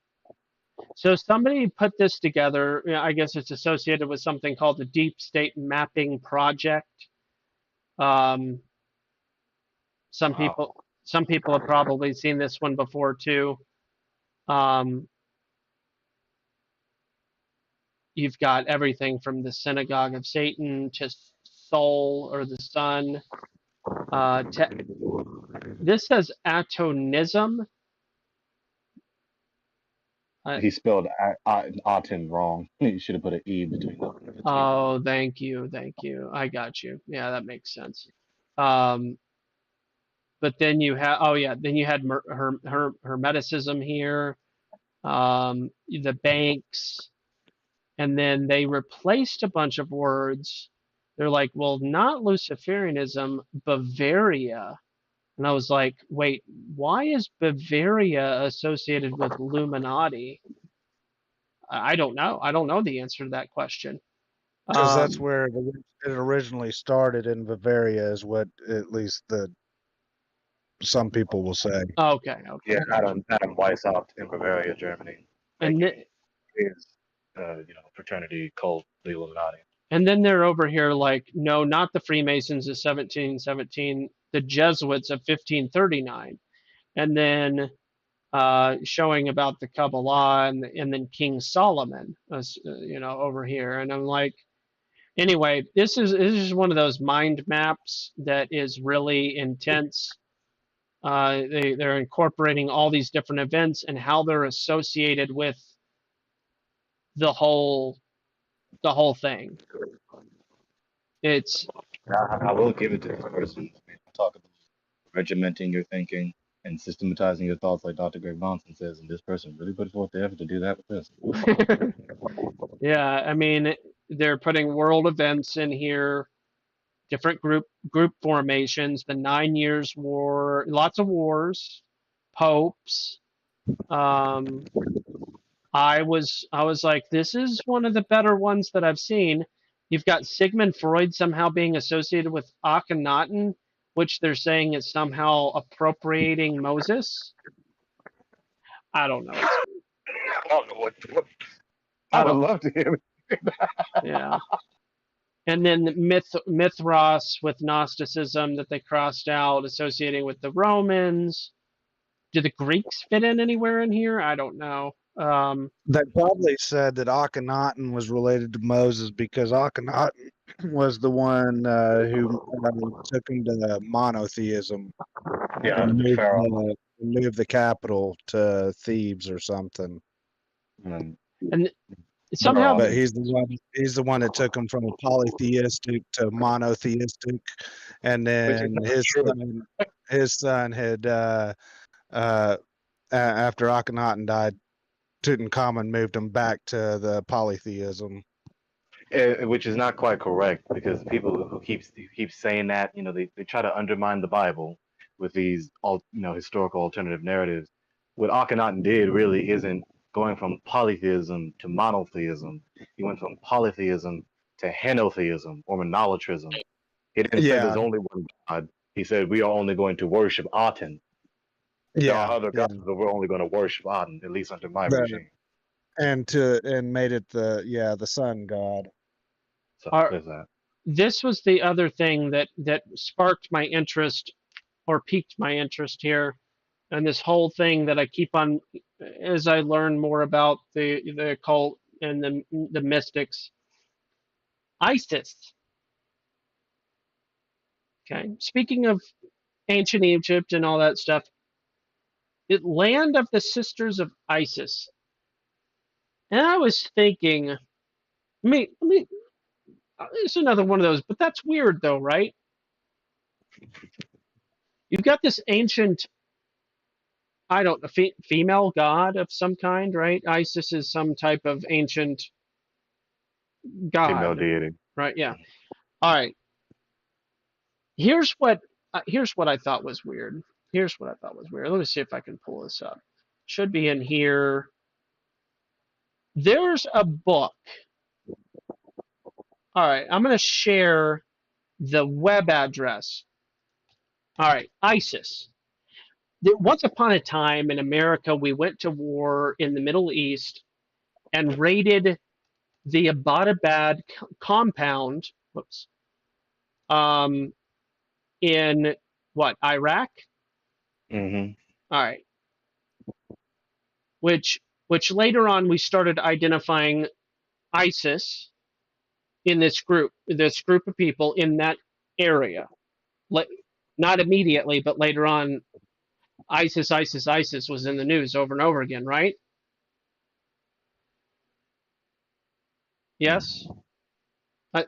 So somebody put this together. I guess it's associated with something called the Deep State Mapping Project. Um, some wow. people have probably seen this one before too. You've got everything from the synagogue of Satan to Soul or the Sun. This says atonism. He spelled Aten wrong. You should have put an E between the T. Oh, thank you. I got you. Yeah, that makes sense. But then you had, oh yeah, then you had hermeticism here, the banks, and then they replaced a bunch of words. They're like, well, not Luciferianism, Bavaria. And I was like, wait, why is Bavaria associated with Illuminati? I don't know. I don't know the answer to that question. Because that's where it originally started in Bavaria, is what at least some people will say. Okay. Yeah, Adam Weishaupt in Bavaria, Germany. And his, fraternity called the Illuminati. And then they're over here like, no, not the Freemasons of 1717, the Jesuits of 1539. And then showing about the Kabbalah and then King Solomon, over here. And I'm like, anyway, this is one of those mind maps that is really intense. They're incorporating all these different events and how they're associated with the whole thing. It's I will give it to this person. Talk about regimenting your thinking and systematizing your thoughts, like Dr. Greg Bonson says, and this person really put forth the effort to do that with this. Yeah, I mean, they're putting world events in here, different group formations, the 9 Years' War, lots of wars, popes. I was like, this is one of the better ones that I've seen. You've got Sigmund Freud somehow being associated with Akhenaten, which they're saying is somehow appropriating Moses. I don't know. I don't know what. I would love to hear it. Yeah. And then Mithras with Gnosticism that they crossed out, associating with the Romans. Do the Greeks fit in anywhere in here? I don't know. They probably said that Akhenaten was related to Moses because Akhenaten was the one who took him to monotheism. Yeah, and Pharaoh. moved the capital to Thebes or something. And somehow, but he's the one that took him from a polytheistic to monotheistic, and then his son had after Akhenaten died, Tutankhamun moved him back to the polytheism. Which is not quite correct, because people who keep saying that, they try to undermine the Bible with these historical alternative narratives. What Akhenaten did really isn't going from polytheism to monotheism. He went from polytheism to henotheism or monolatrism. He didn't say there's only one God. He said we are only going to worship Aten. There are other gods, but we're only going to worship Aten, at least under my regime. And made it the sun god. So there's that. this was the other thing that sparked my interest or piqued my interest here, and this whole thing that I keep on as I learn more about the occult and the mystics. ISIS. Okay, speaking of ancient Egypt and all that stuff, the land of the sisters of Isis. And I was thinking, it's another one of those, but that's weird though, right? You've got this ancient, I don't know, female god of some kind, right? Isis is some type of ancient Female god, deity. right? Yeah. All right. Here's what here's what I thought was weird. Here's what I thought was weird. Let me see if I can pull this up. Should be in here. There's a book. All right, I'm going to share the web address. All right, ISIS. Once upon a time in America, we went to war in the Middle East and raided the Abbottabad compound. Whoops. Um, in what, Iraq? Mm-hmm. All right. Which later on we started identifying ISIS in this group of people in that area. Not immediately, but later on, ISIS was in the news over and over again, right? Yes? Uh,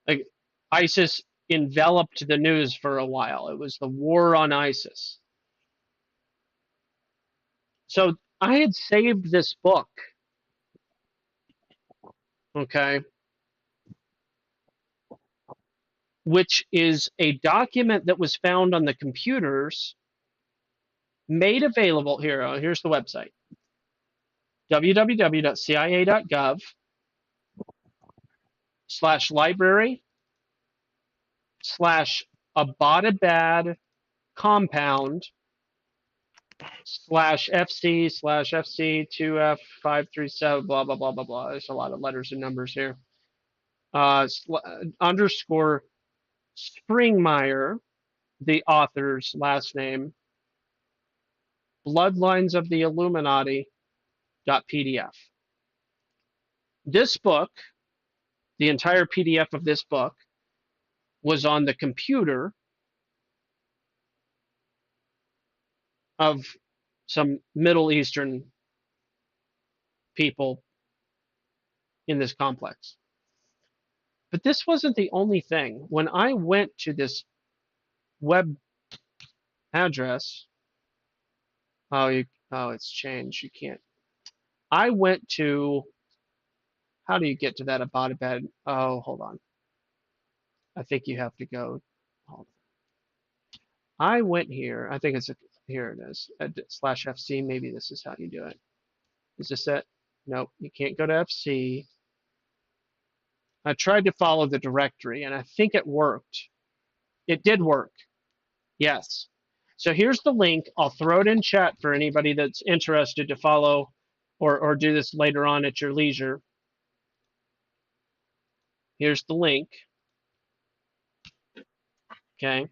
like, ISIS enveloped the news for a while. It was the war on ISIS. So I had saved this book, okay, which is a document that was found on the computers, made available here. Here's the website: www.cia.gov/library/Abbottabad compound/FC/FC2F537 blah blah blah blah blah. There's a lot of letters and numbers here. Underscore Springmeyer, the author's last name, Bloodlines of the Illuminati .pdf. This book, the entire PDF of this book, was on the computer of some Middle Eastern people in this complex. But this wasn't the only thing. When I went to this web address, it's changed. You can't. I went to, how do you get to that Abbottabad? Oh, hold on. I think you have to go. Hold on. I went here. I think here it is. /FC. Maybe this is how you do it. Is this it? Nope. You can't go to FC. I tried to follow the directory, and I think it worked. It did work. Yes. So here's the link. I'll throw it in chat for anybody that's interested to follow or do this later on at your leisure. Here's the link. Okay.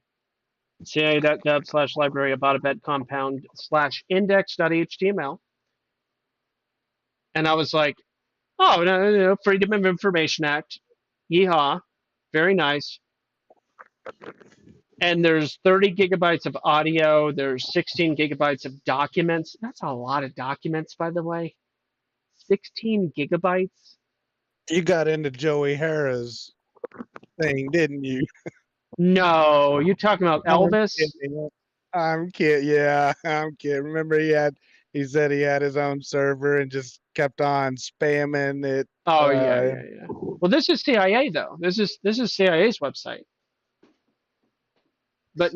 cia.gov/library Abbottabad compound/index.html. And I was like, oh, no, Freedom of Information Act. Yeehaw. Very nice. And there's 30 gigabytes of audio. There's 16 gigabytes of documents. That's a lot of documents, by the way. 16 gigabytes. You got into Joey Harris thing, didn't you? No, you're talking about Elvis? I'm kidding. Yeah, I'm kidding. Remember, he said he had his own server and just kept on spamming it. Oh yeah. Well, this is CIA though. This is CIA's website. But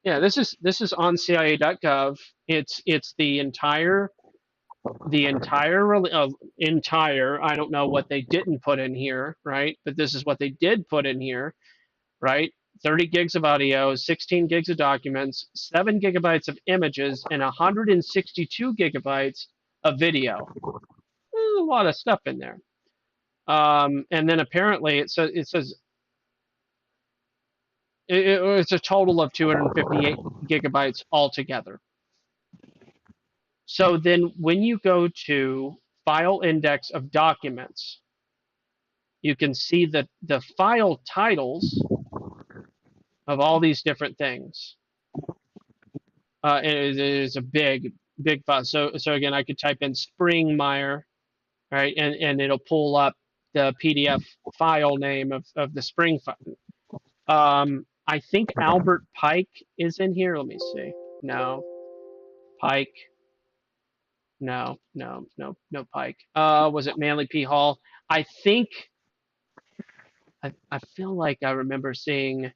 yeah, this is on CIA.gov. It's the entire. I don't know what they didn't put in here, right? But this is what they did put in here, right? 30 gigs of audio, 16 gigs of documents, 7 gigabytes of images, and 162 gigabytes of video. There's a lot of stuff in there. And then apparently it says it's a total of 258 gigabytes altogether. So then when you go to file index of documents, you can see the file titles of all these different things. It is a big file. So again, I could type in Springmeier, right, and it'll pull up the PDF file name of the Spring file. I think Albert Pike is in here. Let me see. No, Pike. No Pike. Was it Manly P. Hall? I think I feel like I remember seeing.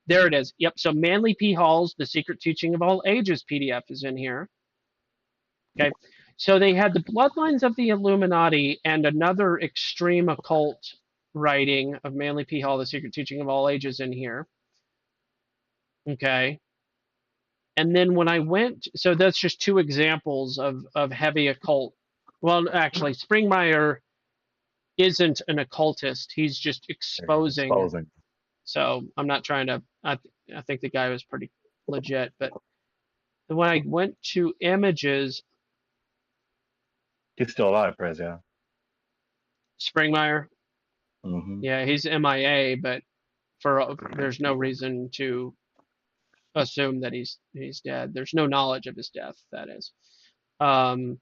There it is. Yep. So Manly P. Hall's The Secret Teaching of All Ages PDF is in here. Okay. So they had the Bloodlines of the Illuminati and another extreme occult writing of Manly P. Hall, The Secret Teaching of All Ages in here. Okay. And then when I went, so that's just two examples of heavy occult. Well, actually, Springmeier isn't an occultist. He's just exposing. Exposing. So I'm not trying to. I think the guy was pretty legit. But when I went to images, He's still alive, Prez, yeah. Springmeier, Mm-hmm. yeah, he's MIA, but there's no reason to assume that he's dead. There's no knowledge of his death. That is. I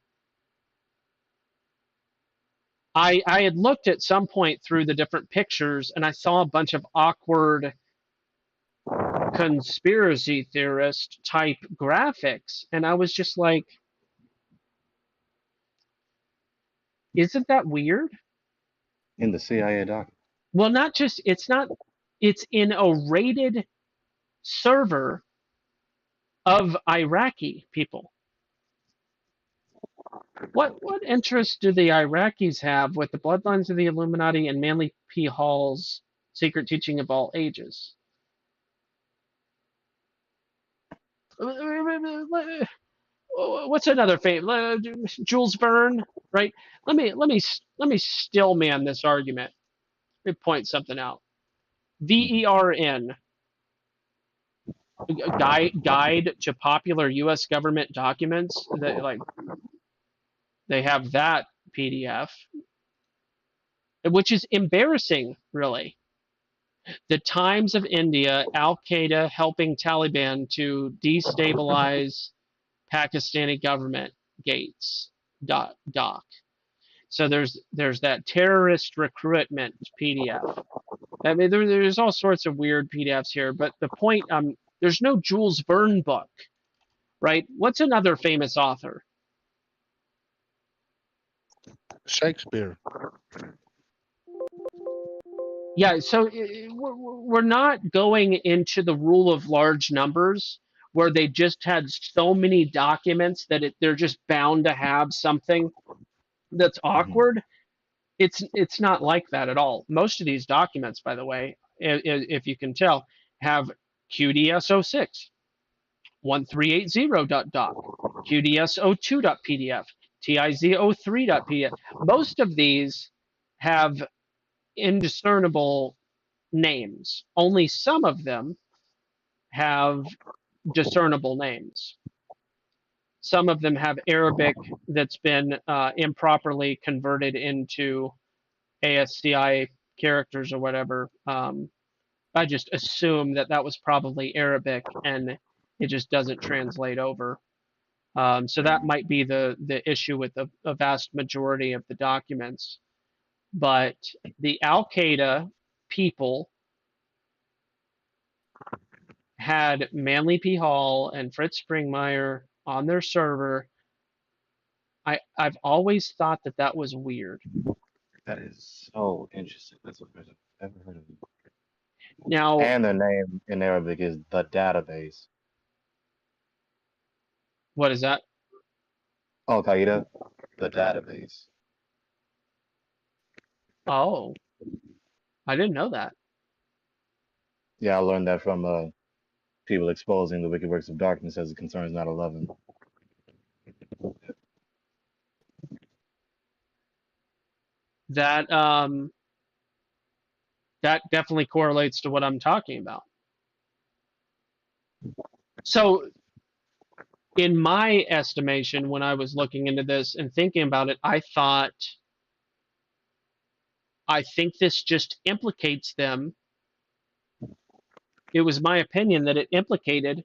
had looked at some point through the different pictures and I saw a bunch of awkward conspiracy theorist type graphics, and I was just like, isn't that weird? In the CIA doc. Well, not just, it's in a rated server of Iraqi people. What interest do the Iraqis have with the Bloodlines of the Illuminati and Manly P. Hall's Secret Teaching of All Ages? What's another famous? Jules Verne, right? Let me still man this argument. Let me point something out. VERN, guide to popular U.S. government documents. That they have that PDF, which is embarrassing, really. The Times of India, Al Qaeda helping Taliban to destabilize Pakistani government gates. Doc. So there's that terrorist recruitment PDF. I mean, there's all sorts of weird PDFs here, but the point, there's no Jules Verne book, right? What's another famous author? Shakespeare. Yeah, so we're not going into the rule of large numbers where they just had so many documents that they're just bound to have something that's awkward. It's not like that at all. Most of these documents, by the way, if you can tell, have QDS06, 1380.doc, QDS02.pdf, TIZ03.pdf. Most of these have indiscernible names. Only some of them have discernible names. Some of them have Arabic that's been improperly converted into ASCII characters or whatever. I just assume that was probably Arabic and it just doesn't translate over. So that might be the issue with a vast majority of the documents. But the Al Qaeda people had Manly P. Hall and Fritz Springmeier on their server. I've always thought that was weird. That is so interesting. That's the first I've ever heard of it. Now, And their name in Arabic is the database. what is that? Al Qaeda, the database. Oh, I didn't know that. Yeah, I learned that from people exposing the wicked works of darkness as it concerns 9/11. that that definitely correlates to what I'm talking about. So, in my estimation, when I was looking into this and thinking about it, I think this just implicates them. It was my opinion that it implicated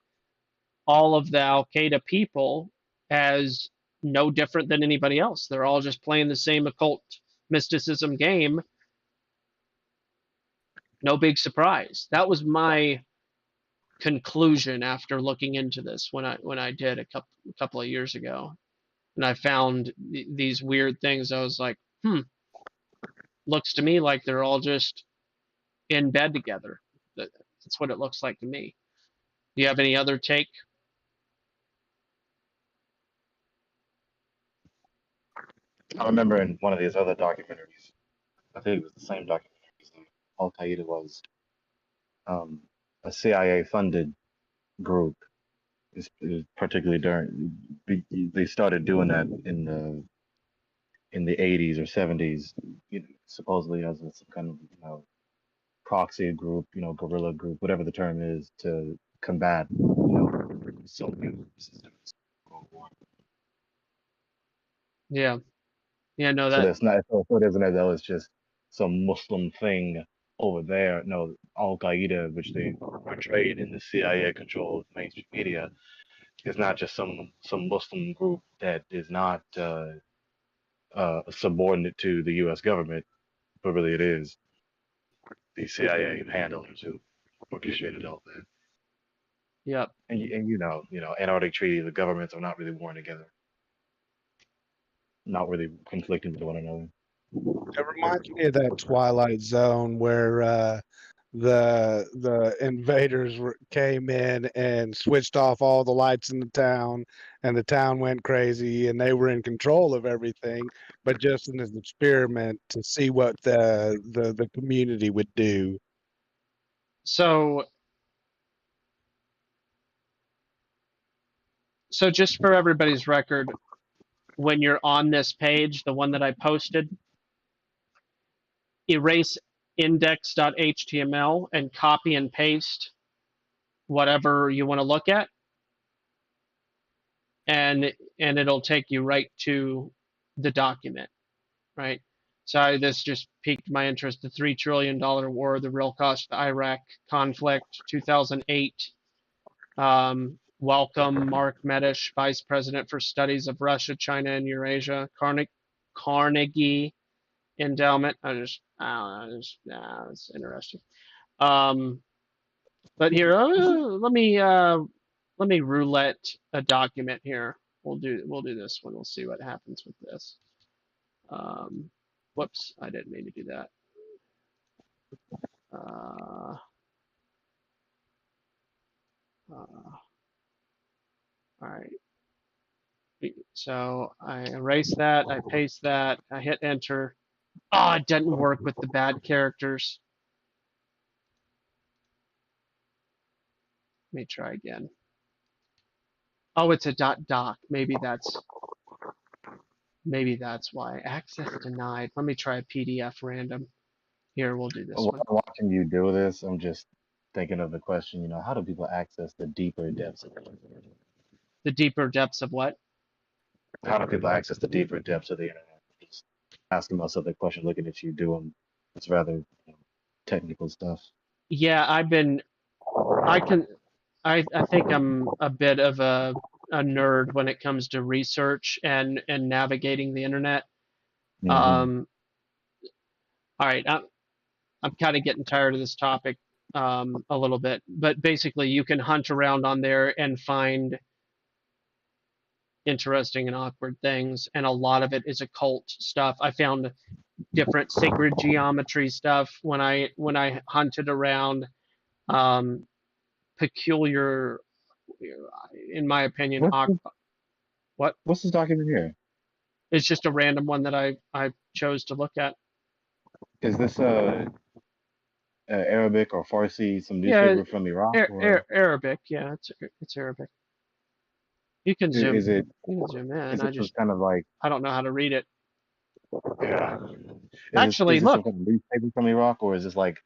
all of the Al Qaeda people as no different than anybody else. They're all just playing the same occult mysticism game. No big surprise. That was my conclusion after looking into this when I did a couple of years ago, and I found these weird things. I was like, looks to me like they're all just in bed together. That's what it looks like to me. Do you have any other take? I remember in one of these other documentaries, I think it was the same documentaries that Al Qaeda was um, a CIA funded group. Particularly during they started doing that in the 80s or 70s, supposedly as some kind of proxy group, guerrilla group, whatever the term is, to combat Soviet systems. Yeah, yeah, no, So that that's not so it isn't as though it's just some Muslim thing over there. No, Al Qaeda, which they portrayed in the CIA controlled mainstream media, is not just some Muslim group that is not subordinate to the U.S. government, but really it is the CIA handlers who orchestrated all that. yep. And Antarctic Treaty, the governments are not really warring together, not really conflicting with one another. It reminds me of that Twilight Zone where the invaders came in and switched off all the lights in the town, and the town went crazy, and they were in control of everything, but just in an experiment to see what the community would do. So, so just for everybody's record, when you're on this page, the one that I posted, erase index.html and copy and paste whatever you want to look at, and it'll take you right to the document, right? So this just piqued my interest. The $3 trillion war, the real cost of the Iraq conflict, 2008. Welcome, Mark Medish, Vice President for Studies of Russia, China, and Eurasia, Carnegie Endowment. I don't know, it's interesting. But here, let me roulette a document here. We'll do this one. We'll see what happens with this. Whoops, I didn't mean to do that. All right. So I erase that. I paste that. I hit enter. Oh, it doesn't work with the bad characters. Let me try again. Oh, it's a .doc. Maybe that's why. Access denied. Let me try a PDF random. Here, we'll do this one. Watching you do this, I'm just thinking of the question, how do people access the deeper depths of The deeper depths of what? How do people access the deeper depths of the internet? Just asking myself that question, looking at you doing it's rather technical stuff. Yeah, I think I'm a bit of a nerd when it comes to research and navigating the internet. Mm-hmm. All right, I'm kind of getting tired of this topic a little bit, but basically you can hunt around on there and find interesting and awkward things, and a lot of it is occult stuff. I found different sacred geometry stuff when I hunted around. Um, Peculiar, in my opinion, what? What's this document here? It's just a random one that I chose to look at. Is this Arabic or Farsi, some Yeah, newspaper from Iraq, or Arabic. Yeah, it's Arabic. You can zoom. is it You can zoom in. is it kind of like I don't know how to read it. yeah? Actually, is this some look, kind of newspaper from Iraq, or is it like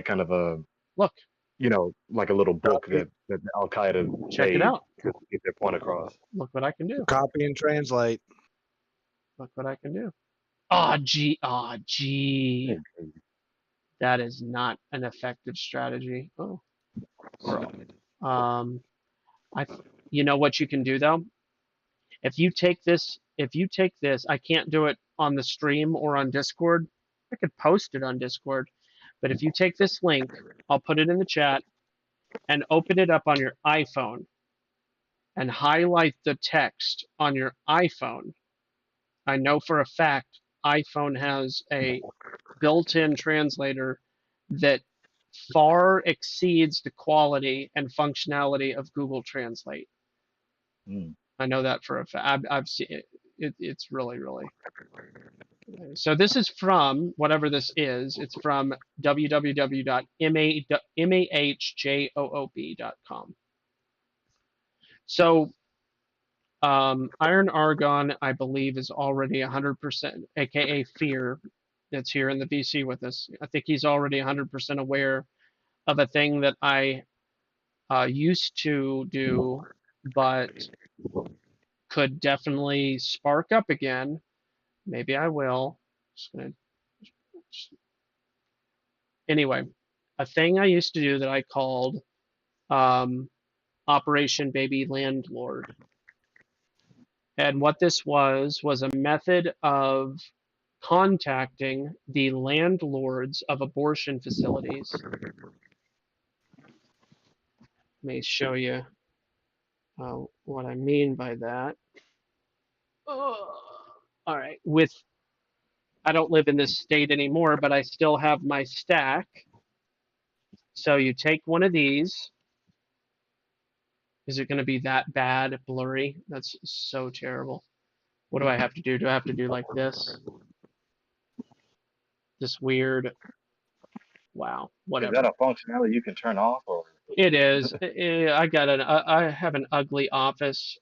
kind of a, look, like a little book Copy, that Al Qaeda check it made out. to get their point across? Look what I can do. copy and translate. Look what I can do. Ah, gee, ah, gee. That is not an effective strategy. Oh, um, I, you know what you can do though? If you take this, I can't do it on the stream or on Discord. I could post it on Discord, but if you take this link, I'll put it in the chat and open it up on your iPhone and highlight the text on your iPhone. I know for a fact iPhone has a built-in translator that far exceeds the quality and functionality of Google Translate. Mm. I know that for a fact. I've seen it. It's really, really. So this is from whatever this is. It's from www.mahjoob.com. So Iron Argon, I believe, is already 100%, aka Fear, that's here in the VC with us. I think he's already 100% aware of a thing that I used to do, but could definitely spark up again. Maybe I will. Anyway, a thing I used to do that I called um, Operation Baby Landlord. And what this was a method of contacting the landlords of abortion facilities. Let me show you what I mean by that. All right, I don't live in this state anymore, but I still have my stack. So you take one of these. Is it going to be that bad, blurry? That's so terrible. What do I have to do? Do I have to do like this? This weird, wow, Is that whatever. a functionality you can turn off, or? It is. I have an ugly office.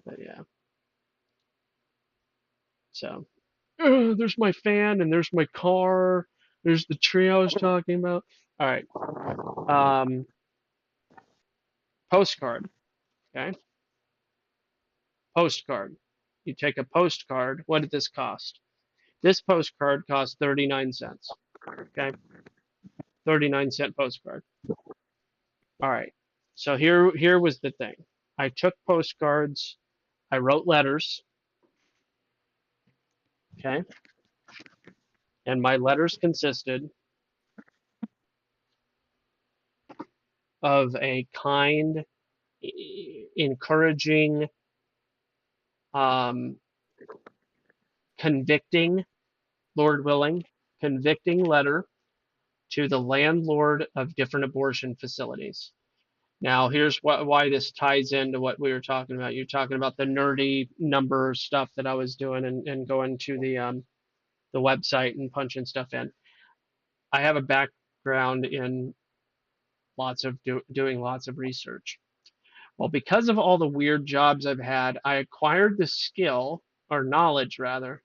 But yeah. So there's my fan and there's my car. There's the tree I was talking about. All right. Postcard. Okay. Postcard. You take a postcard. What did this cost? This postcard cost 39 cents. Okay. 39-cent postcard. All right. So here was the thing. I took postcards. I wrote letters. Okay. And my letters consisted of a kind, encouraging, um, convicting, Lord willing, convicting letter to the landlord of different abortion facilities. Now, here's why this ties into what we were talking about. You're talking about the nerdy number stuff that I was doing and going to the website and punching stuff in. I have a background in doing lots of research. Well, because of all the weird jobs I've had, I acquired the skill, or knowledge rather,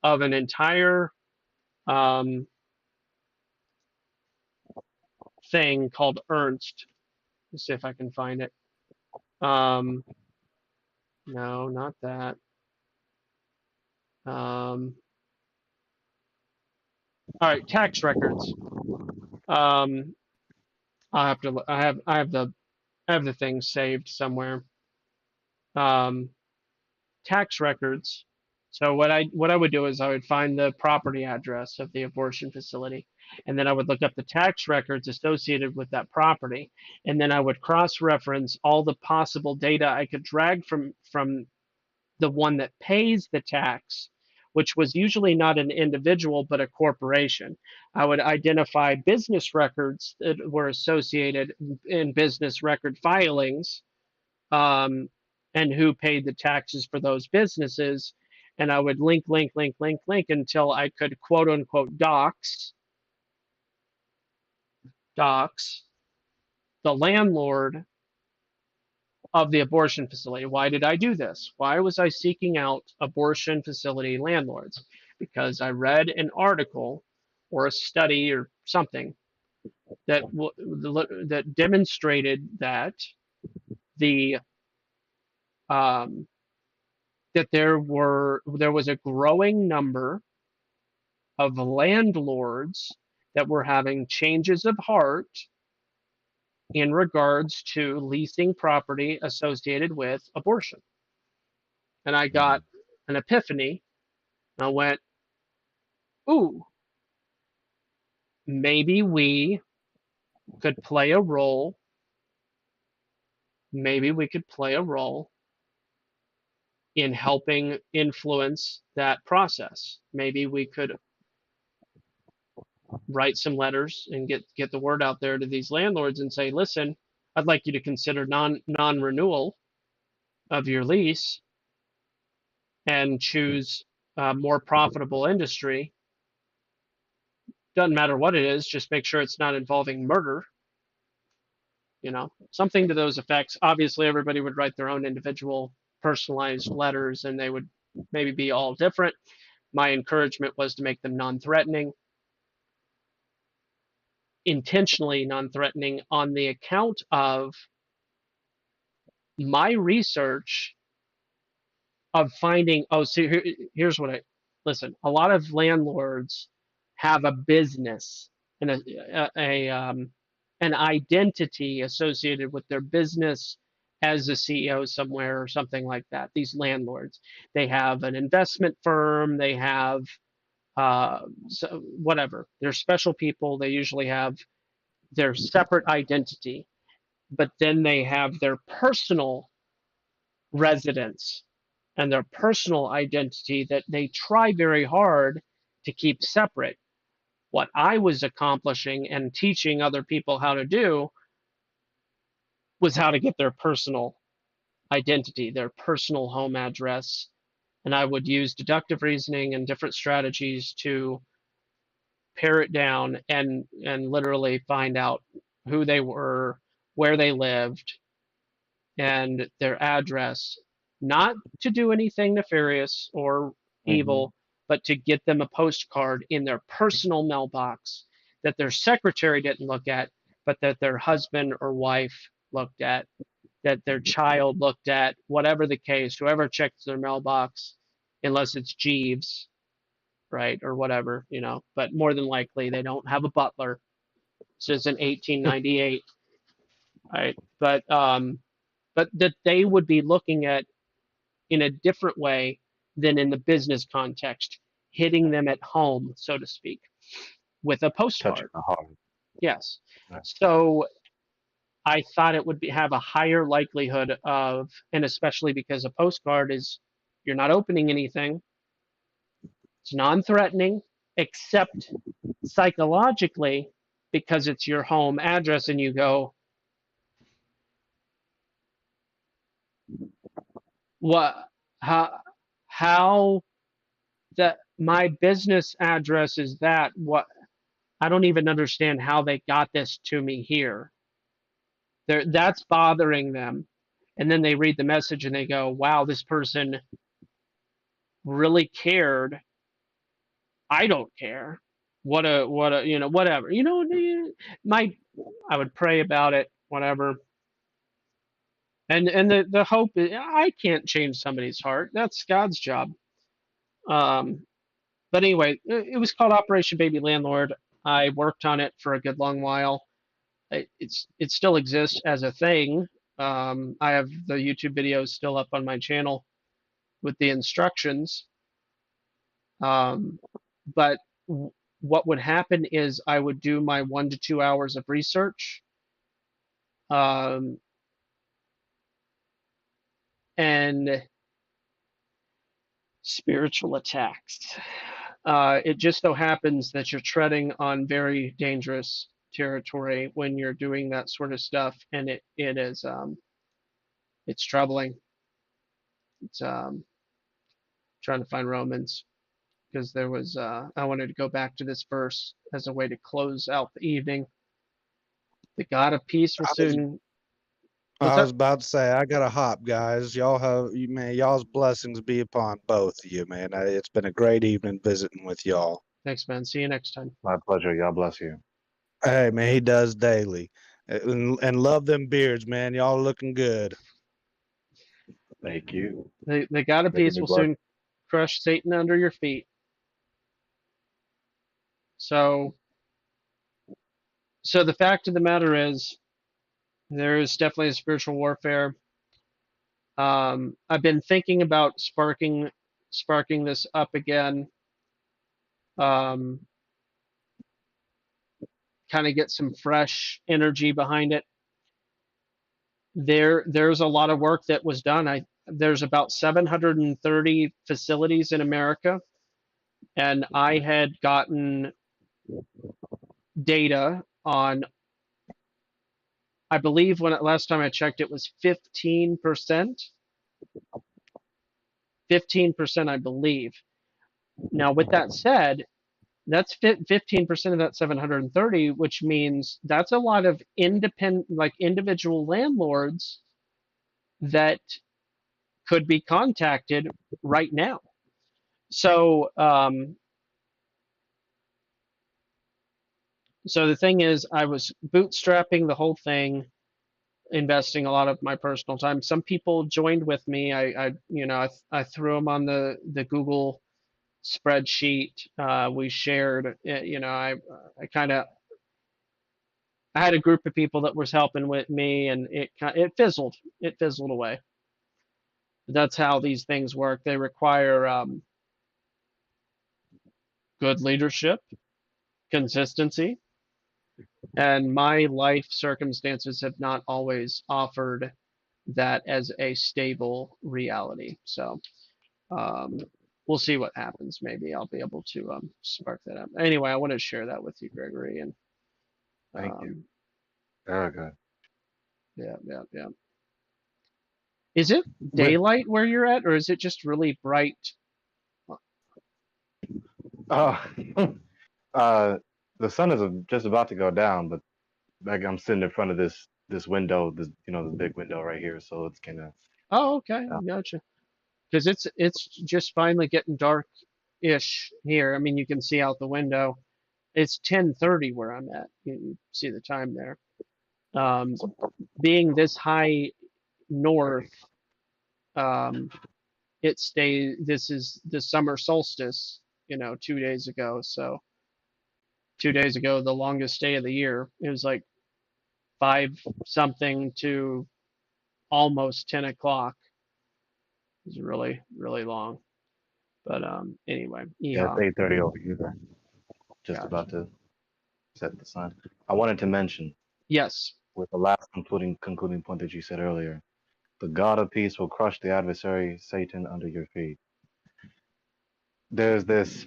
of an entire um, thing called Ernst. Let's see if I can find it. No, not that. All right, tax records. Um, I have to. I have the thing saved somewhere. Um, tax records. So what I would do is I would find the property address of the abortion facility, and then I would look up the tax records associated with that property, and then I would cross-reference all the possible data I could drag from the one that pays the tax, which was usually not an individual but a corporation. I would identify business records that were associated in business record filings, um, and who paid the taxes for those businesses. And I would link until I could quote unquote docs the landlord of the abortion facility. Why did I do this? Why was I seeking out abortion facility landlords? Because I read an article or a study or something that that demonstrated that the um, that there was a growing number of landlords that were having changes of heart in regards to leasing property associated with abortion. And I got an epiphany. I went, ooh, maybe we could play a role. Maybe we could play a role in helping influence that process. Maybe we could write some letters and get the word out there to these landlords and say, listen, I'd like you to consider non-renewal of your lease and choose a more profitable industry. Doesn't matter what it is, just make sure it's not involving murder, something to those effects. Obviously, everybody would write their own individual personalized letters and they would maybe be all different. My encouragement was to make them non-threatening, intentionally non-threatening on the account of my research of finding, oh, see, here's what listen, a lot of landlords have a business and an identity associated with their business as a CEO somewhere or something like that. These landlords, they have an investment firm, they have so whatever. They're special people. They usually have their separate identity, but then they have their personal residence and their personal identity that they try very hard to keep separate. What I was accomplishing and teaching other people how to do was how to get their personal identity, their personal home address. And I would use deductive reasoning and different strategies to pare it down and literally find out who they were, where they lived, and their address, not to do anything nefarious or Mm-hmm. evil, but to get them a postcard in their personal mailbox that their secretary didn't look at, but that their husband or wife looked at, that their child looked at, whatever the case, whoever checks their mailbox, unless it's Jeeves, right, or whatever, but more than likely they don't have a butler. This is in 1898, right? But that they would be looking at in a different way than in the business context, hitting them at home, so to speak, with a Touching postcard. the heart. Yes. Right. So I thought it would have a higher likelihood of, and especially because a postcard is, you're not opening anything, it's non threatening, except psychologically, because it's your home address and you go, what, how, how that my business address is that, what, I don't even understand how they got this to me here. That's bothering them. And then they read the message and they go, wow, this person really cared. I don't care. What a, whatever. My, I would pray about it, whatever. And the hope is, I can't change somebody's heart. That's God's job. Um, but anyway, it was called Operation Baby Landlord. I worked on it for a good long while. It still exists as a thing. I have the YouTube videos still up on my channel with the instructions. Um, but what would happen is I would do my 1 to 2 hours of research, um, and spiritual attacks. It just so happens that you're treading on very dangerous territory when you're doing that sort of stuff, and it is it's troubling. It's trying to find Romans because there was I wanted to go back to this verse as a way to close out the evening. The God of peace will I was soon. What's I was up? about to say, I got to hop, guys. Man, y'all's blessings be upon both of you, man. It's been a great evening visiting with y'all. Thanks, man. See you next time. My pleasure. God bless you. Hey, man, he does daily. And love them beards, man. Y'all looking good. Thank you. The God of Making peace me will blush. soon crush Satan under your feet. So, so the fact of the matter is, there is definitely a spiritual warfare. I've been thinking about sparking this up again. Um, Kind of get some fresh energy behind it. There's a lot of work that was done. There's about 730 facilities in America, and I had gotten data on, I believe when last time I checked it was 15%. 15%, I believe. Now, with that said, that's 15% of that 730, which means that's a lot of independent, like individual landlords that could be contacted right now. So, so the thing is, I was bootstrapping the whole thing, investing a lot of my personal time. Some people joined with me. I threw them on the Google spreadsheet. We shared. I kind of, I had a group of people that was helping with me, and it fizzled. It fizzled away. That's how these things work. They require good leadership, consistency, and my life circumstances have not always offered that as a stable reality. So um, we'll see what happens. Maybe I'll be able to spark that up. Anyway, I want to share that with you, Gregory. And Thank you. um, Very good. yeah, yeah, yeah. Is it But daylight where you're at, or is it just really bright? uh, uh, the sun is just about to go down, but like I'm sitting in front of this window, this the big window right here, so it's kind of Oh, okay, uh, gotcha. Because it's just finally getting dark-ish here. I mean, you can see out the window. It's 10:30 where I'm at. You see the time there. Um, Being this high north, um, it stays. This is the summer solstice. 2 days ago. So 2 days ago, the longest day of the year. It was like five something to almost 10 o'clock. It was really really long. But anyway, yeah, it's yeah, 8:30 over here. Just about gotcha. to set the sun. I wanted to mention Yes. with the last concluding point that you said earlier, the God of peace will crush the adversary Satan under your feet. There's this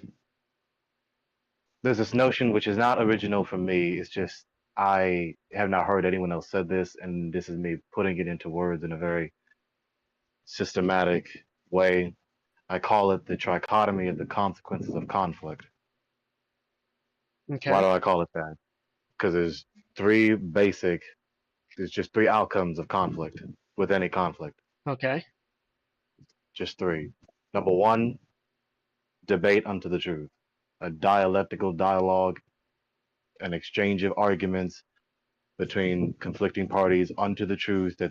there's this notion which is not original for me. It's just I have not heard anyone else said this, and this is me putting it into words in a very systematic way. I call it the trichotomy of the consequences of conflict. Why Okay. do I call it that? Because three basic, there's just three outcomes of conflict with any conflict. Okay. Just three. Number one, debate unto the truth, a dialectical dialogue, an exchange of arguments between conflicting parties unto the truth that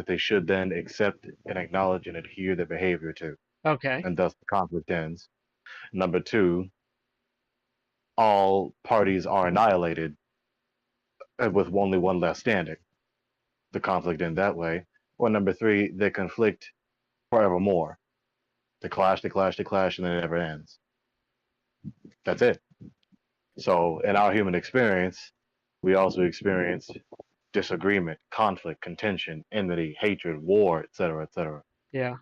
they should then accept and acknowledge and adhere their behavior to, Okay. and thus the conflict ends. Number two, all parties are annihilated with only one left standing. The conflict ends that way. Or number three, they conflict forevermore. They clash, and then it never ends. That's it. So in our human experience, we also experience disagreement, conflict, contention, enmity, hatred, war, etc., etc. Yeah.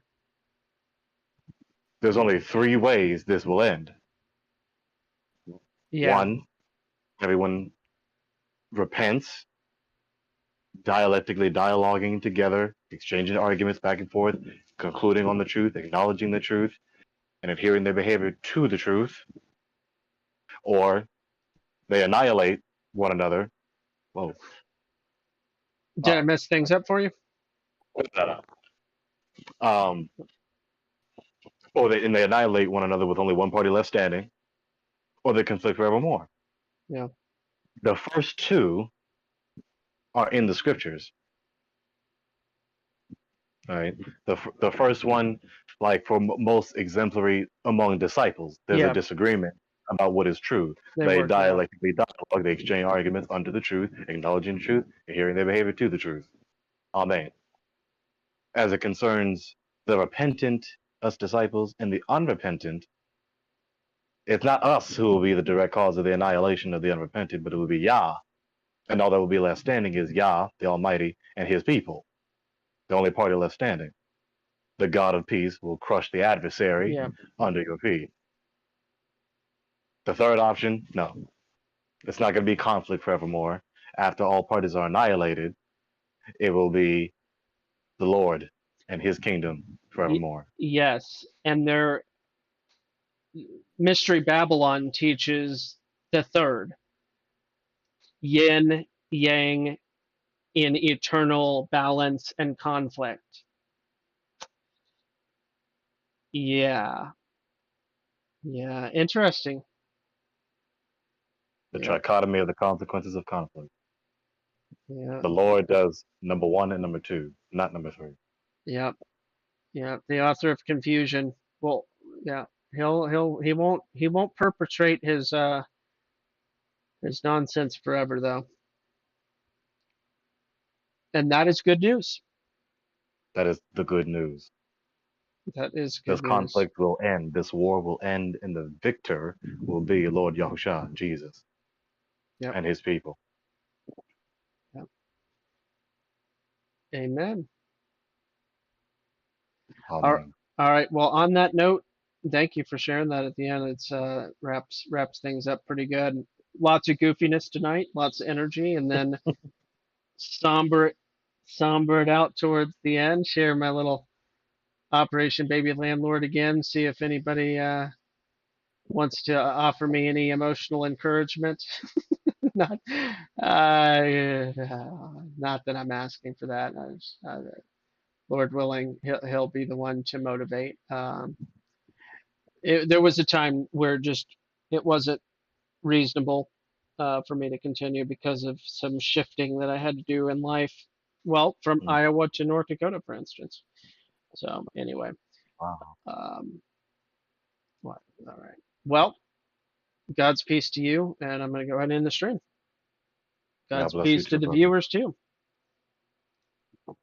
There's only three ways this will end. Yeah. One, everyone repents, dialectically dialoguing together, exchanging arguments back and forth, concluding on the truth, acknowledging the truth, and adhering their behavior to the truth, or they annihilate one another. Whoa. Did I mess things up for you? Put that up. Um, and they annihilate one another with only one party left standing, or they conflict forevermore. Yeah. The first two are in the scriptures. All right. The first one, like for most exemplary among disciples, there's a Yeah. disagreement about what is true. They They work it out. dialectically dialogue, they exchange arguments unto the truth, acknowledging the truth, adhering their behavior to the truth. Amen. As it concerns the repentant, us disciples, and the unrepentant, it's not us who will be the direct cause of the annihilation of the unrepentant, but it will be Yah. And all that will be left standing is Yah, the Almighty, and his people, the only party left standing. The God of peace will crush the adversary Yeah. under your feet. The third option, no. It's not going to be conflict forevermore. After all parties are annihilated, it will be the Lord and his kingdom forevermore. Yes. And their Mystery Babylon teaches the third yin, yang in eternal balance and conflict. Yeah. Yeah. Interesting. The Yeah. trichotomy of the consequences of conflict. Yeah. The Lord does number one and number two, not number three. Yeah. Yeah. The author of confusion. Well, yeah. He won't perpetrate his nonsense forever though. And that is good news. That is the good news. That is This good news. conflict will end. This war will end, and the victor will be Lord Yahushua, Jesus, Yep. and his people. Yep. Amen. All, Amen. all right. Well, on that note, thank you for sharing that at the end. It's wraps things up pretty good. Lots of goofiness tonight, lots of energy, and then somber somber it out towards the end. Share my little Operation Baby Landlord again. See if anybody wants to offer me any emotional encouragement. not, not that I'm asking for that. Lord willing, he'll be the one to motivate. There was a time where just it wasn't reasonable for me to continue because of some shifting that I had to do in life. Well, from Mm. Iowa to North Dakota, for instance. So anyway, Wow. what? All right. Well, God's peace to you, and I'm going to go ahead and end the stream. God God's bless you peace to too, the brother. viewers too. God